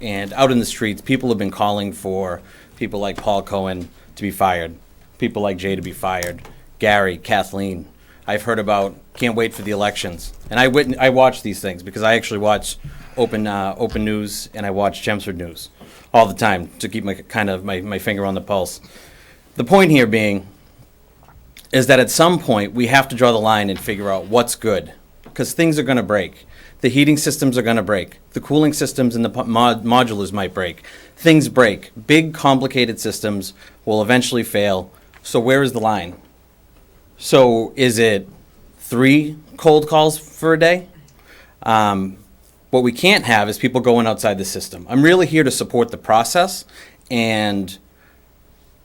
and out in the streets, people have been calling for people like Paul Cohen to be fired, people like Jay to be fired, Gary, Kathleen. I've heard about can't wait for the elections. And I watch these things because I actually watch Open News and I watch Chelmsford News all the time to keep my finger on the pulse. The point here being is that at some point we have to draw the line and figure out what's good, because things are going to break. The heating systems are going to break. The cooling systems and the modulars might break. Things break. Big, complicated systems will eventually fail. So where is the line? So is it 3 cold calls for a day? What we can't have is people going outside the system. I'm really here to support the process. And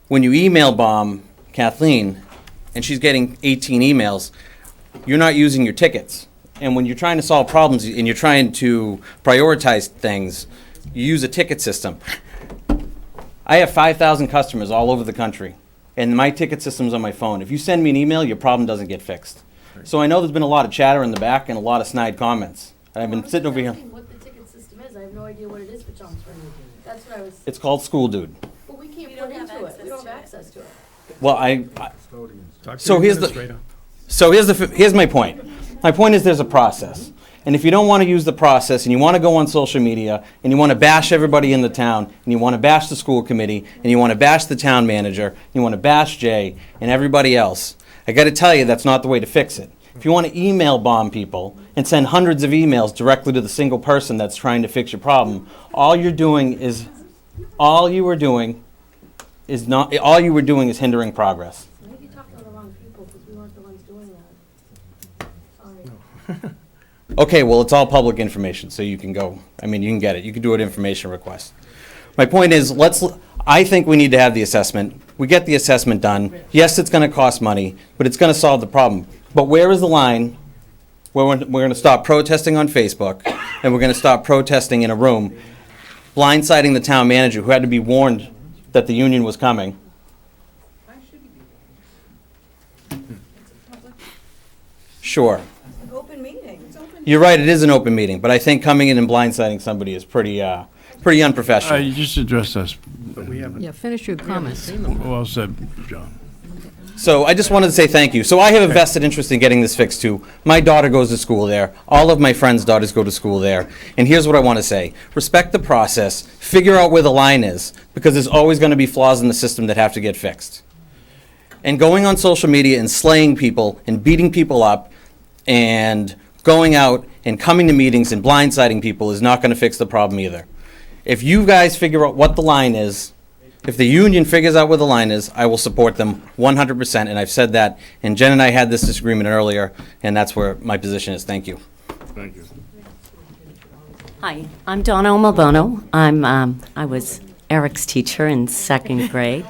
when you email bomb Kathleen, and she's getting 18 emails, you're not using your tickets. And when you're trying to solve problems and you're trying to prioritize things, you use a ticket system. I have 5,000 customers all over the country, and my ticket system's on my phone. If you send me an email, your problem doesn't get fixed. So I know there's been a lot of chatter in the back and a lot of snide comments. I've been sitting over here. What the ticket system is, I have no idea what it is for Chelmsford. That's what I was. It's called School Dude. But we can't put into it. We don't have access to it. Well, here's my point. My point is there's a process. And if you don't want to use the process and you want to go on social media and you want to bash everybody in the town and you want to bash the school committee and you want to bash the town manager and you want to bash Jay and everybody else, I got to tell you that's not the way to fix it. If you want to email bomb people and send hundreds of emails directly to the single person that's trying to fix your problem, all you were doing is hindering progress. Maybe you're talking to the wrong people because we weren't the ones doing that. Sorry. Okay, well, it's all public information, so you can go. I mean, you can get it. You can do an information request. My point is, I think we need to have the assessment. We get the assessment done. Yes, it's going to cost money, but it's going to solve the problem. But where is the line where we're going to stop protesting on Facebook and we're going to stop protesting in a room, blindsiding the town manager who had to be warned that the union was coming? Sure. Open meeting. You're right, it is an open meeting, but I think coming in and blindsiding somebody is pretty unprofessional. You just addressed us, but we haven't. Yeah, finish your comments. Well said, John. So I just wanted to say thank you. So I have a vested interest in getting this fixed too. My daughter goes to school there. All of my friends' daughters go to school there. And here's what I want to say. Respect the process. Figure out where the line is, because there's always going to be flaws in the system that have to get fixed. And going on social media and slaying people and beating people up and going out and coming to meetings and blindsiding people is not going to fix the problem either. If you guys figure out what the line is, if the union figures out where the line is, I will support them 100%, and I've said that. And Jen and I had this disagreement earlier, and that's where my position is. Thank you. Thank you. Hi, I'm Donna Omalbono. I was Eric's teacher in 2nd grade.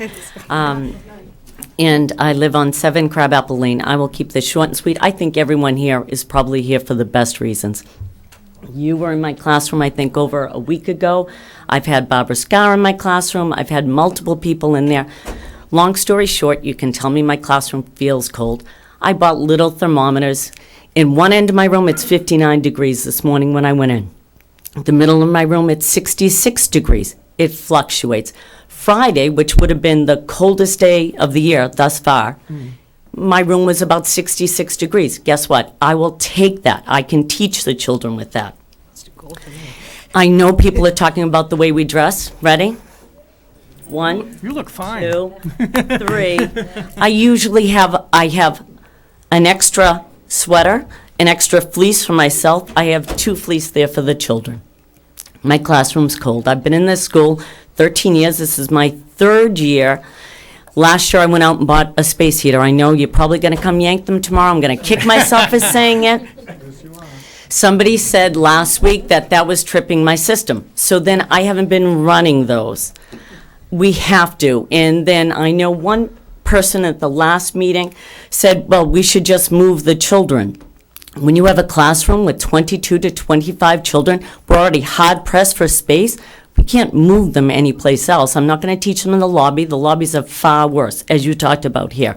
And I live on 7 Crabapple Lane. I will keep this short and sweet. I think everyone here is probably here for the best reasons. You were in my classroom, I think, over a week ago. I've had Barbara Scar in my classroom. I've had multiple people in there. Long story short, you can tell me my classroom feels cold. I bought little thermometers. In one end of my room, it's 59 degrees this morning when I went in. The middle of my room, it's 66 degrees. It fluctuates. Friday, which would have been the coldest day of the year thus far, my room was about 66 degrees. Guess what? I will take that. I can teach the children with that. I know people are talking about the way we dress. Ready? 1, You look fine. 2, 3. I have an extra sweater, an extra fleece for myself. I have 2 fleece there for the children. My classroom's cold. I've been in this school 13 years. This is my 3rd year. Last year I went out and bought a space heater. I know you're probably going to come yank them tomorrow. I'm going to kick myself for saying it. Somebody said last week that that was tripping my system. So then I haven't been running those. We have to. And then I know one person at the last meeting said, well, we should just move the children. When you have a classroom with 22 to 25 children, we're already hard pressed for space. We can't move them anyplace else. I'm not going to teach them in the lobby. The lobbies are far worse, as you talked about here.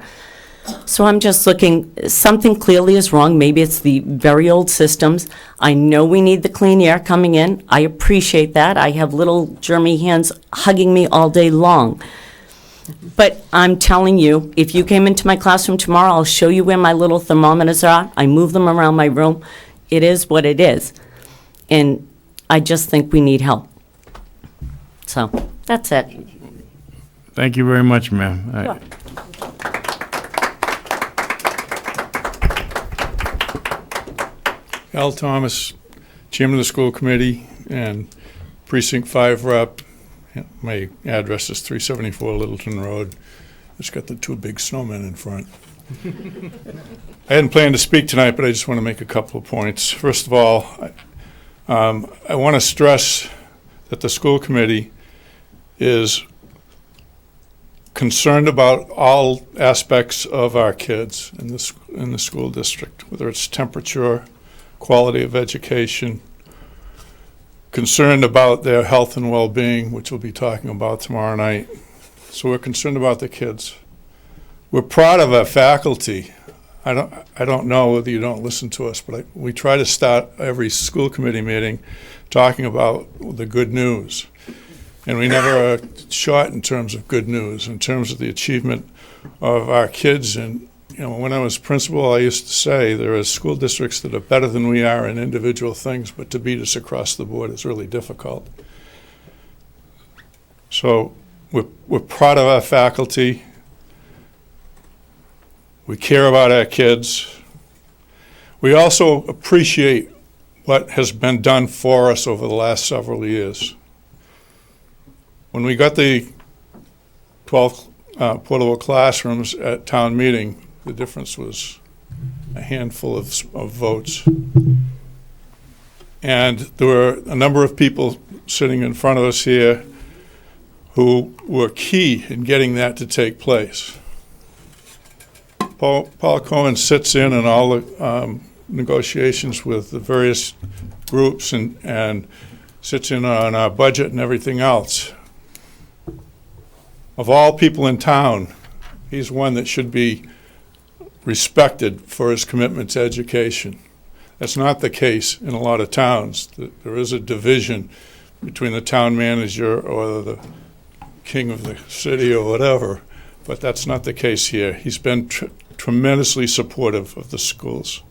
So I'm just looking, something clearly is wrong. Maybe it's the very old systems. I know we need the clean air coming in. I appreciate that. I have little germy hands hugging me all day long. But I'm telling you, if you came into my classroom tomorrow, I'll show you where my little thermometers are. I move them around my room. It is what it is. And I just think we need help. So, that's it. Thank you very much, ma'am. Sure. Al Thomas, Chairman of the School Committee and Precinct 5 Rep. My address is 374 Littleton Road. It's got the 2 big snowmen in front. I hadn't planned to speak tonight, but I just want to make a couple of points. First of all, I want to stress that the school committee is concerned about all aspects of our kids in the school district, whether it's temperature, quality of education, concerned about their health and well-being, which we'll be talking about tomorrow night. So we're concerned about the kids. We're proud of our faculty. I don't know whether you don't listen to us, but we try to start every school committee meeting talking about the good news. And we never are short in terms of good news, in terms of the achievement of our kids. And when I was principal, I used to say there are school districts that are better than we are in individual things, but to beat us across the board is really difficult. So we're proud of our faculty. We care about our kids. We also appreciate what has been done for us over the last several years. When we got the 12 portable classrooms at town meeting, the difference was a handful of votes. And there were a number of people sitting in front of us here who were key in getting that to take place. Paul Cohen sits in on all the negotiations with the various groups and sits in on our budget and everything else. Of all people in town, he's one that should be respected for his commitment to education. That's not the case in a lot of towns. There is a division between the town manager or the king of the city or whatever, but that's not the case here. He's been tremendously supportive of the schools.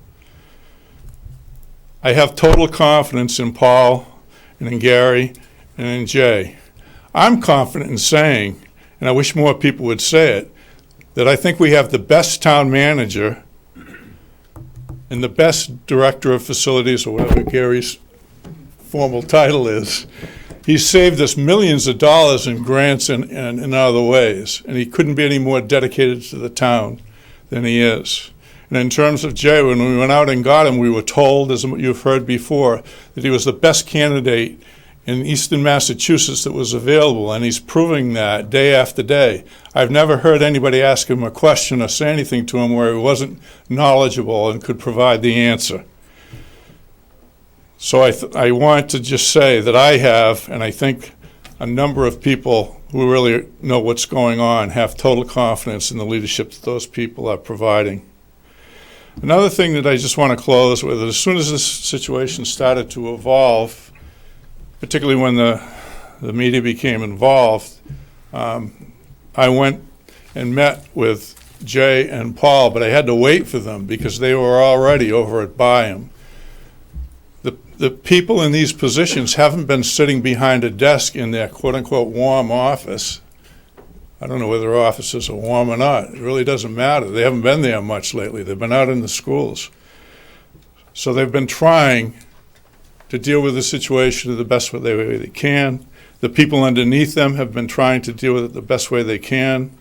I have total confidence in Paul and in Gary and in Jay. I'm confident in saying, and I wish more people would say it, that I think we have the best town manager and the best director of facilities, or whatever Gary's formal title is. He's saved us millions of dollars in grants and in other ways, and he couldn't be any more dedicated to the town than he is. And in terms of Jay, when we went out and got him, we were told, as you've heard before, that he was the best candidate in eastern Massachusetts that was available, and he's proving that day after day. I've never heard anybody ask him a question or say anything to him where he wasn't knowledgeable and could provide the answer. So I want to just say that I have, and I think a number of people who really know what's going on have total confidence in the leadership that those people are providing. Another thing that I just want to close with, as soon as this situation started to evolve, particularly when the media became involved, I went and met with Jay and Paul, but I had to wait for them because they were already over at Byham. the people in these positions haven't been sitting behind a desk in their quote-unquote warm office. I don't know whether offices are warm or not. It really doesn't matter. They haven't been there much lately. They've been out in the schools. So they've been trying to deal with the situation the best way they can. The people underneath them have been trying to deal with it the best way they can.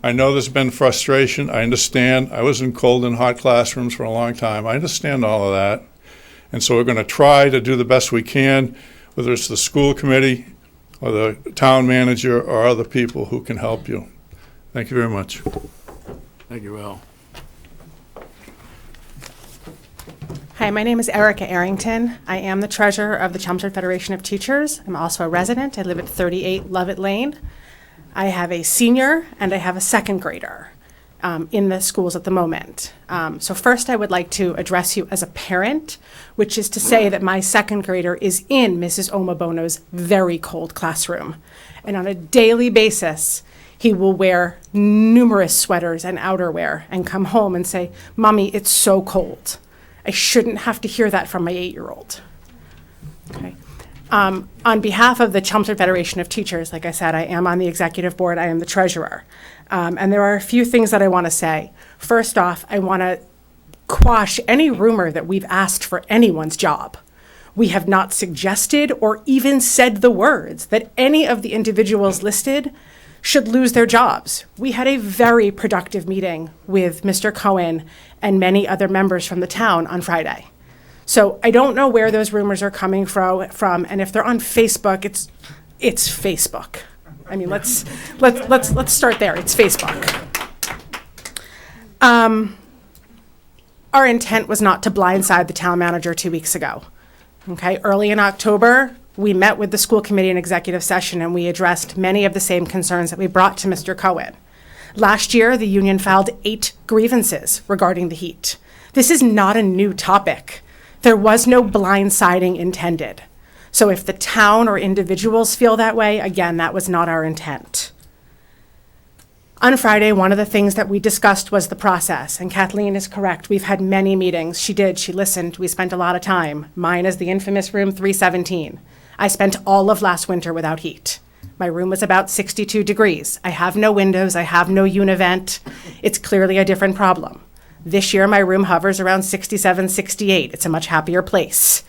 I know there's been frustration. I understand. I was in cold and hot classrooms for a long time. I understand all of that. And so we're going to try to do the best we can, whether it's the school committee or the town manager or other people who can help you. Thank you very much. Thank you, Al. Hi, my name is Erica Arrington. I am the treasurer of the Chelmsford Federation of Teachers. I'm also a resident. I live at 38 Lovett Lane. I have a senior and I have a second grader in the schools at the moment. So first I would like to address you as a parent, which is to say that my second grader is in Mrs. Omabono's very cold classroom. And on a daily basis, he will wear numerous sweaters and outerwear and come home and say, "Mommy, it's so cold." I shouldn't have to hear that from my 8-year-old. Okay. On behalf of the Chelmsford Federation of Teachers, like I said, I am on the executive board, I am the treasurer. And there are a few things that I want to say. First off, I want to quash any rumor that we've asked for anyone's job. We have not suggested or even said the words that any of the individuals listed should lose their jobs. We had a very productive meeting with Mr. Cohen and many other members from the town on Friday. So I don't know where those rumors are coming from, and if they're on Facebook, it's Facebook. I mean, let's start there. It's Facebook. Our intent was not to blindside the town manager 2 weeks ago. Okay, early in October, we met with the school committee in executive session, and we addressed many of the same concerns that we brought to Mr. Cohen. Last year, the union filed 8 grievances regarding the heat. This is not a new topic. There was no blindsiding intended. So if the town or individuals feel that way, again, that was not our intent. On Friday, one of the things that we discussed was the process, and Kathleen is correct. We've had many meetings. She listened. We spent a lot of time. Mine is the infamous room 317. I spent all of last winter without heat. My room was about 62 degrees. I have no windows. I have no univent. It's clearly a different problem. This year, my room hovers around 67, 68. It's a much happier place.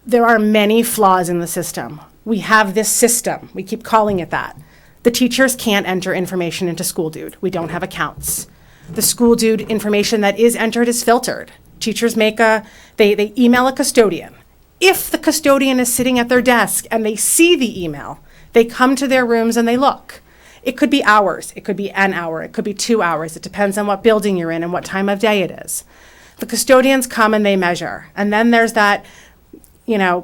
There are many flaws in the system. We have this system. We keep calling it that. The teachers can't enter information into School Dude. We don't have accounts. The School Dude information that is entered is filtered. Teachers they email a custodian. If the custodian is sitting at their desk and they see the email, they come to their rooms and they look. It could be hours, it could be an hour, it could be 2 hours. It depends on what building you're in and what time of day it is. The custodians come and they measure. And then there's that,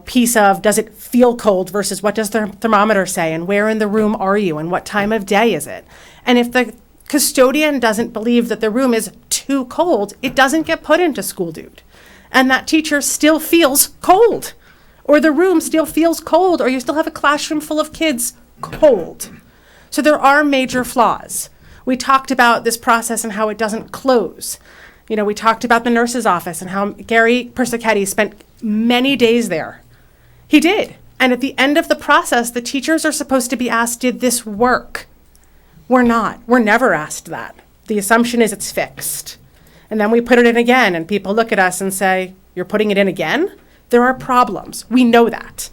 piece of, does it feel cold versus what does the thermometer say and where in the room are you and what time of day is it? And if the custodian doesn't believe that the room is too cold, it doesn't get put into School Dude. And that teacher still feels cold, or the room still feels cold, or you still have a classroom full of kids cold. So there are major flaws. We talked about this process and how it doesn't close. We talked about the nurse's office and how Gary Persichetti spent many days there. He did. And at the end of the process, the teachers are supposed to be asked, did this work? We're not. We're never asked that. The assumption is it's fixed. And then we put it in again, and people look at us and say, you're putting it in again? There are problems. We know that.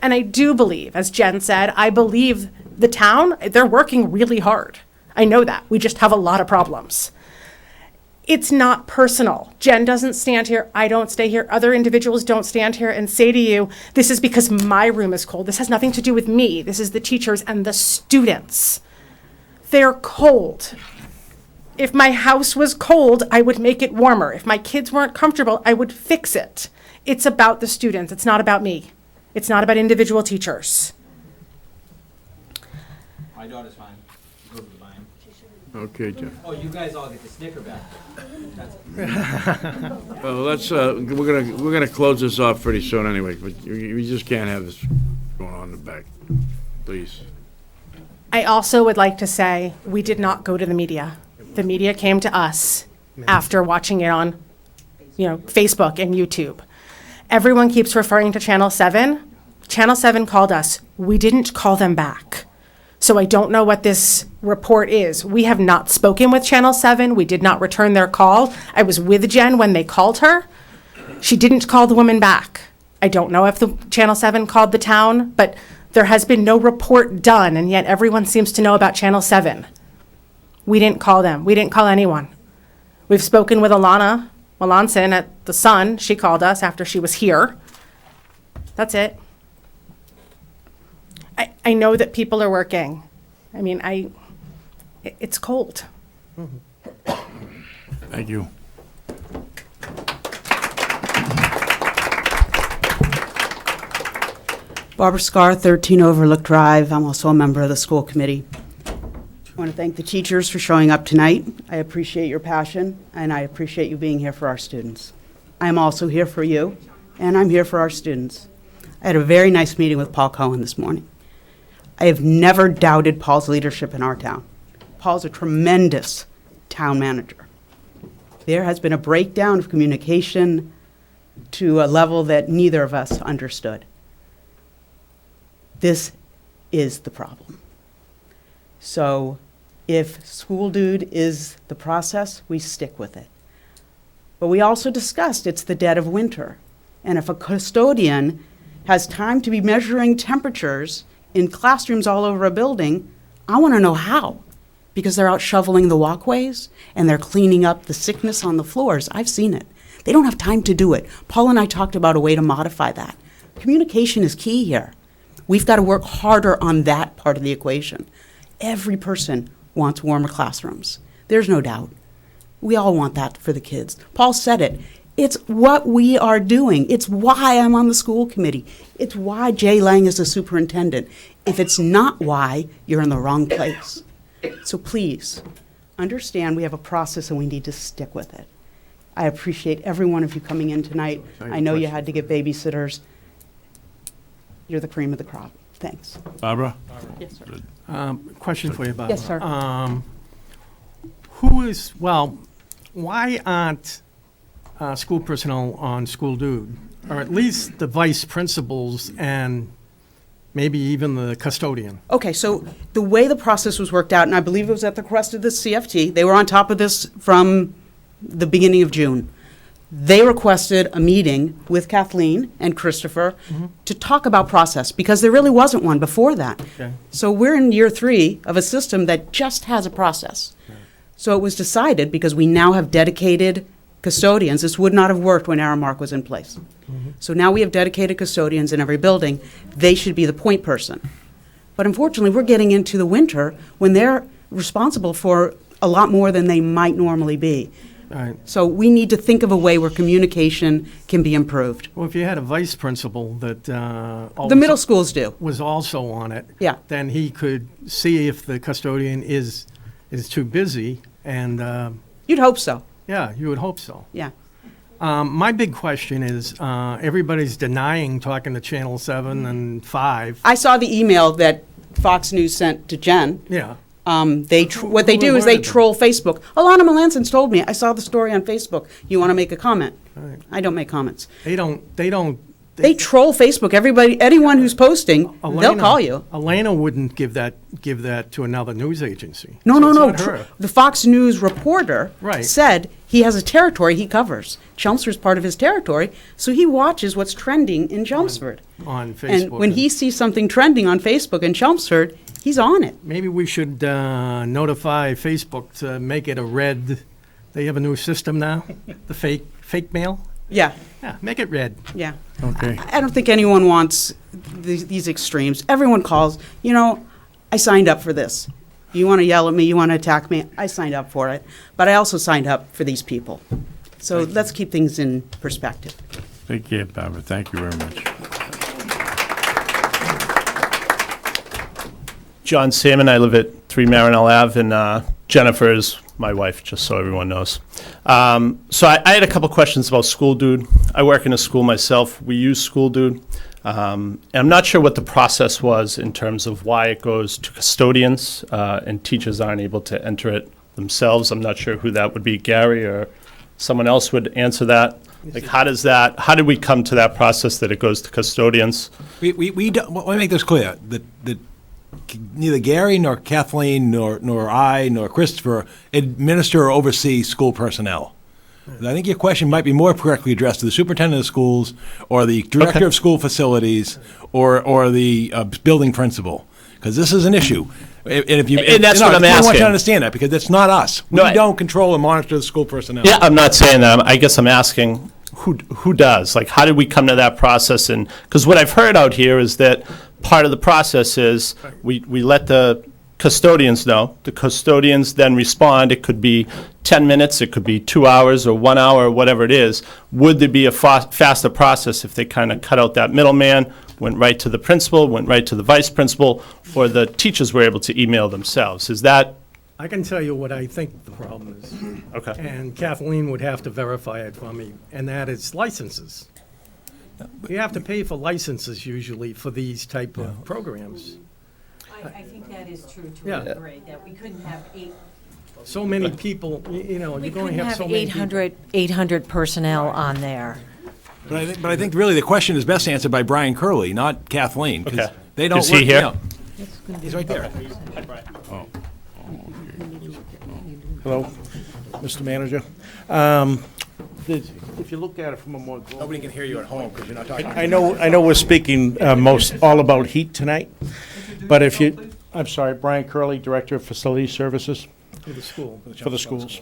And I do believe, as Jen said, I believe the town, they're working really hard. I know that. We just have a lot of problems. It's not personal. Jen doesn't stand here. I don't stay here. Other individuals don't stand here and say to you, this is because my room is cold. This has nothing to do with me. This is the teachers and the students. They're cold. If my house was cold, I would make it warmer. If my kids weren't comfortable, I would fix it. It's about the students. It's not about me. It's not about individual teachers. My daughter's fine. Go to the mine. Okay, Jeff. Oh, you guys all get the snicker back. Well, we're gonna close this off pretty soon anyway, but we just can't have this going on in the back, please. I also would like to say we did not go to the media. The media came to us after watching it on Facebook and YouTube. Everyone keeps referring to Channel 7. Channel 7 called us. We didn't call them back. So I don't know what this report is. We have not spoken with Channel 7. We did not return their call. I was with Jen when they called her. She didn't call the woman back. I don't know if the Channel 7 called the town, but there has been no report done, and yet everyone seems to know about Channel 7. We didn't call them. We didn't call anyone. We've spoken with Alana Melanson at The Sun. She called us after she was here. That's it. I know that people are working. I mean, it's cold. Thank you. Barbara Scar, 13 Overlook Drive. I'm also a member of the school committee. I want to thank the teachers for showing up tonight. I appreciate your passion, and I appreciate you being here for our students. I am also here for you, and I'm here for our students. I had a very nice meeting with Paul Cohen this morning. I have never doubted Paul's leadership in our town. Paul's a tremendous town manager. There has been a breakdown of communication to a level that neither of us understood. This is the problem. So if School Dude is the process, we stick with it. But we also discussed it's the dead of winter. And if a custodian has time to be measuring temperatures in classrooms all over a building, I want to know how. Because they're out shoveling the walkways and they're cleaning up the sickness on the floors. I've seen it. They don't have time to do it. Paul and I talked about a way to modify that. Communication is key here. We've got to work harder on that part of the equation. Every person wants warmer classrooms. There's no doubt. We all want that for the kids. Paul said it. It's what we are doing. It's why I'm on the school committee. It's why Jay Lang is the superintendent. If it's not why, you're in the wrong place. So please, understand we have a process and we need to stick with it. I appreciate every one of you coming in tonight. I know you had to get babysitters. You're the cream of the crop. Thanks. Barbara? Yes, sir. Question for you, Barbara. Yes, sir. Why aren't school personnel on School Dude? Or at least the vice principals and maybe even the custodian? Okay, so the way the process was worked out, and I believe it was at the request of the CFT, they were on top of this from the beginning of June. They requested a meeting with Kathleen and Christopher to talk about process, because there really wasn't one before that. Okay. So we're in year 3 of a system that just has a process. So it was decided, because we now have dedicated custodians, this would not have worked when Aramark was in place. So now we have dedicated custodians in every building. They should be the point person. But unfortunately, we're getting into the winter when they're responsible for a lot more than they might normally be. All right. So we need to think of a way where communication can be improved. Well, if you had a vice principal that The middle schools do. was also on it, Yeah. then he could see if the custodian is too busy, and You'd hope so. yeah, you would hope so. Yeah. My big question is, everybody's denying talking to Channel 7 and 5. I saw the email that Fox News sent to Jen. Yeah. What they do is they troll Facebook. Alana Melanson's told me, I saw the story on Facebook. You want to make a comment? Right. I don't make comments. They troll Facebook. Anyone who's posting, they'll call you. Elena wouldn't give that to another news agency. No, So no, it's no. not her. The Fox News reporter Right. said he has a territory he covers. Chelmsford's part of his territory, so he watches what's trending in Chelmsford. On Facebook. And when he sees something trending on Facebook in Chelmsford, he's on it. Maybe we should notify Facebook to make it a red. They have a new system now, the fake mail. Yeah. Yeah, make it red. Yeah. Okay. I don't think anyone wants these extremes. Everyone calls, I signed up for this. You want to yell at me, you want to attack me, I signed up for it. But I also signed up for these people. So let's keep things in perspective. Take care, Barbara. Thank you very much. John Salmon, I live at 3 Marinell Ave, and Jennifer is my wife, just so everyone knows. So I had a couple questions about School Dude. I work in a school myself. We use School Dude. And I'm not sure what the process was in terms of why it goes to custodians and teachers aren't able to enter it themselves. I'm not sure who that would be, Gary or someone else would answer that. Like, how did we come to that process that it goes to custodians? We don't, let me make this clear, that neither Gary nor Kathleen nor I nor Christopher administer or oversee school personnel. I think your question might be more correctly addressed to the superintendent of schools or the director of school facilities or the building principal, because this is an issue. And that's what I'm asking. I want you to understand that, because it's not us. We don't control and monitor the school personnel. Yeah, I'm not saying that. I guess I'm asking who does? Like, how did we come to that process? And because what I've heard out here is that part of the process is we let the custodians know. The custodians then respond. It could be 10 minutes, it could be 2 hours or 1 hour, or whatever it is. Would there be a faster process if they kind of cut out that middleman, went right to the principal, went right to the vice principal, or the teachers were able to email themselves? Is that? I can tell you what I think the problem is. Okay. And Kathleen would have to verify it for me, and that is licenses. You have to pay for licenses usually for these type of programs. I think that is true to Yeah. a degree, that we couldn't have So many people, you know, we you're going couldn't to have have so many people. 800 personnel on there. But I think really the question is best answered by Brian Curley, not Kathleen, because Okay. they don't Is work. he here? You know. He's right there. Hello, Mr. Manager. If you look at it from a more global... Nobody can hear you at home because you're not talking. I know we're speaking all about heat tonight, but if you... I'm sorry, Brian Curley, Director of Facility Services. For the school. For the schools.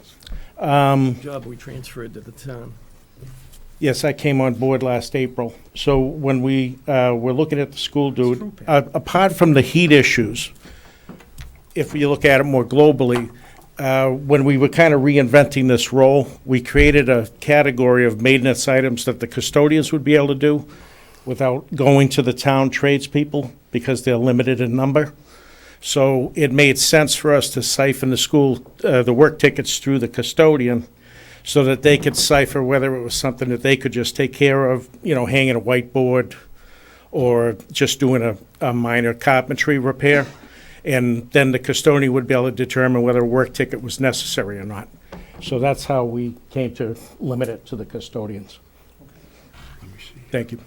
Job we transferred to the town. Yes, I came on board last April. So when we were looking at the school dude, apart from the heat issues, if you look at it more globally, when we were kind of reinventing this role, we created a category of maintenance items that the custodians would be able to do without going to the town tradespeople because they're limited in number. So it made sense for us to siphon the work tickets through the custodian so that they could cipher whether it was something that they could just take care of, hanging a whiteboard or just doing a minor carpentry repair. And then the custodian would be able to determine whether a work ticket was necessary or not. So that's how we came to limit it to the custodians. Thank you.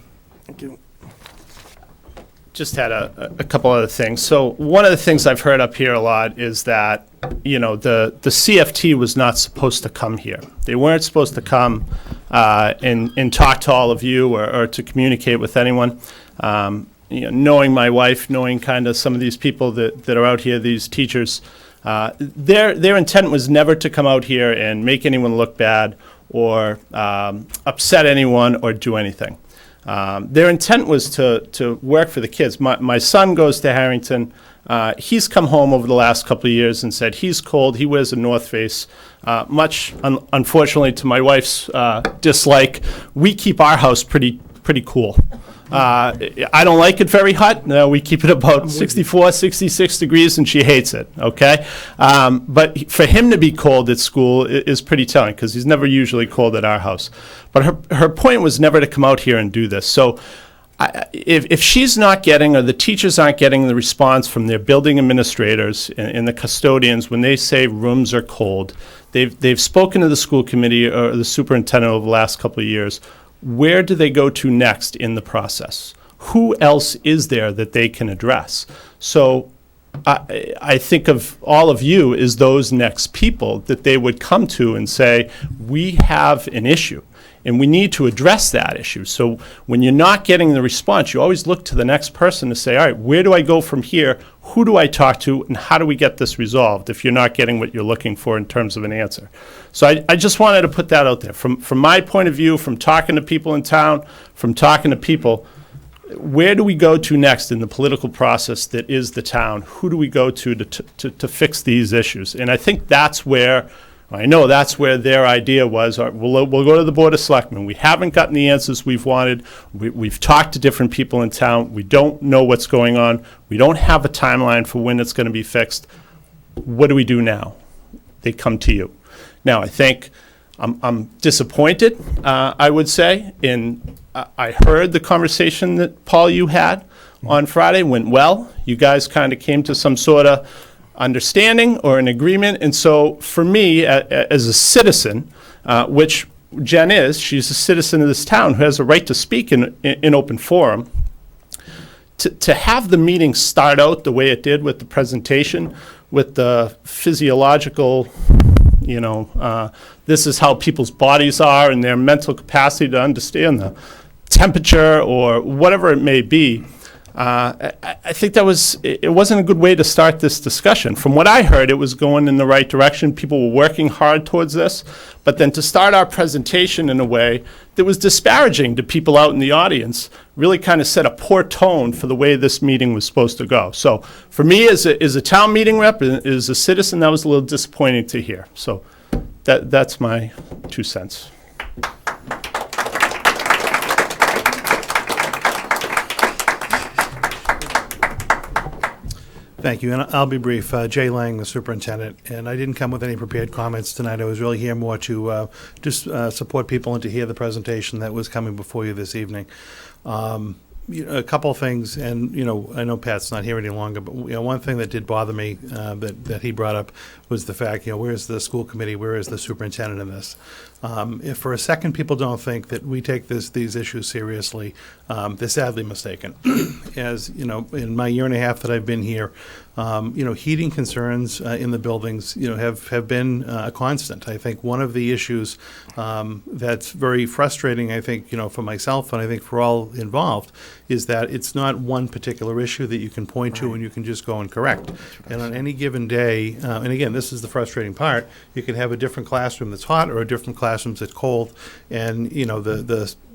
Thank you. Just had a couple other things. So one of the things I've heard up here a lot is that, the CFT was not supposed to come here. They weren't supposed to come and talk to all of you or to communicate with anyone. Knowing my wife, knowing kind of some of these people that are out here, these teachers, their intent was never to come out here and make anyone look bad or upset anyone or do anything. Their intent was to work for the kids. My son goes to Harrington. He's come home over the last couple of years and said he's cold. He wears a North Face. Much unfortunately to my wife's dislike, we keep our house pretty cool. I don't like it very hot. No, we keep it about 64, 66 degrees, and she hates it, okay? But for him to be cold at school is pretty telling because he's never usually cold at our house. But her point was never to come out here and do this. So if she's not getting or the teachers aren't getting the response from their building administrators and the custodians when they say rooms are cold, they've spoken to the school committee or the superintendent over the last couple of years. Where do they go to next in the process? Who else is there that they can address? So I think of all of you as those next people that they would come to and say, we have an issue and we need to address that issue. So when you're not getting the response, you always look to the next person to say, all right, where do I go from here? Who do I talk to and how do we get this resolved if you're not getting what you're looking for in terms of an answer? So I just wanted to put that out there. From my point of view, from talking to people in town, from talking to people, where do we go to next in the political process that is the town? Who do we go to fix these issues? And I think that's where, I know that's where their idea was, we'll go to the Board of Selectmen. We haven't gotten the answers we've wanted. We've talked to different people in town. We don't know what's going on. We don't have a timeline for when it's going to be fixed. What do we do now? They come to you. Now, I think I'm disappointed, I would say, I heard the conversation that, Paul, you had on Friday went well. You guys kind of came to some sort of understanding or an agreement. And so for me, as a citizen, which Jen is, she's a citizen of this town who has a right to speak in open forum. To have the meeting start out the way it did with the presentation, with the physiological, this is how people's bodies are and their mental capacity to understand the temperature or whatever it may be, I think it wasn't a good way to start this discussion. From what I heard, it was going in the right direction. People were working hard towards this. But then to start our presentation in a way that was disparaging to people out in the audience really kind of set a poor tone for the way this meeting was supposed to go. So for me, as a town meeting rep, as a citizen, that was a little disappointing to hear. So that's my 2 cents. Thank you, and I'll be brief. Jay Lang, the superintendent, and I didn't come with any prepared comments tonight. I was really here more to just support people and to hear the presentation that was coming before you this evening. A couple of things, and I know Pat's not here any longer, but one thing that did bother me that he brought up was the fact, where's the school committee, where is the superintendent in this? If for a second people don't think that we take these issues seriously, they're sadly mistaken. As in my year and a half that I've been here, heating concerns in the buildings, have been a constant. I think one of the issues that's very frustrating, I think, for myself and I think for all involved, is that it's not one particular issue that you can point to and you can just go and correct. And on any given day, and again, this is the frustrating part, you can have a different classroom that's hot or a different classroom that's cold. And,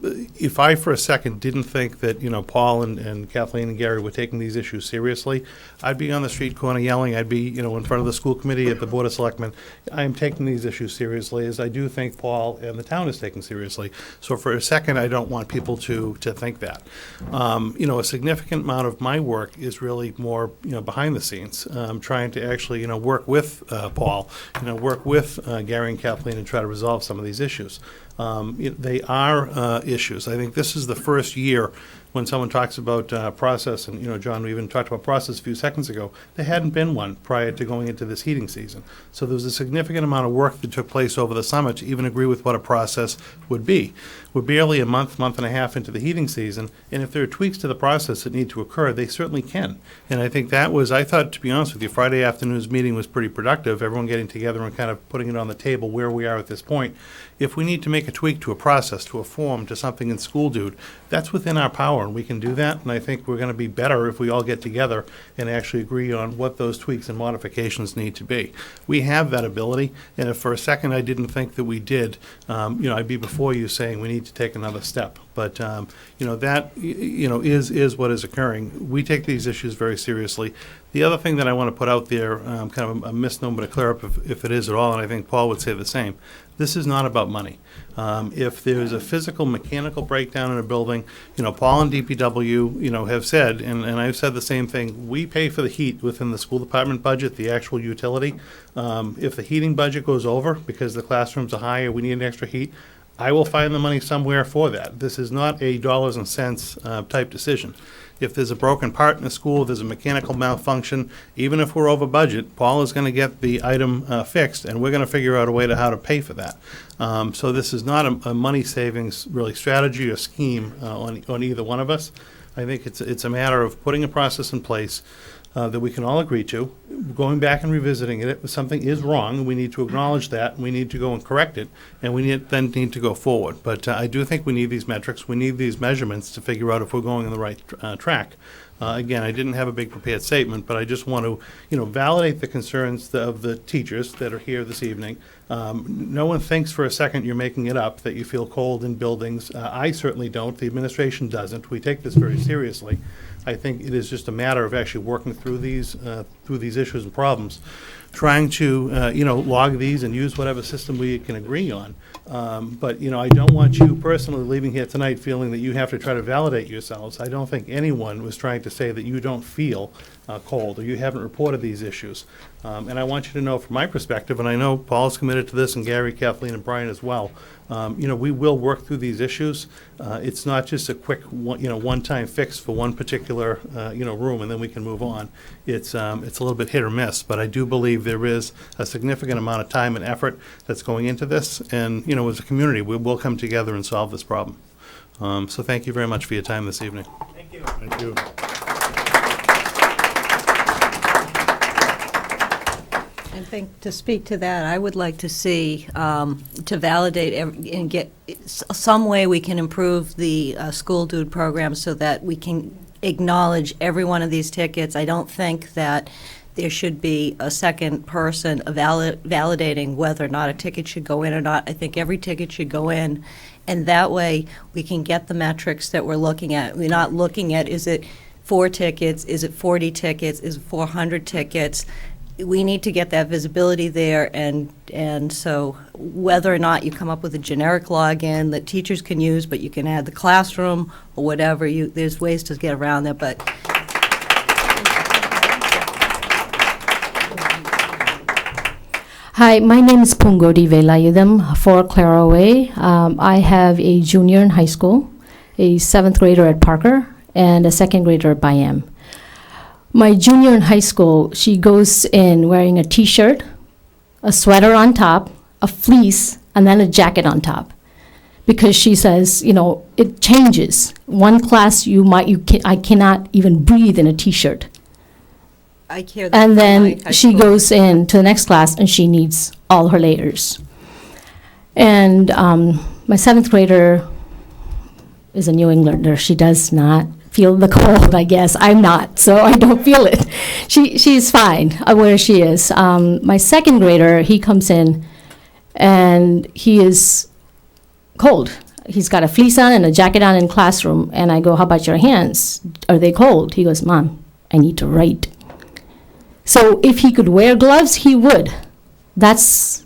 if I for a second didn't think that, Paul and Kathleen and Gary were taking these issues seriously, I'd be on the street corner yelling. I'd be, in front of the school committee at the Board of Selectmen. I am taking these issues seriously, as I do think Paul and the town is taking seriously. So for a second, I don't want people to think that. A significant amount of my work is really more, behind the scenes, trying to actually, work with Paul, work with Gary and Kathleen and try to resolve some of these issues. They are issues. I think this is the first year when someone talks about process, and John, we even talked about process a few seconds ago. There hadn't been one prior to going into this heating season. So there was a significant amount of work that took place over the summer to even agree with what a process would be. We're barely a month and a half into the heating season, and if there are tweaks to the process that need to occur, they certainly can. And I think I thought, to be honest with you, Friday afternoon's meeting was pretty productive, everyone getting together and kind of putting it on the table where we are at this point. If we need to make a tweak to a process, to a form, to something in School Dude, that's within our power, and we can do that. And I think we're going to be better if we all get together and actually agree on what those tweaks and modifications need to be. We have that ability, and if for a second I didn't think that we did, I'd be before you saying we need to take another step. But that is what is occurring. We take these issues very seriously. The other thing that I want to put out there, kind of a misnomer to clear up if it is at all, and I think Paul would say the same. This is not about money. If there's a physical, mechanical breakdown in a building, Paul and DPW, have said, and I've said the same thing, we pay for the heat within the school department budget, the actual utility. If the heating budget goes over because the classrooms are high or we need an extra heat, I will find the money somewhere for that. This is not a dollars and cents type decision. If there's a broken part in a school, there's a mechanical malfunction, even if we're over budget, Paul is going to get the item fixed, and we're going to figure out a way to how to pay for that. So this is not a money savings really strategy or scheme on either one of us. I think it's a matter of putting a process in place that we can all agree to, going back and revisiting it. If something is wrong, we need to acknowledge that, and we need to go and correct it, and we then need to go forward. But I do think we need these metrics, we need these measurements to figure out if we're going on the right track. Again, I didn't have a big prepared statement, but I just want to, validate the concerns of the teachers that are here this evening. No one thinks for a second you're making it up, that you feel cold in buildings. I certainly don't. The administration doesn't. We take this very seriously. I think it is just a matter of actually working through these issues and problems, trying to log these and use whatever system we can agree on. But I don't want you personally leaving here tonight feeling that you have to try to validate yourselves. I don't think anyone was trying to say that you don't feel cold or you haven't reported these issues. And I want you to know from my perspective, and I know Paul's committed to this, and Gary, Kathleen, and Brian as well, we will work through these issues. It's not just a quick one-time fix for one particular room and then we can move on. It's it's a little bit hit or miss, but I do believe there is a significant amount of time and effort that's going into this. And, you know, as a community, we will come together and solve this problem. So thank you very much for your time this evening. Thank you. Thank you. I think to speak to that, I would like to see, to validate and get some way we can improve the school dude program so that we can acknowledge every one of these tickets. I don't think that there should be a second person validating whether or not a ticket should go in or not. I think every ticket should go in, and that way we can get the metrics that we're looking at. We're not looking at, is it 4 tickets, is it 40 tickets, is it 400 tickets? We need to get that visibility there, and so whether or not you come up with a generic login that teachers can use, but you can add the classroom or whatever, there's ways to get around that, but Hi, my name is Pungodi Velayudam, 4 Clara Way. I have a junior in high school, a 7th grader at Parker, and a 2nd grader at Byam. My junior in high school, she goes in wearing a t-shirt, a sweater on top, a fleece, and then a jacket on top. Because she says, you know, it changes. One class, I cannot even breathe in a t-shirt. I hear that. And from then my high she school. goes in to the next class and she needs all her layers. And my 7th grader is a New Englander. She does not feel the cold, I guess. I'm not, so I don't feel it. She's fine where she is. My 2nd grader, he comes in and he is cold. He's got a fleece on and a jacket on in classroom. And I go, how about your hands? Are they cold? He goes, Mom, I need to write. So if he could wear gloves, he would. That's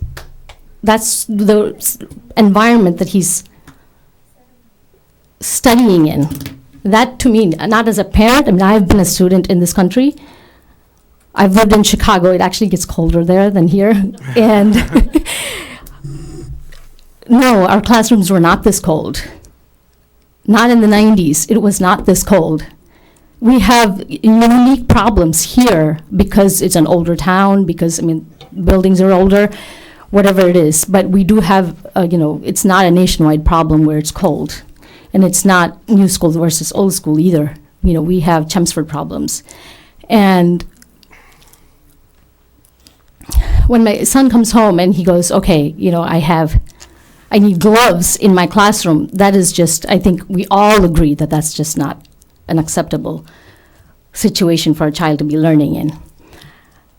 the environment that he's studying in. That to me, not as a parent, I mean, I've been a student in this country. I've lived in Chicago. It actually gets colder there than here. And no, our classrooms were not this cold. Not in the 90s. It was not this cold. We have unique problems here because it's an older town, because, I mean, buildings are older, whatever it is. But we do have, it's not a nationwide problem where it's cold. And it's not new school versus old school either. You know, we have Chelmsford problems. And when my son comes home and he goes, okay, you know, I need gloves in my classroom, that is just, I think we all agree that that's just not an acceptable situation for a child to be learning in.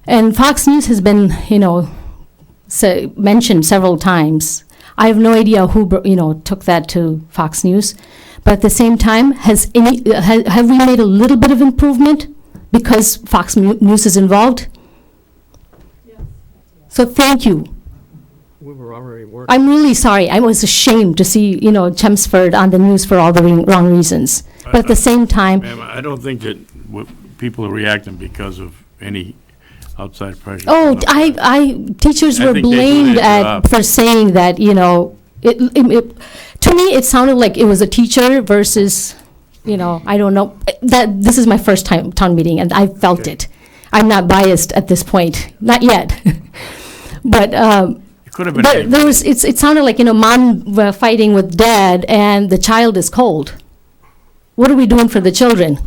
And Fox News has been, mentioned several times. I have no idea who, took that to Fox News. But at the same time, have we made a little bit of improvement because Fox News is involved? Yes. So thank you. We were already working. I'm really sorry. I was ashamed to see, Chelmsford on the news for all the wrong reasons. But at the same time, Ma'am, I don't think that people are reacting because of any outside pressure. oh, teachers I were think they do blamed their job. for saying that, to me, it sounded like it was a teacher versus, I don't know. This is my first town meeting, and I felt it. I'm not biased at this point, not yet. But could have been but anybody. there was. It sounded like mom fighting with dad, and the child is cold. What are we doing for the children?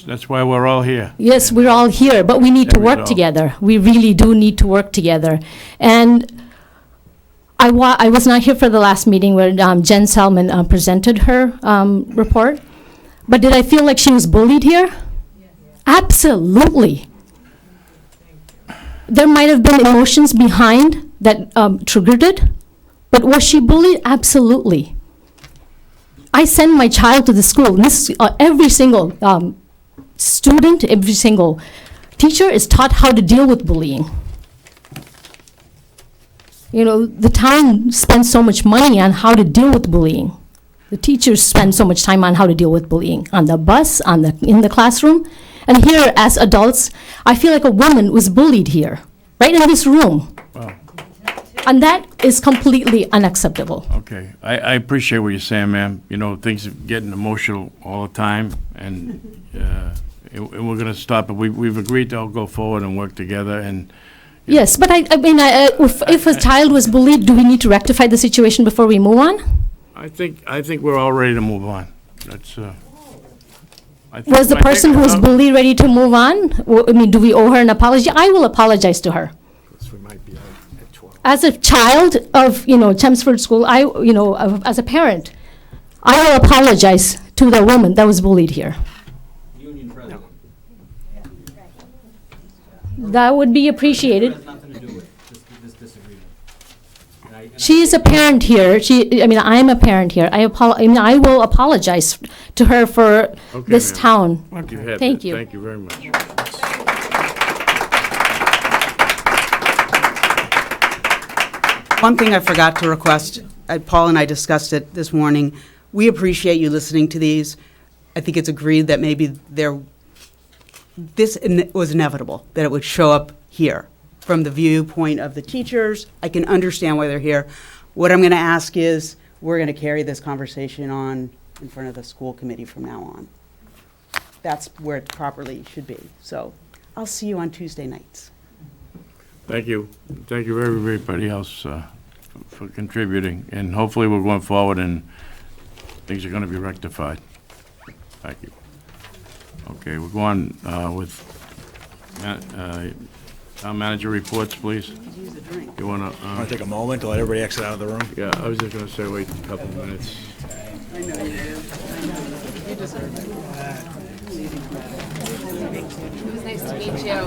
That's why we're all here. Yes, we're all here, but we need to That work resolve. together. We really do need to work together. And I was not here for the last meeting where Jen Selman presented her report, but did I feel like she was bullied here? Absolutely. There might have been emotions behind that triggered it, but was she bullied? Absolutely. I send my child to the school. And this every single student, every single teacher is taught how to deal with bullying. The town spends so much money on how to deal with bullying. The teachers spend so much time on how to deal with bullying on the bus, in the classroom. And here, as adults, I feel like a woman was bullied here, right in this room. Wow. And that is completely unacceptable. Okay, I appreciate what you're saying, ma'am. Things are getting emotional all the time, and and we're gonna stop it. We've agreed to all go forward and work together, and Yes, but I mean, if a child was bullied, do we need to rectify the situation before we move on? I think we're all ready to move on. That's, I think- Was the I think- person who was bullied ready to move on? I mean, do we owe her an apology? I will apologize to her. As a child of, Chelmsford School, as a parent, I will apologize to the woman that was bullied here. Union president. That would be appreciated. Has nothing to do with this disagreement. She is a parent here. I'm a parent here. I will apologize to her for Okay, this ma'am. town. You have Thank it. you. Thank you very much. One thing I forgot to request, Paul and I discussed it this morning. We appreciate you listening to these. I think it's agreed that maybe this was inevitable, that it would show up here. From the viewpoint of the teachers, I can understand why they're here. What I'm going to ask is, we're going to carry this conversation on in front of the school committee from now on. That's where it properly should be. So I'll see you on Tuesday nights. Thank you. Thank you, everybody else, for contributing, and hopefully we're going forward and things are gonna be rectified. Thank you. Okay, we're going, with, town manager reports, please. You wanna, Want to take a moment to let everybody exit out of the room? yeah, I was just gonna say, wait a couple minutes. I know you do. You deserve it. It was nice to meet you.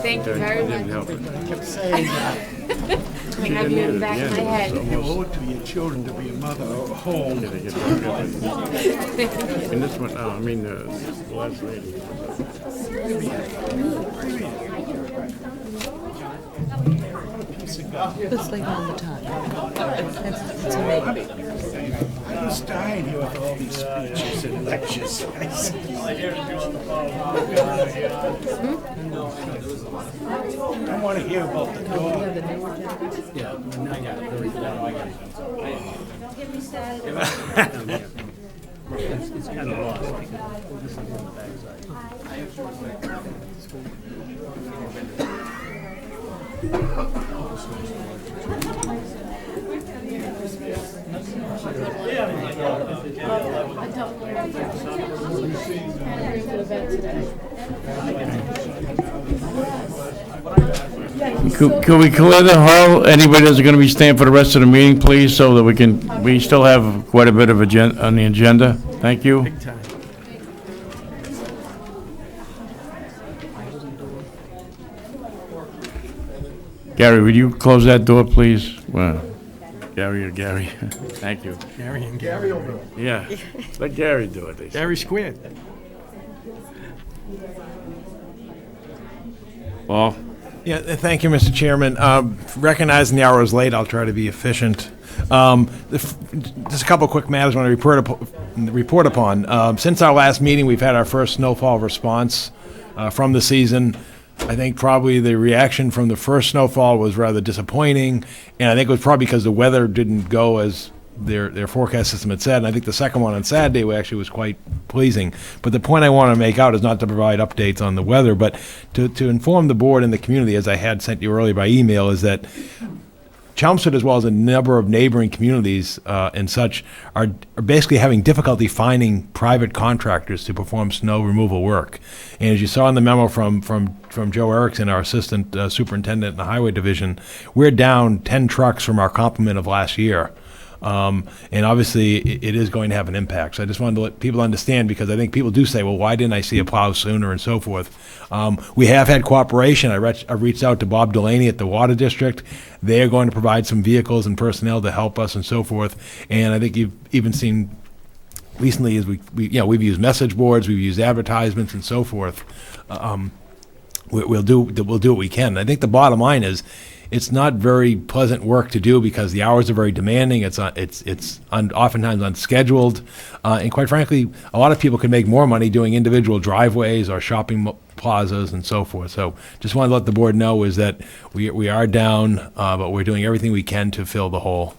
Thank you very Didn't much. help it. Kept saying that. I have you in the back of my head. You owe it to your children to be a mother of a home. And this one, the last lady. It's like on the top. It's amazing. I was dying here with all these speeches and lectures. I want to hear about the dog. Yeah, I got it. Don't get me started. It's kind of lost because this is on the backside. Can we clear the hall? Anybody that's gonna be staying for the rest of the meeting, please, so that we still have quite a bit of on the agenda? Thank you. Gary, would you close that door, please? Well, Gary or Gary? Thank you. Gary and Gary over. Yeah, let Gary do it. Gary squared. Paul? Yeah, thank you, Mr. Chairman. Recognizing the hour is late, I'll try to be efficient. Just a couple of quick matters I want to report upon. Since our last meeting, we've had our first snowfall response from the season. I think probably the reaction from the first snowfall was rather disappointing, and I think it was probably because the weather didn't go as their forecast system had said. And I think the second one on Saturday actually was quite pleasing. But the point I want to make out is not to provide updates on the weather, but to inform the board and the community, as I had sent you earlier by email, is that Chelmsford, as well as a number of neighboring communities and such, are basically having difficulty finding private contractors to perform snow removal work. And as you saw in the memo from Joe Erickson, our assistant superintendent in the highway division, we're down 10 trucks from our complement of last year. And obviously, it is going to have an impact. So I just wanted to let people understand, because I think people do say, well, why didn't I see a plow sooner and so forth. We have had cooperation. I reached out to Bob Delaney at the Water District. They are going to provide some vehicles and personnel to help us and so forth. And I think you've even seen recently, as we've used message boards, we've used advertisements and so forth. We'll do what we can. I think the bottom line is, it's not very pleasant work to do because the hours are very demanding. It's oftentimes unscheduled, and quite frankly, a lot of people can make more money doing individual driveways or shopping plazas and so forth. So, just wanted to let the board know is that we are down, but we're doing everything we can to fill the hole.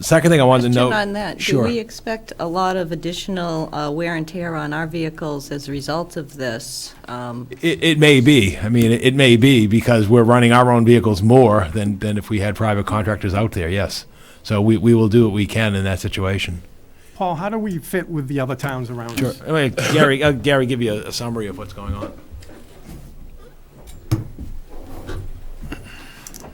Second thing I wanted to Question note. on that, do Sure. we expect a lot of additional wear and tear on our vehicles as a result of this? It may be. I mean, it may be because we're running our own vehicles more than if we had private contractors out there, yes. So we will do what we can in that situation. Paul, how do we fit with the other towns around Sure. us? I mean, Gary, give you a summary of what's going on.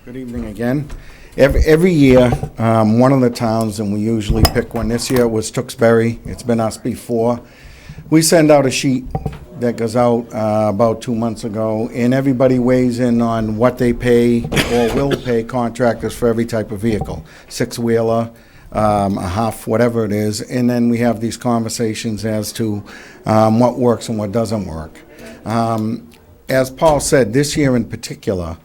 Good evening again. Every year, one of the towns, and we usually pick one. This year it was Tewksbury. It's been us before. We send out a sheet that goes out about 2 months ago, and everybody weighs in on what they pay or will pay contractors for every type of vehicle, six-wheeler, a half, whatever it is, and then we have these conversations as to what works and what doesn't work. As Paul said, this year in particular,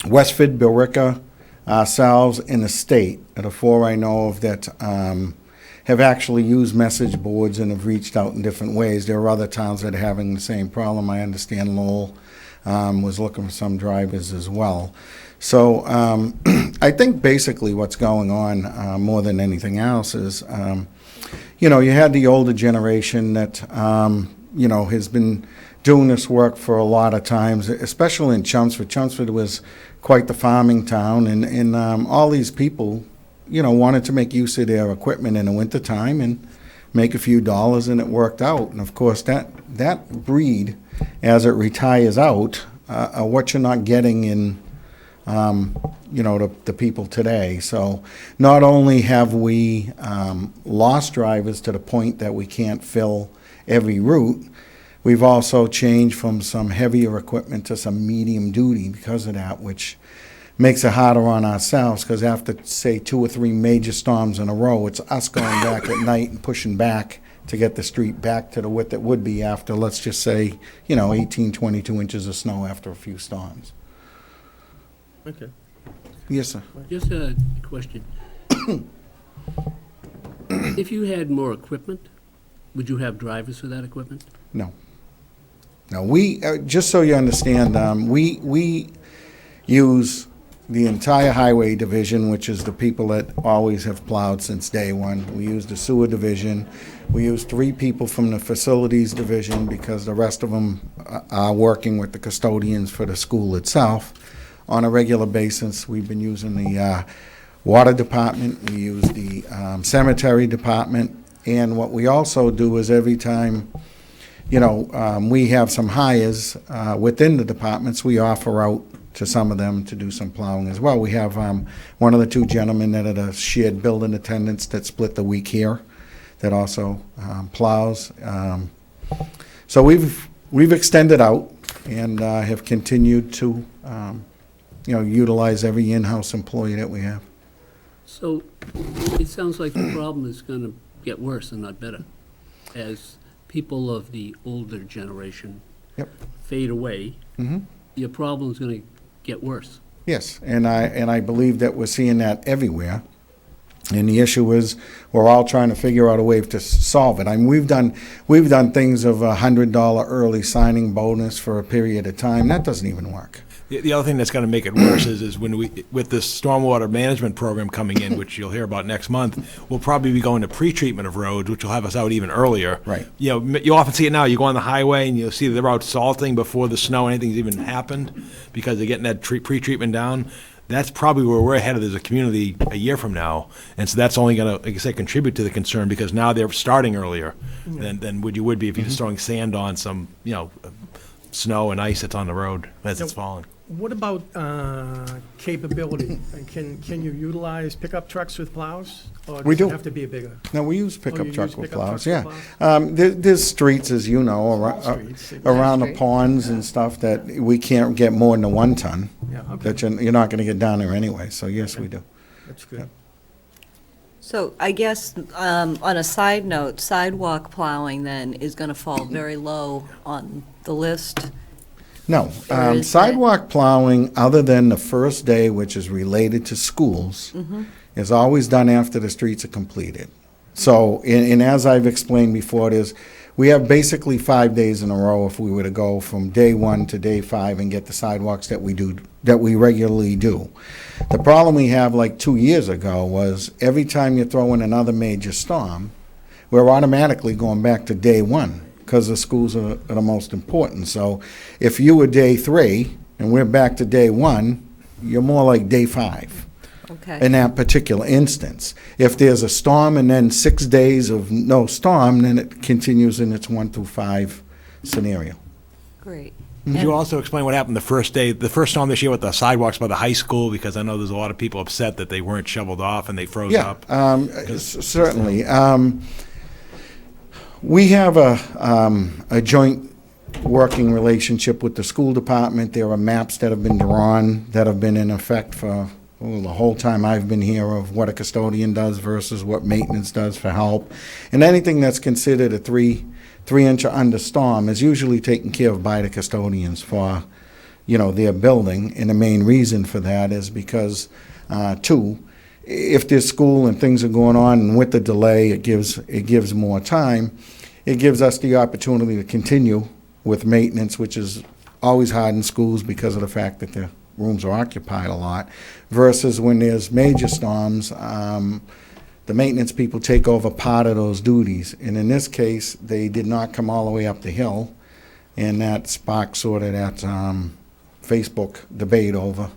Westford, Billerica, ourselves, and the state are the four I know of that have actually used message boards and have reached out in different ways. There are other towns that are having the same problem. I understand Lowell was looking for some drivers as well. So I think basically what's going on more than anything else is, you had the older generation that, has been doing this work for a lot of times, especially in Chelmsford. Chelmsford was quite the farming town, and all these people, wanted to make use of their equipment in the wintertime and make a few dollars, and it worked out. And of course, that breed, as it retires out, are what you're not getting in, the people today. So not only have we lost drivers to the point that we can't fill every route, we've also changed from some heavier equipment to some medium duty because of that, which makes it harder on ourselves because after, say, 2 or 3 major storms in a row, it's us going back at night and pushing back to get the street back to the width it would be after, let's just say, 18, 22 inches of snow after a few storms. Okay. Yes, sir. Just a question. If you had more equipment, would you have drivers for that equipment? No. No, we, just so you understand, we use the entire highway division, which is the people that always have plowed since day one. We use the sewer division. We use 3 people from the facilities division because the rest of them are working with the custodians for the school itself. On a regular basis, we've been using the water department. We use the cemetery department. And what we also do is every time we have some hires within the departments, we offer out to some of them to do some plowing as well. We have one of the 2 gentlemen that are shared building attendants that split the week here that also plows. So we've extended out and have continued to utilize every in-house employee that we have. So it sounds like the problem is going to get worse and not better as people of the older generation fade away. Mm-hmm. Your problem is going to get worse. Yes, and I believe that we're seeing that everywhere. And the issue is we're all trying to figure out a way to solve it. I mean, we've done things of $100 early signing bonus for a period of time. That doesn't even work. The other thing that's going to make it worse is when with this stormwater management program coming in, which you'll hear about next month, we'll probably be going to pre-treatment of roads, which will have us out even earlier. Right. You often see it now. You go on the highway and you'll see they're out salting before the snow, anything's even happened, because they're getting that pre-treatment down. That's probably where we're headed as a community a year from now. And so that's only going to, like I say, contribute to the concern because now they're starting earlier than you would be if you're just throwing sand on some, snow and ice that's on the road as it's falling. What about capability? Can you utilize pickup trucks with plows? Or We does do. it have to be a bigger? No, we use pickup you truck use with pickup plows, trucks yeah. with There's streets, as you know, around the ponds and stuff that we can't get more than a 1 ton. Yeah, okay. That you're not going to get down there anyway, so yes, we do. That's good. So I guess, on a side note, sidewalk plowing then is going to fall very low on the list. No, Or is sidewalk plowing, other than the first day, which is related to schools, is always done after the streets are completed. So, and as I've explained before, we have basically 5 days in a row if we were to go from day 1 to day 5 and get the sidewalks that we regularly do. The problem we have, like 2 years ago, was every time you throw in another major storm, we're automatically going back to day 1 because the schools are the most important. So if you were day 3 and we're back to day 1, you're more like day 5. Okay. In that particular instance. If there's a storm and then 6 days of no storm, then it continues in its 1 through 5 scenario. Great. Could you also explain what happened the first storm this year with the sidewalks by the high school? Because I know there's a lot of people upset that they weren't shoveled off and they froze up. Certainly. We have a joint working relationship with the school department. There are maps that have been drawn that have been in effect for the whole time I've been here of what a custodian does versus what maintenance does for help. And anything that's considered a 3-inch or under storm is usually taken care of by the custodians for, their building. And the main reason for that is because, if there's school and things are going on, and with the delay, it gives more time. It gives us the opportunity to continue with maintenance, which is always hard in schools because of the fact that the rooms are occupied a lot, versus when there's major storms, the maintenance people take over part of those duties. And in this case, they did not come all the way up the hill, and that sparked sort of that Facebook debate over,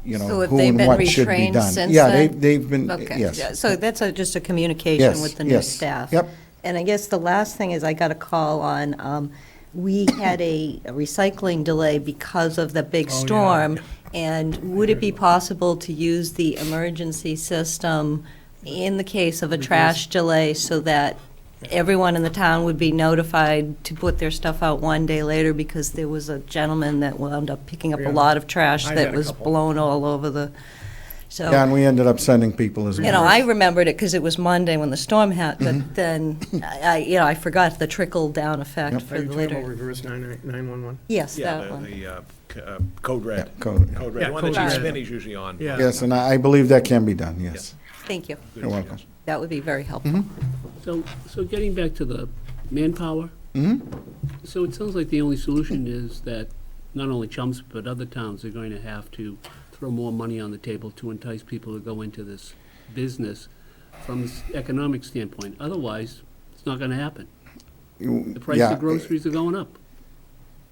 So have who they and been what should be retrained done. since Yeah, then? they've been, Okay. yes. Yeah, so that's just a communication Yes, with the new yes. staff. Yep. And I guess the last thing is I got a call on, we had a recycling delay because of the big storm. And would it be possible to use the emergency system in the case of a trash delay so that everyone in the town would be notified to put their stuff out one day later, because there was a gentleman that wound up picking up a lot of trash that was blown all over the, so. Yeah, and we ended up sending people as well. I remembered it because it was Monday when the storm hit, but then I forgot the trickle-down effect for the later. Reverse 911? Yes, Yeah, that one. the Code Red. Code Code Red, Yeah, the one that Code Chief Red. Spinney's usually on. Yeah. Yes, and I believe that can be done, yes. Thank you. You're welcome. That would be very helpful. So getting back to the manpower, so it sounds like the only solution is that not only Chelmsford, but other towns are going to have to throw more money on the table to entice people to go into this business from an economic standpoint. Otherwise, it's not going to happen. The price Yeah. of groceries are going up.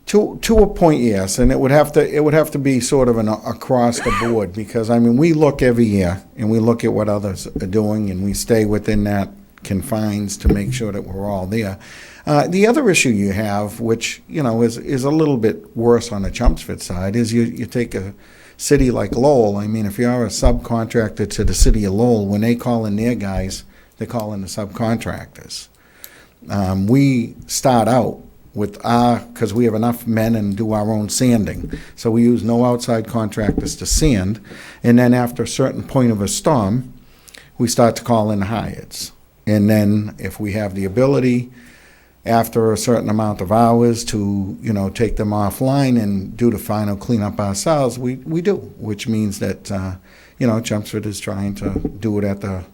To a point, yes, and it would have to be sort of an across the board, because we look every year and we look at what others are doing and we stay within that confines to make sure that we're all there. The other issue you have, which is a little bit worse on the Chelmsford side, is you take a city like Lowell. If you're a subcontractor to the city of Lowell, when they call in their guys, they call in the subcontractors. We start out with because we have enough men and do our own sanding. So we use no outside contractors to sand. And then after a certain point of a storm, we start to call in hireds. And then if we have the ability, after a certain amount of hours to, take them offline and do the final cleanup ourselves, we do, which means that, Chelmsford is trying to do it at the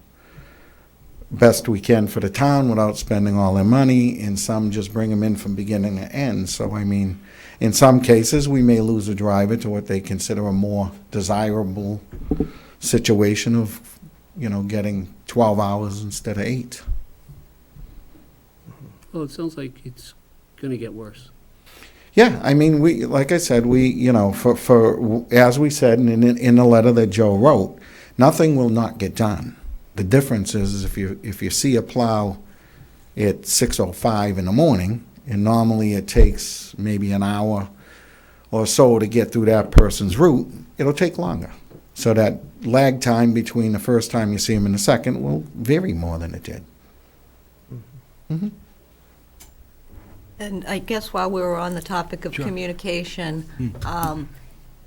best we can for the town without spending all their money, and some just bring them in from beginning to end. So, in some cases, we may lose a driver to what they consider a more desirable situation of, getting 12 hours instead of 8. Well, it sounds like it's going to get worse. Yeah, we, like I said, for as we said in the letter that Joe wrote, nothing will not get done. The difference is if you see a plow at 6:05 in the morning, and normally it takes maybe an hour or so to get through that person's route, it'll take longer. So that lag time between the first time you see them and the second will vary more than it did. And I guess while we were on the topic of communication,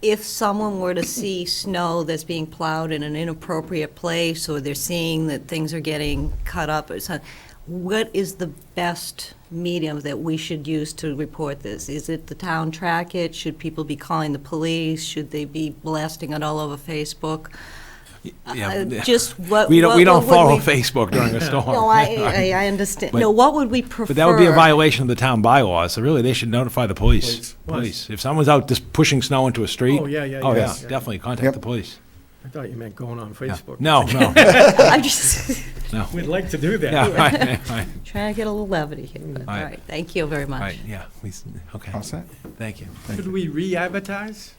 if someone were to see snow that's being plowed in an inappropriate place, or they're seeing that things are getting cut up, or something, what is the best medium that we should use to report this? Is it the town track it? Should people be calling the police? Should they be blasting it all over Facebook? Yeah. Just what? We don't what would follow we- Facebook during a storm. No, I understand. But- No, what would we prefer? But that would be a violation of the town bylaws, so really, they should notify the police. Police. If someone's out just pushing snow into a street. Oh, yeah, yeah, Oh, yeah. yeah, Yeah. definitely contact Yep. the police. I thought you meant going on Facebook. No, no. I'm just No. We'd like to do that. Yeah, right. trying to get a little levity here, but all Right. right, thank you very much. Right, yeah, okay. All set? Thank you. Should we re-advertise?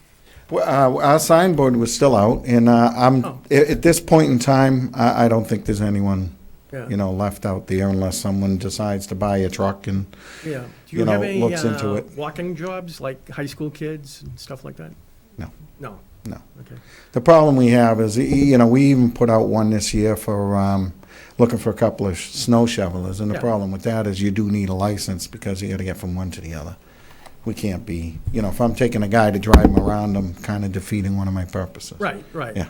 Well, our signboard was still out, and at this point in time, I don't think there's anyone, Yeah. left out there unless someone decides to buy a truck and, Yeah. Do you have any looks into it. walking jobs, like high school kids and stuff like that? No. No? No. Okay. The problem we have is, we even put out one this year for looking for a couple of snow shovelers, and the Yeah. problem with that is you do need a license because you got to get from one to the other. We can't be, if I'm taking a guy to drive him around, I'm kind of defeating one of my purposes. Right. Yeah.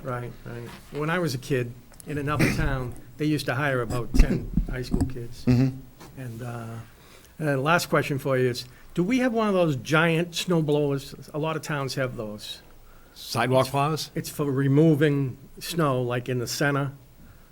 When I was a kid in another town, they used to hire about 10 high school kids. Mhm. And last question for you is, do we have one of those giant snow blowers? A lot of towns have those. Sidewalk plows? It's for removing snow, like in the center.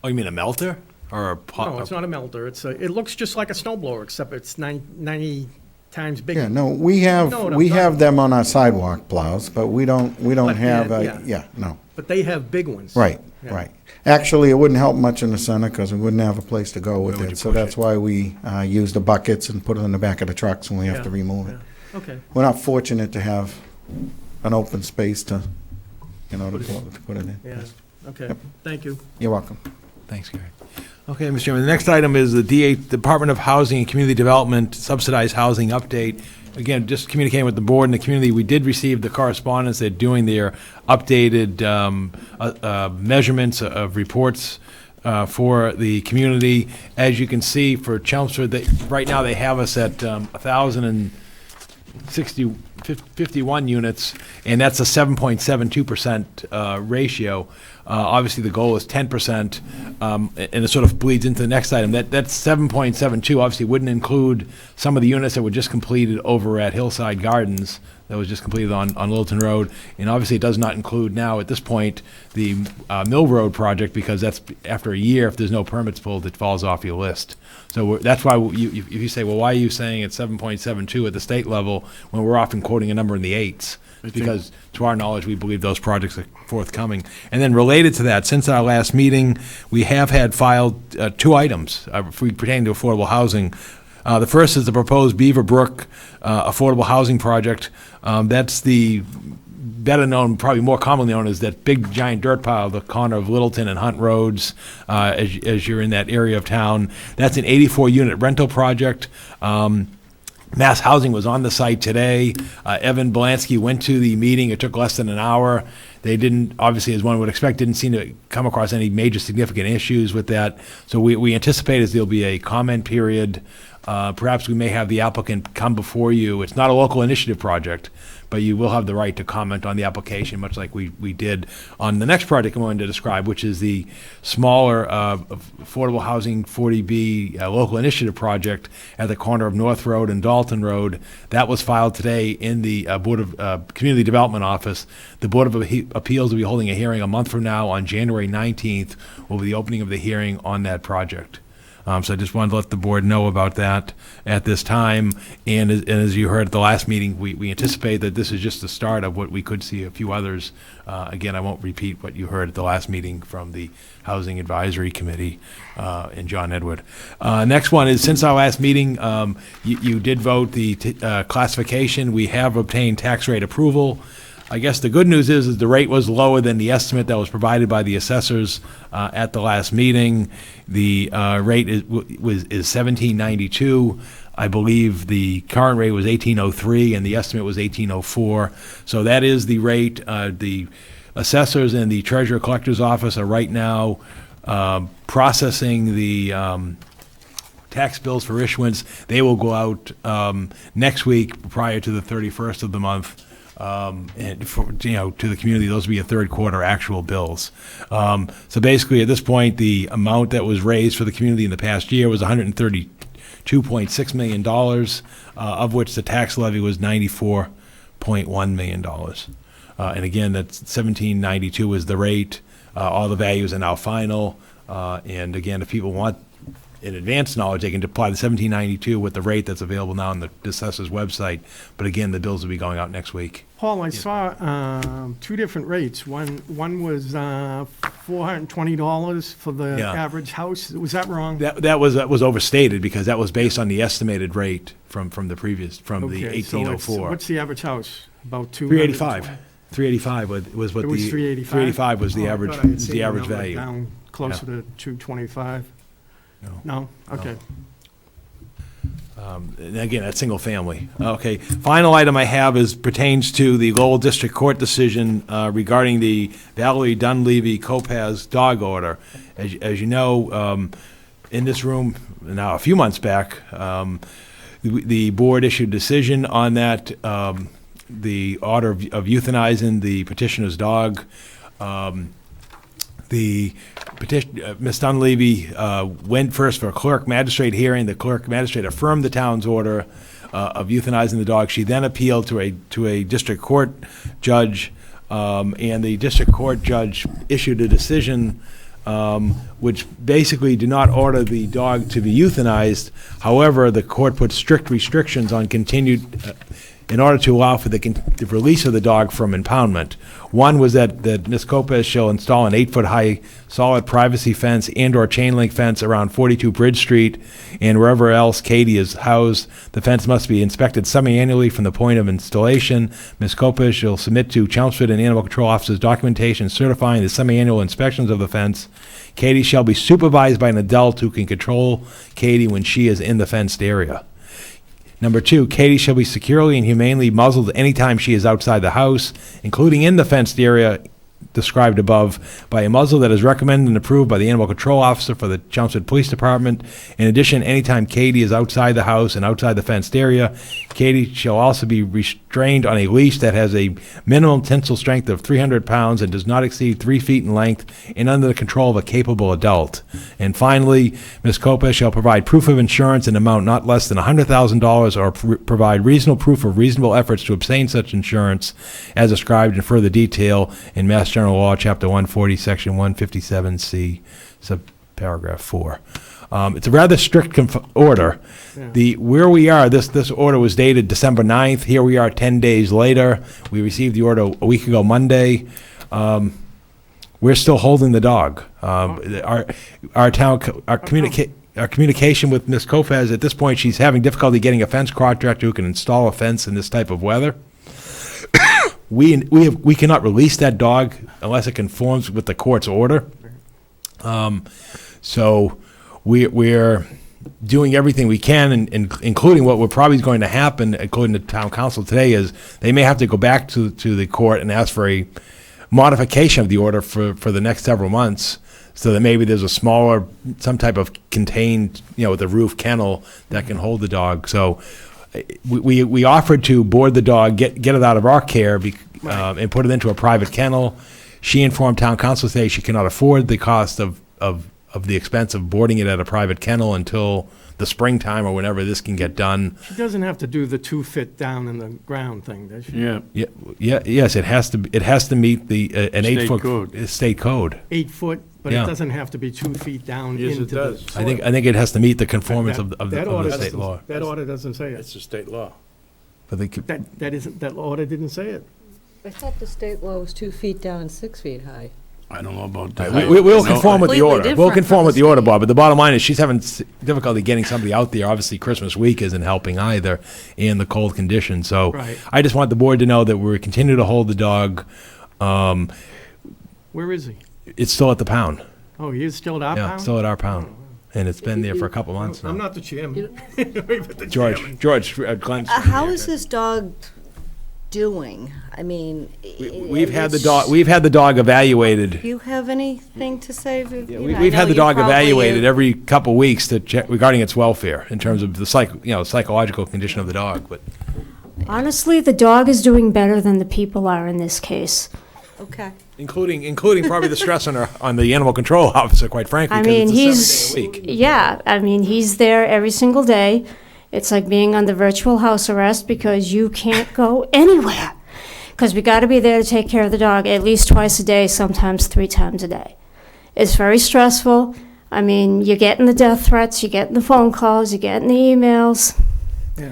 Oh, you mean a melter? Or a No, it's not a melter. It looks just like a snow blower, except it's 90 times bigger. Yeah, no, we have, know what I'm we talking have them on our sidewalk plows, but we don't But, have, yeah. no. But they have big ones. Right, Yeah. right. Actually, it wouldn't help much in the center because we wouldn't have a place to go with Where would it. you So push that's why we use the buckets and put it in the back of the trucks when we have Yeah, to remove it. yeah. Okay. We're not fortunate to have an open space to, to put it in. Yeah, okay. Yep. Thank you. You're welcome. Thanks, Gary. Okay, Mr. Chairman, the next item is the Department of Housing and Community Development subsidized housing update. Again, just communicating with the board and the community, we did receive the correspondence. They're doing their updated measurements of reports for the community. As you can see, for Chelmsford, right now they have us at 1,051 units, and that's a 7.72% ratio. Obviously, the goal is 10%, and it sort of bleeds into the next item. That 7.72 obviously wouldn't include some of the units that were just completed over at Hillside Gardens, that was just completed on Littleton Road, and obviously it does not include now, at this point, the Mill Road project, because that's after a year, if there's no permits pulled, it falls off your list. So that's why if you say, well, why are you saying it's 7.72 at the state level when we're often quoting a number in the eights? Because, to our knowledge, we believe those projects are forthcoming. And then related to that, since our last meeting, we have had filed two items pertaining to affordable housing. The first is the proposed Beaver Brook affordable housing project. That's the better known, probably more commonly known as that big giant dirt pile, the corner of Littleton and Hunt Roads, as you're in that area of town. That's an 84-unit rental project. Mass Housing was on the site today. Evan Belansky went to the meeting. It took less than an hour. They didn't, obviously, as one would expect, didn't seem to come across any major significant issues with that. So we anticipate as there'll be a comment period. Perhaps we may have the applicant come before you. It's not a local initiative project, but you will have the right to comment on the application, much like we did on the next project I'm going to describe, which is the smaller affordable housing 40B local initiative project at the corner of North Road and Dalton Road. That was filed today in the Board of Community Development Office. The Board of Appeals will be holding a hearing a month from now on January 19th, will be the opening of the hearing on that project. So I just wanted to let the board know about that at this time. And as you heard at the last meeting, we anticipate that this is just the start of what we could see a few others. Again, I won't repeat what you heard at the last meeting from the Housing Advisory Committee and John Edward. Next one is, since our last meeting, you did vote the classification. We have obtained tax rate approval. I guess the good news is the rate was lower than the estimate that was provided by the assessors at the last meeting. The rate is $17.92. I believe the current rate was $18.03, and the estimate was $18.04. So that is the rate. The assessors and the treasurer collector's office are right now processing the tax bills for issuance. They will go out next week prior to the 31st of the month. And for, to the community, those will be your third quarter actual bills. So basically, at this point, the amount that was raised for the community in the past year was $132.6 million, of which the tax levy was $94.1 million. And again, that's $17.92 is the rate. All the values are now final. And again, if people want in advance knowledge, they can apply the 1792 with the rate that's available now on the assessor's website. But again, the bills will be going out next week. Paul, I saw two different rates. One was $420 for the Yeah. average house. Was that wrong? That was overstated because that was based on the estimated rate from the previous, from the Okay, so 1804. what's the average house? About 385. 385 was what It was the 385? 385 was the Oh, I average, thought I had was seen the the average number value. down closer to 225. No? Okay. And again, that's single family. Okay, final item I have is pertains to the Lowell District Court decision regarding the Valerie Dunleavy Kopaz dog order. As you know, in this room, now a few months back, the board issued a decision on that, the order of euthanizing the petitioner's dog. The petition, Ms. Dunleavy went first for a clerk magistrate hearing. The clerk magistrate affirmed the town's order of euthanizing the dog. She then appealed to a district court judge, and the district court judge issued a decision which basically did not order the dog to be euthanized. However, the court put strict restrictions on continued in order to allow for the release of the dog from impoundment. One was that Ms. Kopaz shall install an 8-foot high solid privacy fence and/or chain link fence around 42 Bridge Street, and wherever else Katie is housed. The fence must be inspected semi-annually from the point of installation. Ms. Kopaz shall submit to Chelmsford and Animal Control Officers documentation certifying the semi-annual inspections of the fence. Katie shall be supervised by an adult who can control Katie when she is in the fenced area. Number 2, Katie shall be securely and humanely muzzled anytime she is outside the house, including in the fenced area described above, by a muzzle that is recommended and approved by the Animal Control Officer for the Chelmsford Police Department. In addition, anytime Katie is outside the house and outside the fenced area, Katie shall also be restrained on a leash that has a minimum tensile strength of 300 pounds and does not exceed 3 feet in length and under the control of a capable adult. And finally, Ms. Kopaz shall provide proof of insurance in amount not less than $100,000 or provide reasonable proof of reasonable efforts to obtain such insurance as described in further detail in Mass General Law, Chapter 140, Section 157C, subparagraph 4. It's a rather strict order. Yeah. Where we are, this order was dated December 9th. Here we are 10 days later. We received the order a week ago Monday. We're still holding the dog. Our communication with Ms. Kopaz at this point, she's having difficulty getting a fence contractor who can install a fence in this type of weather. We cannot release that dog unless it conforms with the court's order. So we're doing everything we can, including what we're probably going to happen, according to town council today, is they may have to go back to the court and ask for a modification of the order for the next several months, so that maybe there's a smaller, some type of contained, with a roof kennel that can hold the dog. So we offered to board the dog, get it out of our care, and put it into a private kennel. She informed town council today she cannot afford the cost of the expense of boarding it at a private kennel until the springtime or whenever this can get done. She doesn't have to do the 2 foot down in the ground thing, does she? Yes, it has to meet an State 8-foot code. state code. 8 foot, but Yeah. it doesn't have to be 2 feet down Yes, it into does. the soil. I think it has to meet the conformance of That the order state doesn't- law. That order doesn't say it. It's a state law. But they That order didn't say it. I thought the state law was 2 feet down and 6 feet high. I don't know about that. We'll conform with the Completely order. We'll different conform from with the the order, Bob, but the bottom line is she's having difficulty getting somebody out there. Obviously, Christmas week isn't helping either, and the cold conditions. So Right. I just want the board to know that we continue to hold the dog. Where is he? It's still at the pound. Oh, he is still at our Yeah, pound? still at our pound. And it's been there for a couple months I'm now. not the chairman. But the chairman. George, Glenn. How is this dog doing? I mean, We've had the dog evaluated. Do you have anything to say? We've had the dog evaluated every couple weeks to check regarding its welfare in terms of the psychological condition of the dog. But Honestly, the dog is doing better than the people are in this case. Okay. including probably the stress on the animal control officer, quite frankly. I 'cause mean, it's a 7 day a week. yeah, I mean, he's there every single day. It's like being under virtual house arrest because you can't go anywhere. because we got to be there to take care of the dog at least twice a day, sometimes 3 times a day. It's very stressful. I mean, you're getting the death threats, you're getting the phone calls, you're getting the emails. Yeah.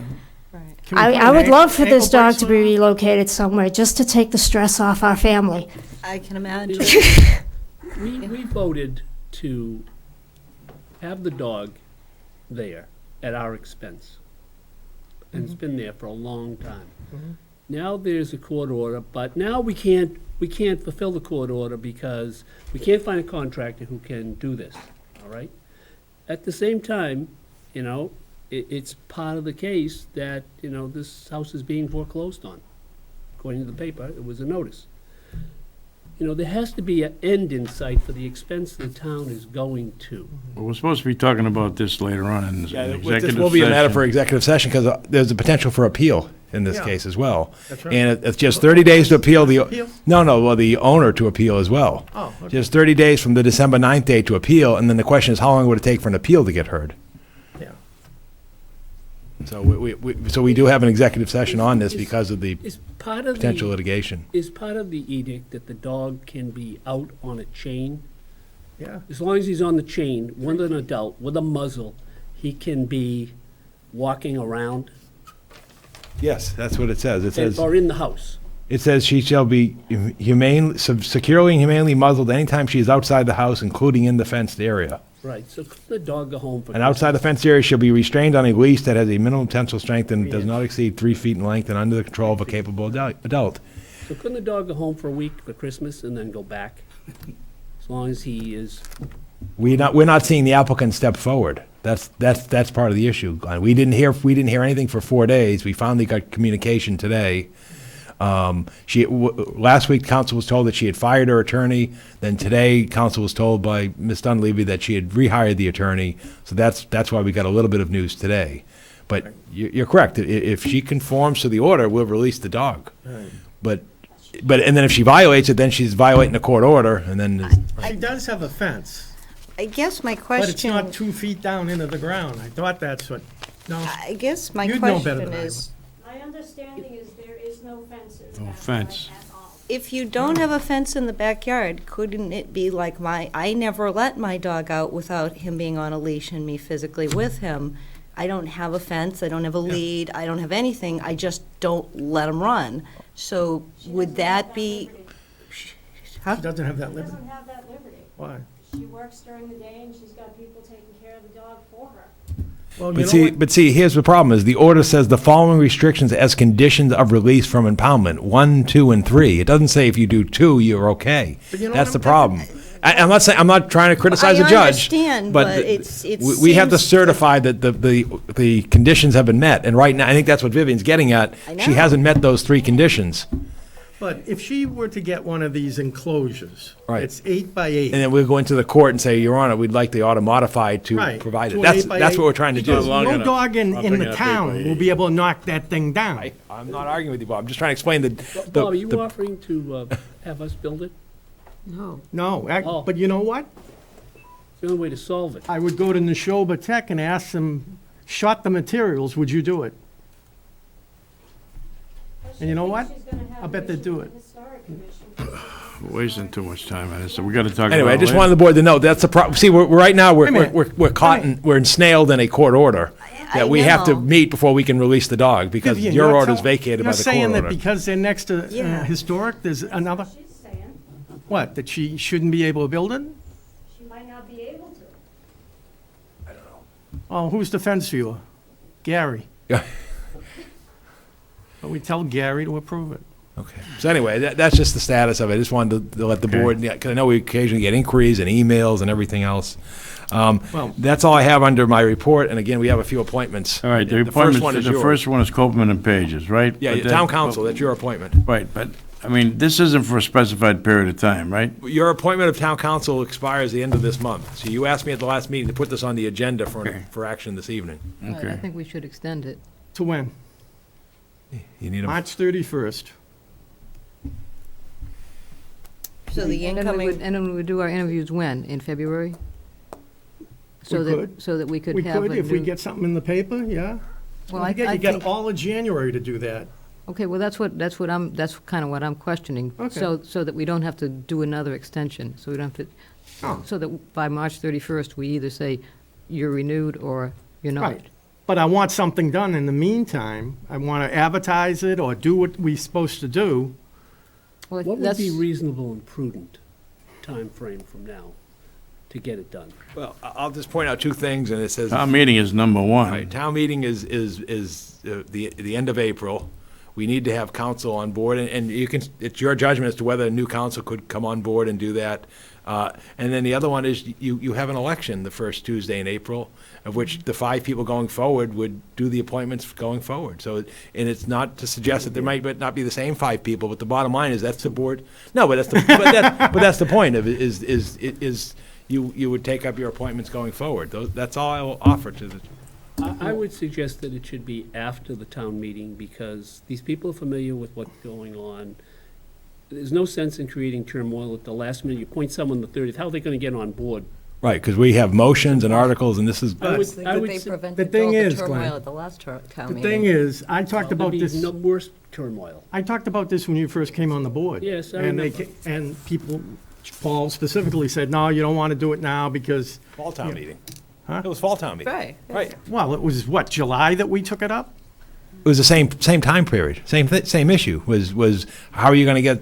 I would love for this dog to be relocated somewhere just to take the stress off our family. I can imagine. We voted to have the dog there at our expense. And it's been there for a long time. Now there's a court order, but now we can't fulfill the court order because we can't find a contractor who can do this, all right? At the same time, you know, it's part of the case that, you know, this house is being foreclosed on. According to the paper, it was a notice. You know, there has to be an end in sight for the expense the town is going to. Well, we're supposed to be talking about this later on in Yeah, executive this session. will be a matter for executive session, because there's a potential for appeal in this case as well. That's right. And it's just 30 days to appeal Appeal? well, the owner to appeal as well. Oh, okay. Just 30 days from the December 9th date to appeal, and then the question is, how long would it take for an appeal to get heard? Yeah. So we do have an executive session on this because of the Is part of potential the, litigation. is part of the edict that the dog can be out on a chain? Yeah. As long as he's on the chain, with an adult, with a muzzle, he can be walking around Yes, that's what it says. It says, or in the house. it says she shall be securely and humanely muzzled anytime she is outside the house, including in the fenced area. Right, so could the dog go home for And outside the fenced area shall be restrained on a leash that has a minimum tensile strength and does not exceed 3 feet in length and under the control of a capable adult. So couldn't the dog go home for a week for Christmas and then go back? As long as he is, We're not seeing the applicant step forward. That's part of the issue. We didn't hear anything for 4 days. We finally got communication today. Last week, council was told that she had fired her attorney. Then today, council was told by Ms. Dunleavy that she had rehired the attorney. So that's why we got a little bit of news today. But you're correct. If she conforms to the order, we'll release the dog. But and then if she violates it, then she's violating the court order, and then She does have a fence, I guess my question. but it's not 2 feet down into the ground. I thought that's what, no. I guess my You'd know better question than I is, My understanding is there is no fence in the No backyard fence. at all. if you don't have a fence in the backyard, couldn't it be like I never let my dog out without him being on a leash and me physically with him. I don't have a fence, I don't have a lead, I don't have anything, I just don't let him run. So would that be, She huh? doesn't have that She liberty. doesn't have that liberty. Why? She works during the day and she's got people taking care of the dog for her. Well, you know what? But see, here's the problem: is the order says the following restrictions as conditions of release from impoundment: 1, 2, and 3. It doesn't say if you do 2, you're okay. But you know That's what the I'm- problem. I'm not trying to criticize the I judge. understand, but it we have to seems- certify that the conditions have been met. And right now, I think that's what Vivian's getting at. I know. She hasn't met those 3 conditions. But if she were to get one of these enclosures, Right. it's 8 by 8. And then we'll go into the court and say, Your Honor, we'd like the order modified to Right, provide to it. an That's 8 by that's 8. what we're trying to Because do. long no enough. dog I'm in picking the up 8 town by will 8. be able to knock that thing down. I'm not arguing with you, Bob. I'm just trying to explain Bob, are you offering to have us build it? No. No, Oh. but you know what? It's the only way to solve it. I would go to Neshoba Tech and ask them, shot the materials, would you do it? And you know what? She's gonna have I bet they'd do it. Historic Commission. We're wasting too much time on this, so we gotta talk about it Anyway, I just later. wanted the board to know, that's the problem. See, right now, Wait a minute. we're caught, we're ensnailed in a court order that we have to know. meet before we can release the dog, because Vivian, your you're order's tell- vacated by the You're saying court that order. because they're next to Yeah. historic, there's another, She's saying what, that she shouldn't be able to build it? she might not be able to. Oh, who's the fence viewer? Gary. Yeah. But we tell Gary to approve it. Okay. So anyway, that's just the status of it. I just wanted to let the board, because I know we occasionally get inquiries and emails and everything else. Well- That's all I have under my report, and again, we have a few appointments. All right, the first one appointments, is the yours. first one is Copeland and Pages, right? Yeah, But the town council, that's your appointment. Right, but, I mean, this isn't for a specified period of time, right? Your appointment of town council expires the end of this month. So you asked me at the last meeting to put this on the agenda for action this evening. I Okay. think we should extend it. To when? You need a, March 31st. So the And then we would- incoming, and then we would do our interviews when? In February? So We that, could. so that we could We have could, a if we new- get something in the paper, yeah. Well, I You think, got all of January to do that. Okay, well, that's kind of what I'm questioning. Okay. So that we don't have to do another extension, so we don't have to, Oh. so that by March 31st, we either say you're renewed or you're not. Right. But I want something done in the meantime. I want to advertise it or do what we're supposed to do. Well, What would that's- be reasonable and prudent time frame from now to get it done? Well, I'll just point out two things, and it says. Town meeting is number one. Right, town meeting is the end of April. We need to have council on board, and you can, it's your judgment as to whether a new council could come on board and do that. And then the other one is you have an election the first Tuesday in April, of which the 5 people going forward would do the appointments going forward. So, and it's not to suggest that there might not be the same 5 people, but the bottom line is that's the board. No, but that's the point of it, is you would take up your appointments going forward. That's all I will offer to the. I would suggest that it should be after the town meeting, because these people are familiar with what's going on. There's no sense in creating turmoil at the last minute. You appoint someone the 30th, how are they gonna get on board? Right, because we have motions and articles, and this is. I would But they say- prevented the thing all the is, turmoil Glenn, at the last town The meeting. thing is, I talked about There'd be this, no worse turmoil. I talked about this when you first came on the board. Yes, I And they, remember. and people, Paul specifically said, no, you don't want to do it now because, Fall town meeting. Huh? It was fall town meeting. Right. Right. well, it was what, July that we took it up? It was the same time period, same issue, was how are you going to get,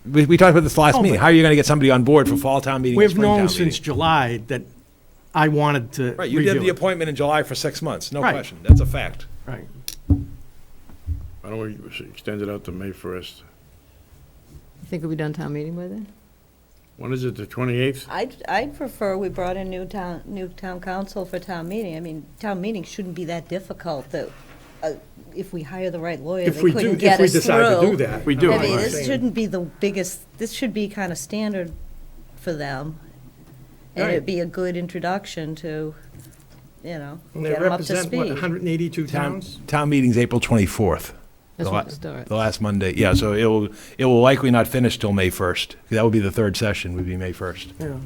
we talked about this last Oh, meeting, but- how are you going to get somebody on board for fall town meeting and We've spring town known meeting? since July that I wanted to Right, you did review the it. appointment in July for 6 months, no Right. question, that's a fact. Right. Why don't we extend it out to May 1st? You think we'll be done town meeting by then? When is it, the 28th? I'd prefer we brought in new town council for town meeting. I mean, town meeting shouldn't be that difficult, that, if we hire the right lawyer, If they we do, couldn't if get we us through. decide to do that. We do. I mean, Right. this shouldn't be the biggest, this should be kind of standard for them. And Right. it'd be a good introduction to, And get they them up to represent, what, speed. 182 towns? Town meeting's April 24th. That's the when la- it starts. The last Monday, yeah, so it will likely not finish till May 1st. That would be the third session, would be May 1st. Yeah.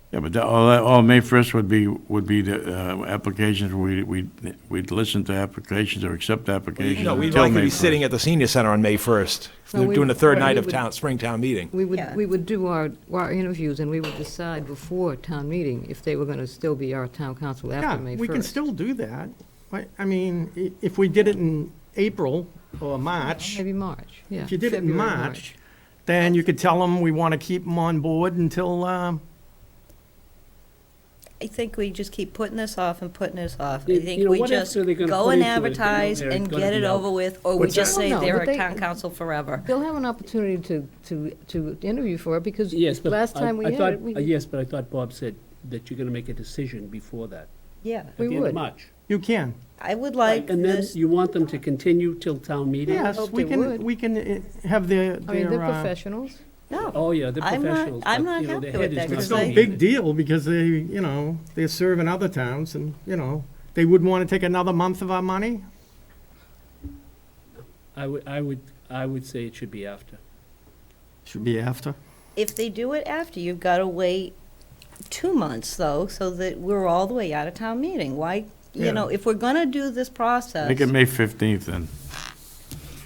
Yeah, but all May 1st would be the applications, we'd listen to applications or accept applications No, we'd until likely May be 1st. sitting at the senior center on May 1st. No, We're we- doing the third right, night we of would- spring town meeting. We Yeah. would do our interviews, and we would decide before town meeting if they were going to still be our town council Yeah, after May 1st. we can still do that. I mean, if we did it in April or March, Maybe March, yeah. if you did it in February, March, then you could tell them we want to keep them on board until, I think we just keep putting this off and putting this off. I You think know, we what just else are they gonna go put and into it? They know advertise they're and gonna get it be out. over with, or we What's just that? say Oh, no, they're but a they- town council forever. They'll have an opportunity to interview for it, because Yes, but last time we I had thought, it, we... yes, but I thought Bob said that you're gonna make a decision before that, Yeah, at We the end of would. March. you can. I would like And then this, you want them to continue till town meeting? Yes, hope we they can, would. we can have their, I mean, they're their, professionals. no. Oh, yeah, they're I'm not- professionals. I'm but, not you know, happy their with head that, is it's not no in it. big deal because they're serving other towns and, they wouldn't want to take another month of our money. I would say it should be after. Should be after. If they do it after, you've got to wait 2 months, though, so that we're all the way out of town meeting. Why, Yeah. if we're gonna do this process, Make it May 15th then.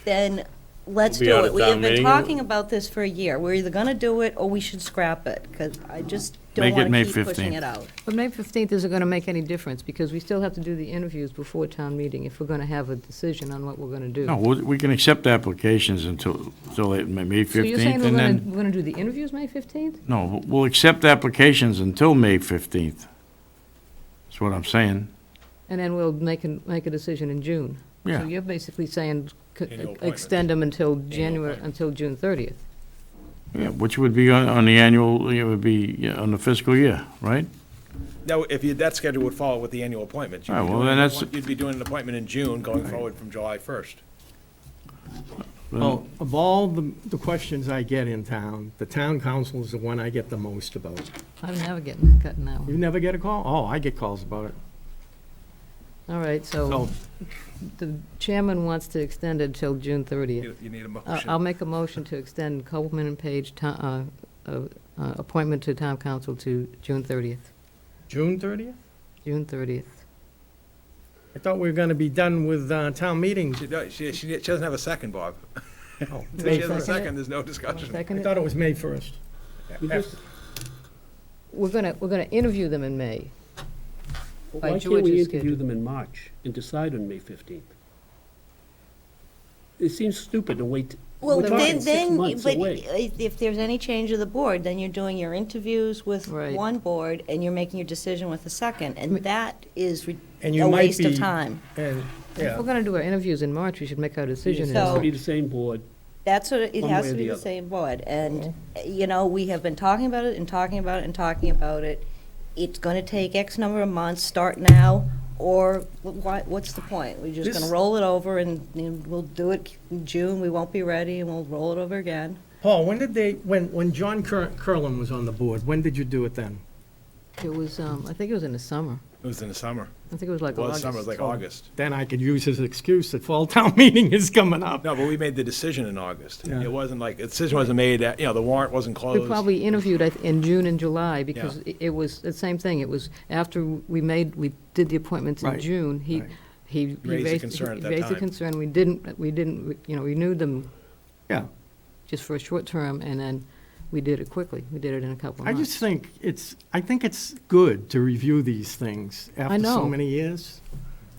then let's We'll be out do it. of We town have been meeting. talking about this for a year. We're either gonna do it or we should scrap it, because I just don't Make it want May to keep pushing 15th. it out. But May 15th isn't going to make any difference, because we still have to do the interviews before town meeting if we're going to have a decision on what we're going to do. No, we can accept applications until May 15th. So you're saying and then we're going to do the interviews May 15th? No, we'll accept applications until May 15th. That's what I'm saying. And then we'll make a decision in June? Yeah. So you're basically saying Annual appointment. extend them until appointment. until June 30th? Yeah, which would be on the annual, it would be on the fiscal year, right? Now, that schedule would follow with the annual appointments. All right, well, then that's- You'd be doing an appointment in June, going forward from July 1st. Well, of all the questions I get in town, the town council is the one I get the most about. I'm never getting cut now. You never get a call? Oh, I get calls about it. All right, so the chairman wants to extend it till June 30th. You need a motion. I'll make a motion to extend Coleman and Page appointment to town council to June 30th. June 30th? June 30th. I thought we were gonna be done with, town meeting. She doesn't have a second, Bob. Oh, If May she has a 1st. second, there's no discussion. I thought it was May 1st. We're gonna interview them in May. Well, By why can't George's we schedule. interview them in March and decide on May 15th? It seems stupid to wait. Well, We're talking then, 6 months but away. if there's any change of the board, then you're doing your interviews with Right. one board, and you're making your decision with the second, and that is And you a might waste of be- time. And, If we're gonna do our interviews in March, we should make our decision. It has So- to be the same board. That's what, it One has way to or be the the other. same board, and, you know, we have been talking about it and talking about it and talking about it. It's gonna take X number of months, start now, or what's the point? We're just This- gonna roll it over and we'll do it in June, we won't be ready, and we'll roll it over again. Paul, when John Curlin was on the board, when did you do it then? It was, I think it was in the summer. It was in the summer. I think it was like Well, August. summer was like August. Then I could use his excuse that fall town meeting is coming up. No, but we made the decision in August. Yeah. It wasn't like, the decision wasn't made, the warrant wasn't We closed. probably interviewed in June and July, because it was the same thing. It was after we did the appointments in Right, June. right. He Raised the concern at that raised the time. concern. We didn't, renewed them Yeah. just for a short term, and then we did it quickly. We did it in a couple of I months. just think it's good to review these things after so know. many years.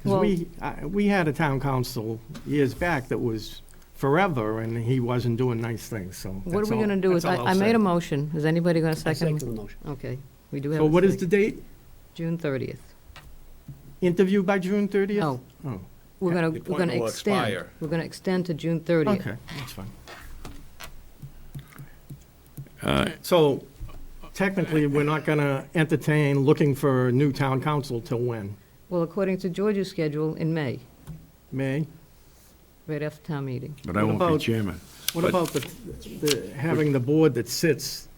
'Cause Well- we had a town council years back that was forever, and he wasn't doing nice things, so. What that's are we all- going to do? that's Is all I I'll made say. a motion. Is anybody going to I second? second the motion. Okay, we do have. So a what is second. the date? June 30th. Interview by June 30th? No. Oh, We're The going appointment to will extend. expire. We're going to extend to June 30th. okay, that's fine. Uh, So technically, we're not going to entertain looking for a new town council till when? Well, according to George's schedule, in May, May? right after town meeting. But I What won't be about- chairman. What But- about having the board that sits,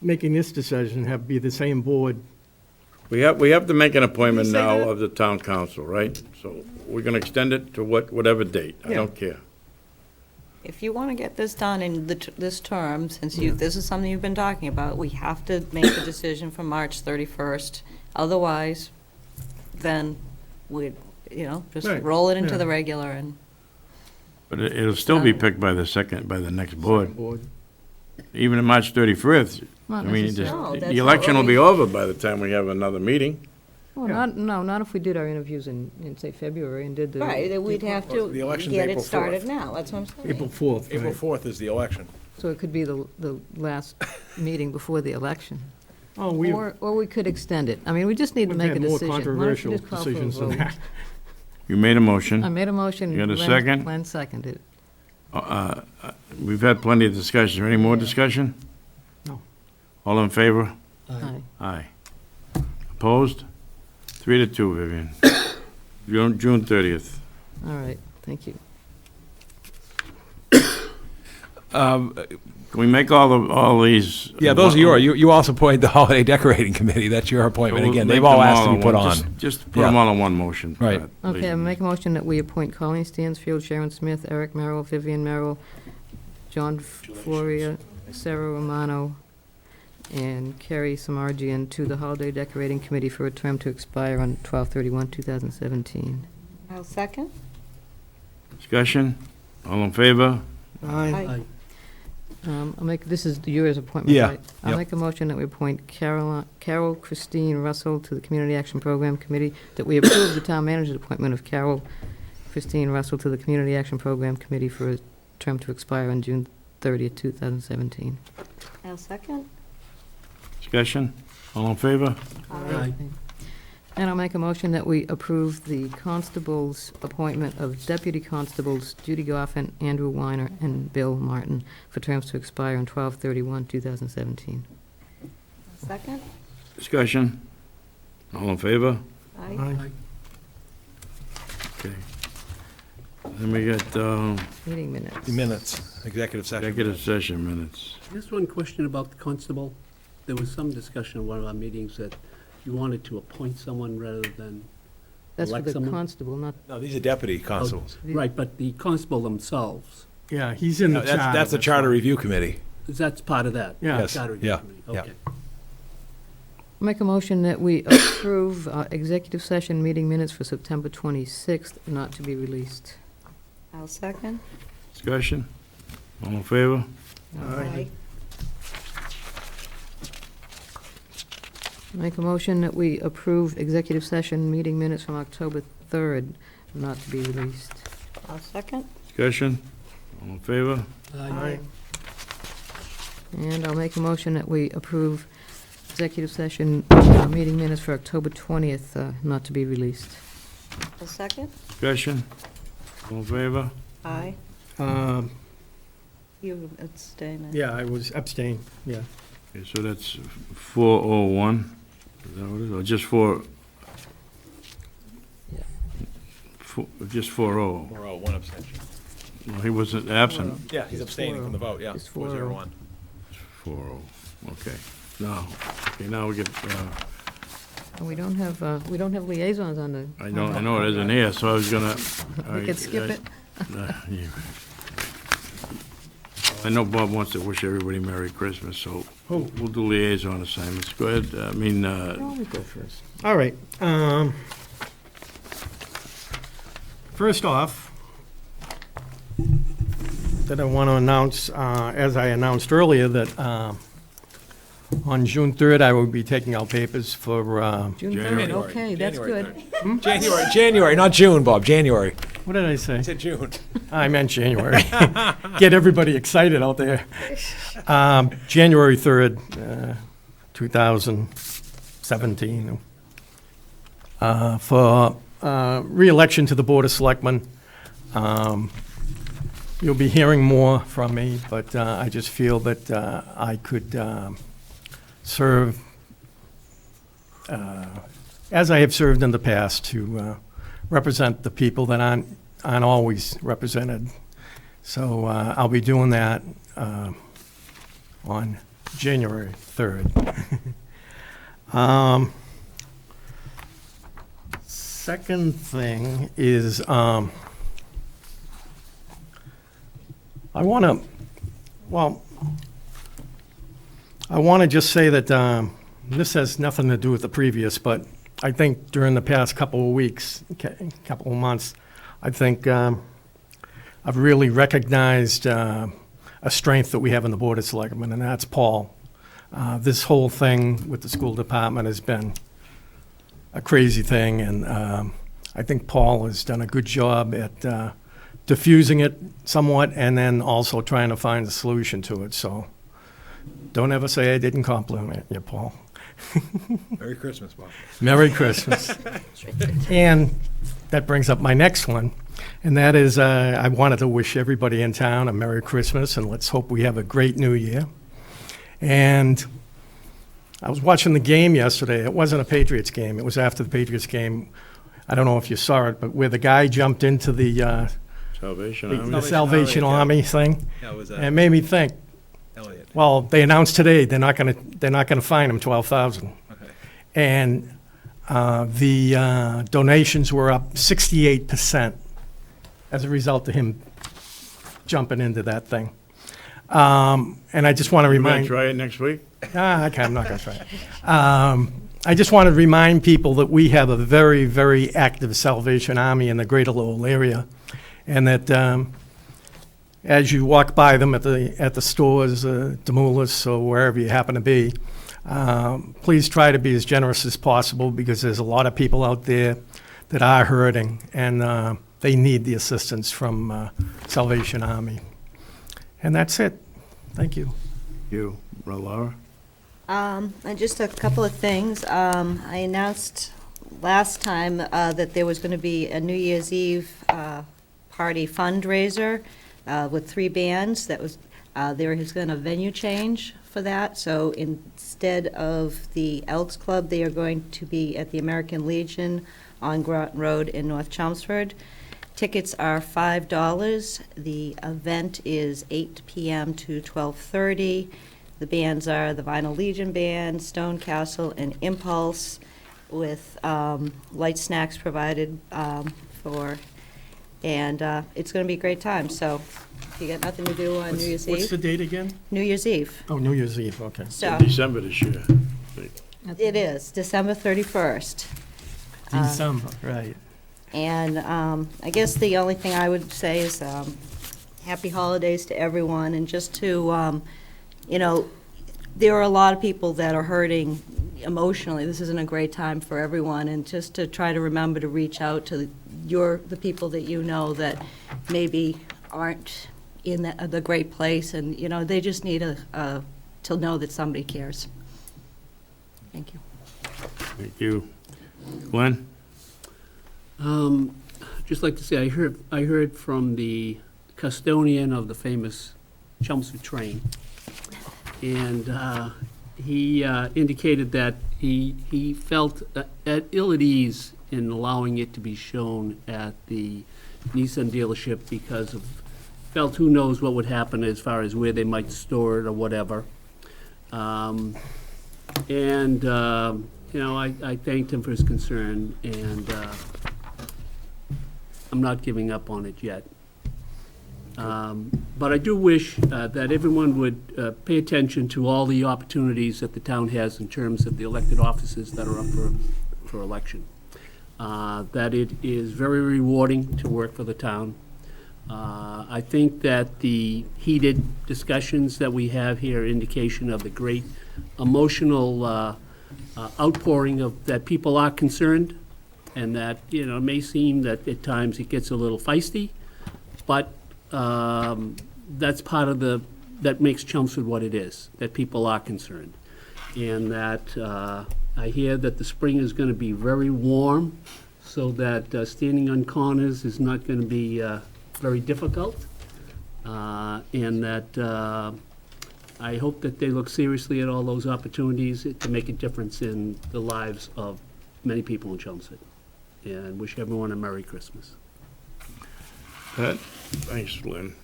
making this decision, be the same board? We have to make an appointment Did he say now that? of the town council, right? So we're gonna extend it to whatever date. I Yeah. don't care. If you want to get this done in this term, since this is something you've been talking about, we have to make a decision for March 31st. Otherwise, then we'd, just Right, roll it into yeah. the regular and. But it'll still be picked by the next board. Board. Even on March 31st. Not I mean, just- necessarily. No, that's the election will not be what over by the time we have another meeting. Well, not if we did our interviews in say, February and did the. Right, then we'd have to The election's get it April started 4th. now, that's what I'm saying. April 4th. April right. 4th is the election. So it could be the last meeting before the election. Oh, we've Or we could extend it. I mean, we just need to make a had more decision. Why don't you controversial just call for a decisions than vote? that. You made a motion. I made a motion. You got a Len- second? Len seconded. We've had plenty of discussion. Any more discussion? No. All in favor? Aye. Aye. Opposed? 3-2, Vivian. June 30th. All right, thank you. Can we make all these? Yeah, those are yours. You also appointed the holiday decorating committee. That's your appointment. We'll Again, make they've all them asked to in be put one. on. Just put them Yeah. all in one motion. Right. Okay, I make a motion that we appoint Colleen Stansfield, Sharon Smith, Eric Merrill, Vivian Merrill, John Floria, Sarah Romano, and Carrie Samardzian to the Holiday Decorating Committee for a term to expire on 12/31/2017. I'll second. Discussion? All in favor? Aye. I'll make, this is yours appointment, Yeah, right? I'll yep. make a motion that we appoint Carol Christine Russell to the Community Action Program Committee, that we approve the town manager's appointment of Carol Christine Russell to the Community Action Program Committee for a term to expire on June 30th, 2017. I'll second. Discussion? All in favor? Aye. And I'll make a motion that we approve the constable's appointment of deputy constables Judy Goffin, Andrew Weiner, and Bill Martin for terms to expire on 12/31/2017. Second. Discussion? All in favor? Aye. Aye. Okay. Then we got Meeting minutes. Minutes, executive session. executive session minutes. Just one question about the constable. There was some discussion in one of our meetings that you wanted to appoint someone rather than That's for elect the someone. constable, not, No, these are deputy constables. Right, but the constable themselves, Yeah, he's in the No, charter. that's the charter review committee. that's part of that? Yeah. Yes, Charter review yeah, committee, yeah. Okay. Make a motion that we approve executive session meeting minutes for September 26th, not to be released. I'll second. Discussion? All in favor? Aye. Make a motion that we approve executive session meeting minutes from October 3rd, not to be released. I'll second. Discussion? All in favor? Aye. And I'll make a motion that we approve executive session meeting minutes for October 20th, not to be released. I'll second. Discussion? All in favor? Aye. Um, You abstain. Yeah, I was abstained, yeah. Okay, so that's 401. Is that what it is? Or just just 4-0? 4-0, one abstention. No, he wasn't absent. Yeah, he's abstaining from the vote, yeah. It's 4-0-1. 4-0, okay. Now we get, And we don't have liaisons on the. I know it isn't here, so I was gonna. We could skip it. Yeah. I know Bob wants to wish everybody Merry Christmas, so we'll do liaison assignments. Go ahead, I'll go first. All right. First off, that I want to announce, as I announced earlier, that on June 3rd, I will be taking out papers for... June 3rd, okay, that's good. January, not June, Bob, January. What did I say? I said June. I meant January. Get everybody excited out there. January 3rd, 2017, for re-election to the Board of Selectmen. You'll be hearing more from me, but I just feel that I could serve, as I have served in the past, to represent the people that aren't always represented. So I'll be doing that on January 3rd. Second thing is I want to just say that this has nothing to do with the previous, but I think during the past couple of weeks, couple of months, I think I've really recognized a strength that we have in the Board of Selectmen, and that's Paul. This whole thing with the school department has been a crazy thing, and I think Paul has done a good job at diffusing it somewhat, and then also trying to find a solution to it. So don't ever say I didn't compliment you, Paul. Merry Christmas, Bob. Merry Christmas. And that brings up my next one, and that is I wanted to wish everybody in town a Merry Christmas, and let's hope we have a great New Year. And I was watching the game yesterday. It wasn't a Patriots game. It was after the Patriots game. I don't know if you saw it, but where the guy jumped into the Salvation Army. the Salvation Army thing. Yeah, it was And it made me think. Elliot. Well, they announced today they're not going to fine him $12,000. Okay. And the donations were up 68% as a result of him jumping into that thing. And I just want to You might remind. try it next week? Okay, I'm not going to try it. I just want to remind people that we have a very, very active Salvation Army in the Greater Lowell area, and that as you walk by them at the stores, Demoulas, or wherever you happen to be, please try to be as generous as possible, because there's a lot of people out there that are hurting, and they need the assistance from Salvation Army. And that's it. Thank you. You, Laura? And just a couple of things. I announced last time that there was going to be a New Year's Eve party fundraiser with 3 bands. That was there is going to venue change for that. So instead of the Elks Club, they are going to be at the American Legion on Groton Road in North Chelmsford. Tickets are $5. The event is 8 p.m. to 12:30. The bands are the Vinyl Legion Band, Stone Castle, and Impulse, with light snacks provided and it's going to be a great time. So if you got nothing to do on New Year's Eve. What's the date again? New Year's Eve. Oh, New Year's Eve, okay. So December this year. It is, December 31st. December, right. And I guess the only thing I would say is happy holidays to everyone, and just to, there are a lot of people that are hurting emotionally. This isn't a great time for everyone, and just to try to remember to reach out to the people that you know that maybe aren't in the great place, and, they just need to know that somebody cares. Thank you. Thank you. Glenn? Just like to say, I heard from the custodian of the famous Chelmsford train, and he indicated that he felt at ill at ease in allowing it to be shown at the Nissan dealership because of, felt who knows what would happen as far as where they might store it or whatever. I thanked him for his concern, and I'm not giving up on it yet. But I do wish that everyone would pay attention to all the opportunities that the town has in terms of the elected offices that are up for election. That it is very rewarding to work for the town. I think that the heated discussions that we have here are indication of the great emotional outpouring of that people are concerned, and that, it may seem that at times it gets a little feisty, but that's part of that makes Chelmsford what it is, that people are concerned. And that I hear that the spring is going to be very warm, so that standing on corners is not going to be very difficult. And that I hope that they look seriously at all those opportunities to make a difference in the lives of many people in Chelmsford. And wish everyone a Merry Christmas. Pat? Thanks, Lynn.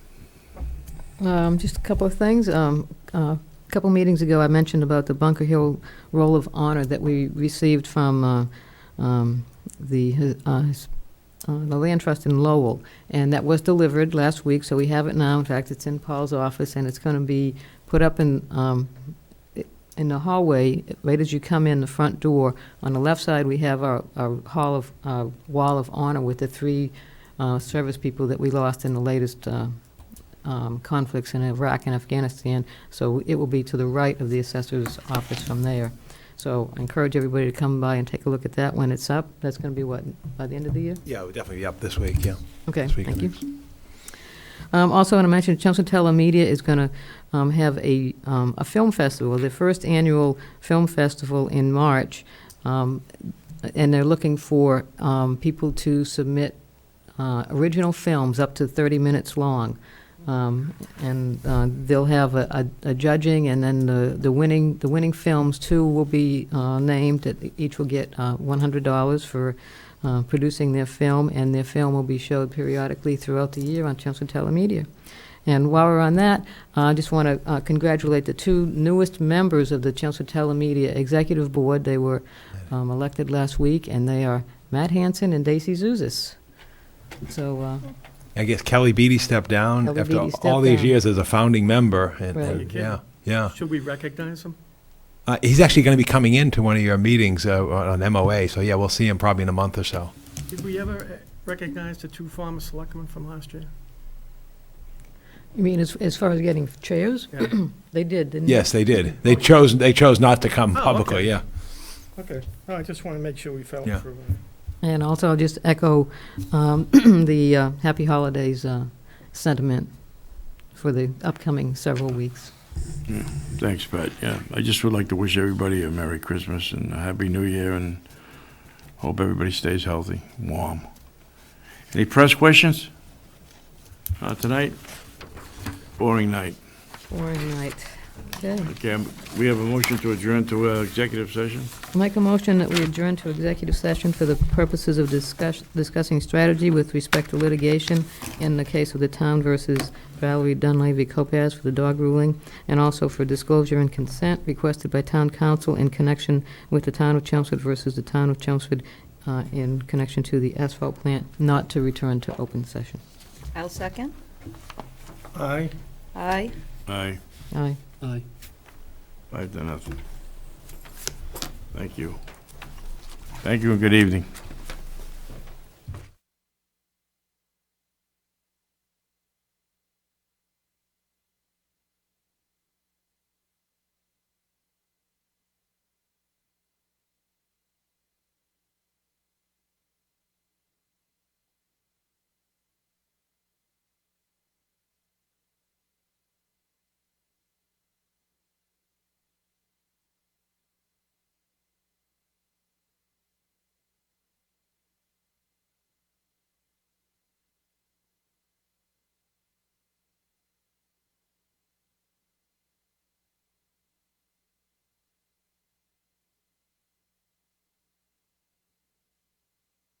Just a couple of things. A couple meetings ago, I mentioned about the Bunker Hill Roll of Honor that we received from the Land Trust in Lowell, and that was delivered last week, so we have it now. In fact, it's in Paul's office, and it's going to be put up in the hallway right as you come in the front door. On the left side, we have our wall of honor with the three service people that we lost in the latest conflicts in Iraq and Afghanistan. So it will be to the right of the assessor's office from there. So I encourage everybody to come by and take a look at that when it's up. That's going to be what, by the end of the year? Yeah, it would definitely be up this week, yeah. Okay, This week thank and you. Also, I want to mention Chelmsford Telemedia is going to have a film festival, their first annual film festival in March, and they're looking for people to submit original films up to 30 minutes long. And they'll have a judging, and then the winning films too will be named. That each will get $100 for producing their film, and their film will be showed periodically throughout the year on Chelmsford Telemedia. And while we're on that, I just want to congratulate the two newest members of the Chelmsford Telemedia Executive Board. They were elected last week, and they are Matt Hansen and Daisy Zouzis. So. I guess Kelly Beatty stepped down Kelly after Beatty stepped all these down. years as a founding member. And, Right. and yeah. Should we recognize him? He's actually going to be coming into one of your meetings on MOA, so yeah, we'll see him probably in a month or so. Did we ever recognize the two former selectmen from last year? You mean as far as getting chairs? Yeah. They did, didn't they? Yes, they did. They chose not to come Oh, publicly, okay. yeah. Okay. No, I just want to make sure we fell Yeah. through. And also, I'll just echo the Happy Holidays sentiment for the upcoming several weeks. Yeah, thanks, Pat. Yeah, I just would like to wish everybody a Merry Christmas and a Happy New Year, and hope everybody stays healthy, warm. Any press questions? Tonight? Boring night. Boring night. Okay. Okay, we have a motion to adjourn to executive session. I'll make a motion that we adjourn to executive session for the purposes of discussing strategy with respect to litigation in the case of the town versus Valerie Dunleavy Copaz for the dog ruling, and also for disclosure and consent requested by town council in connection with the town of Chelmsford versus the town of Chelmsford in connection to the asphalt plant, not to return to open session. I'll second. Aye. Aye. Aye. Aye. Aye. 5-0. Thank you. Thank you and good evening.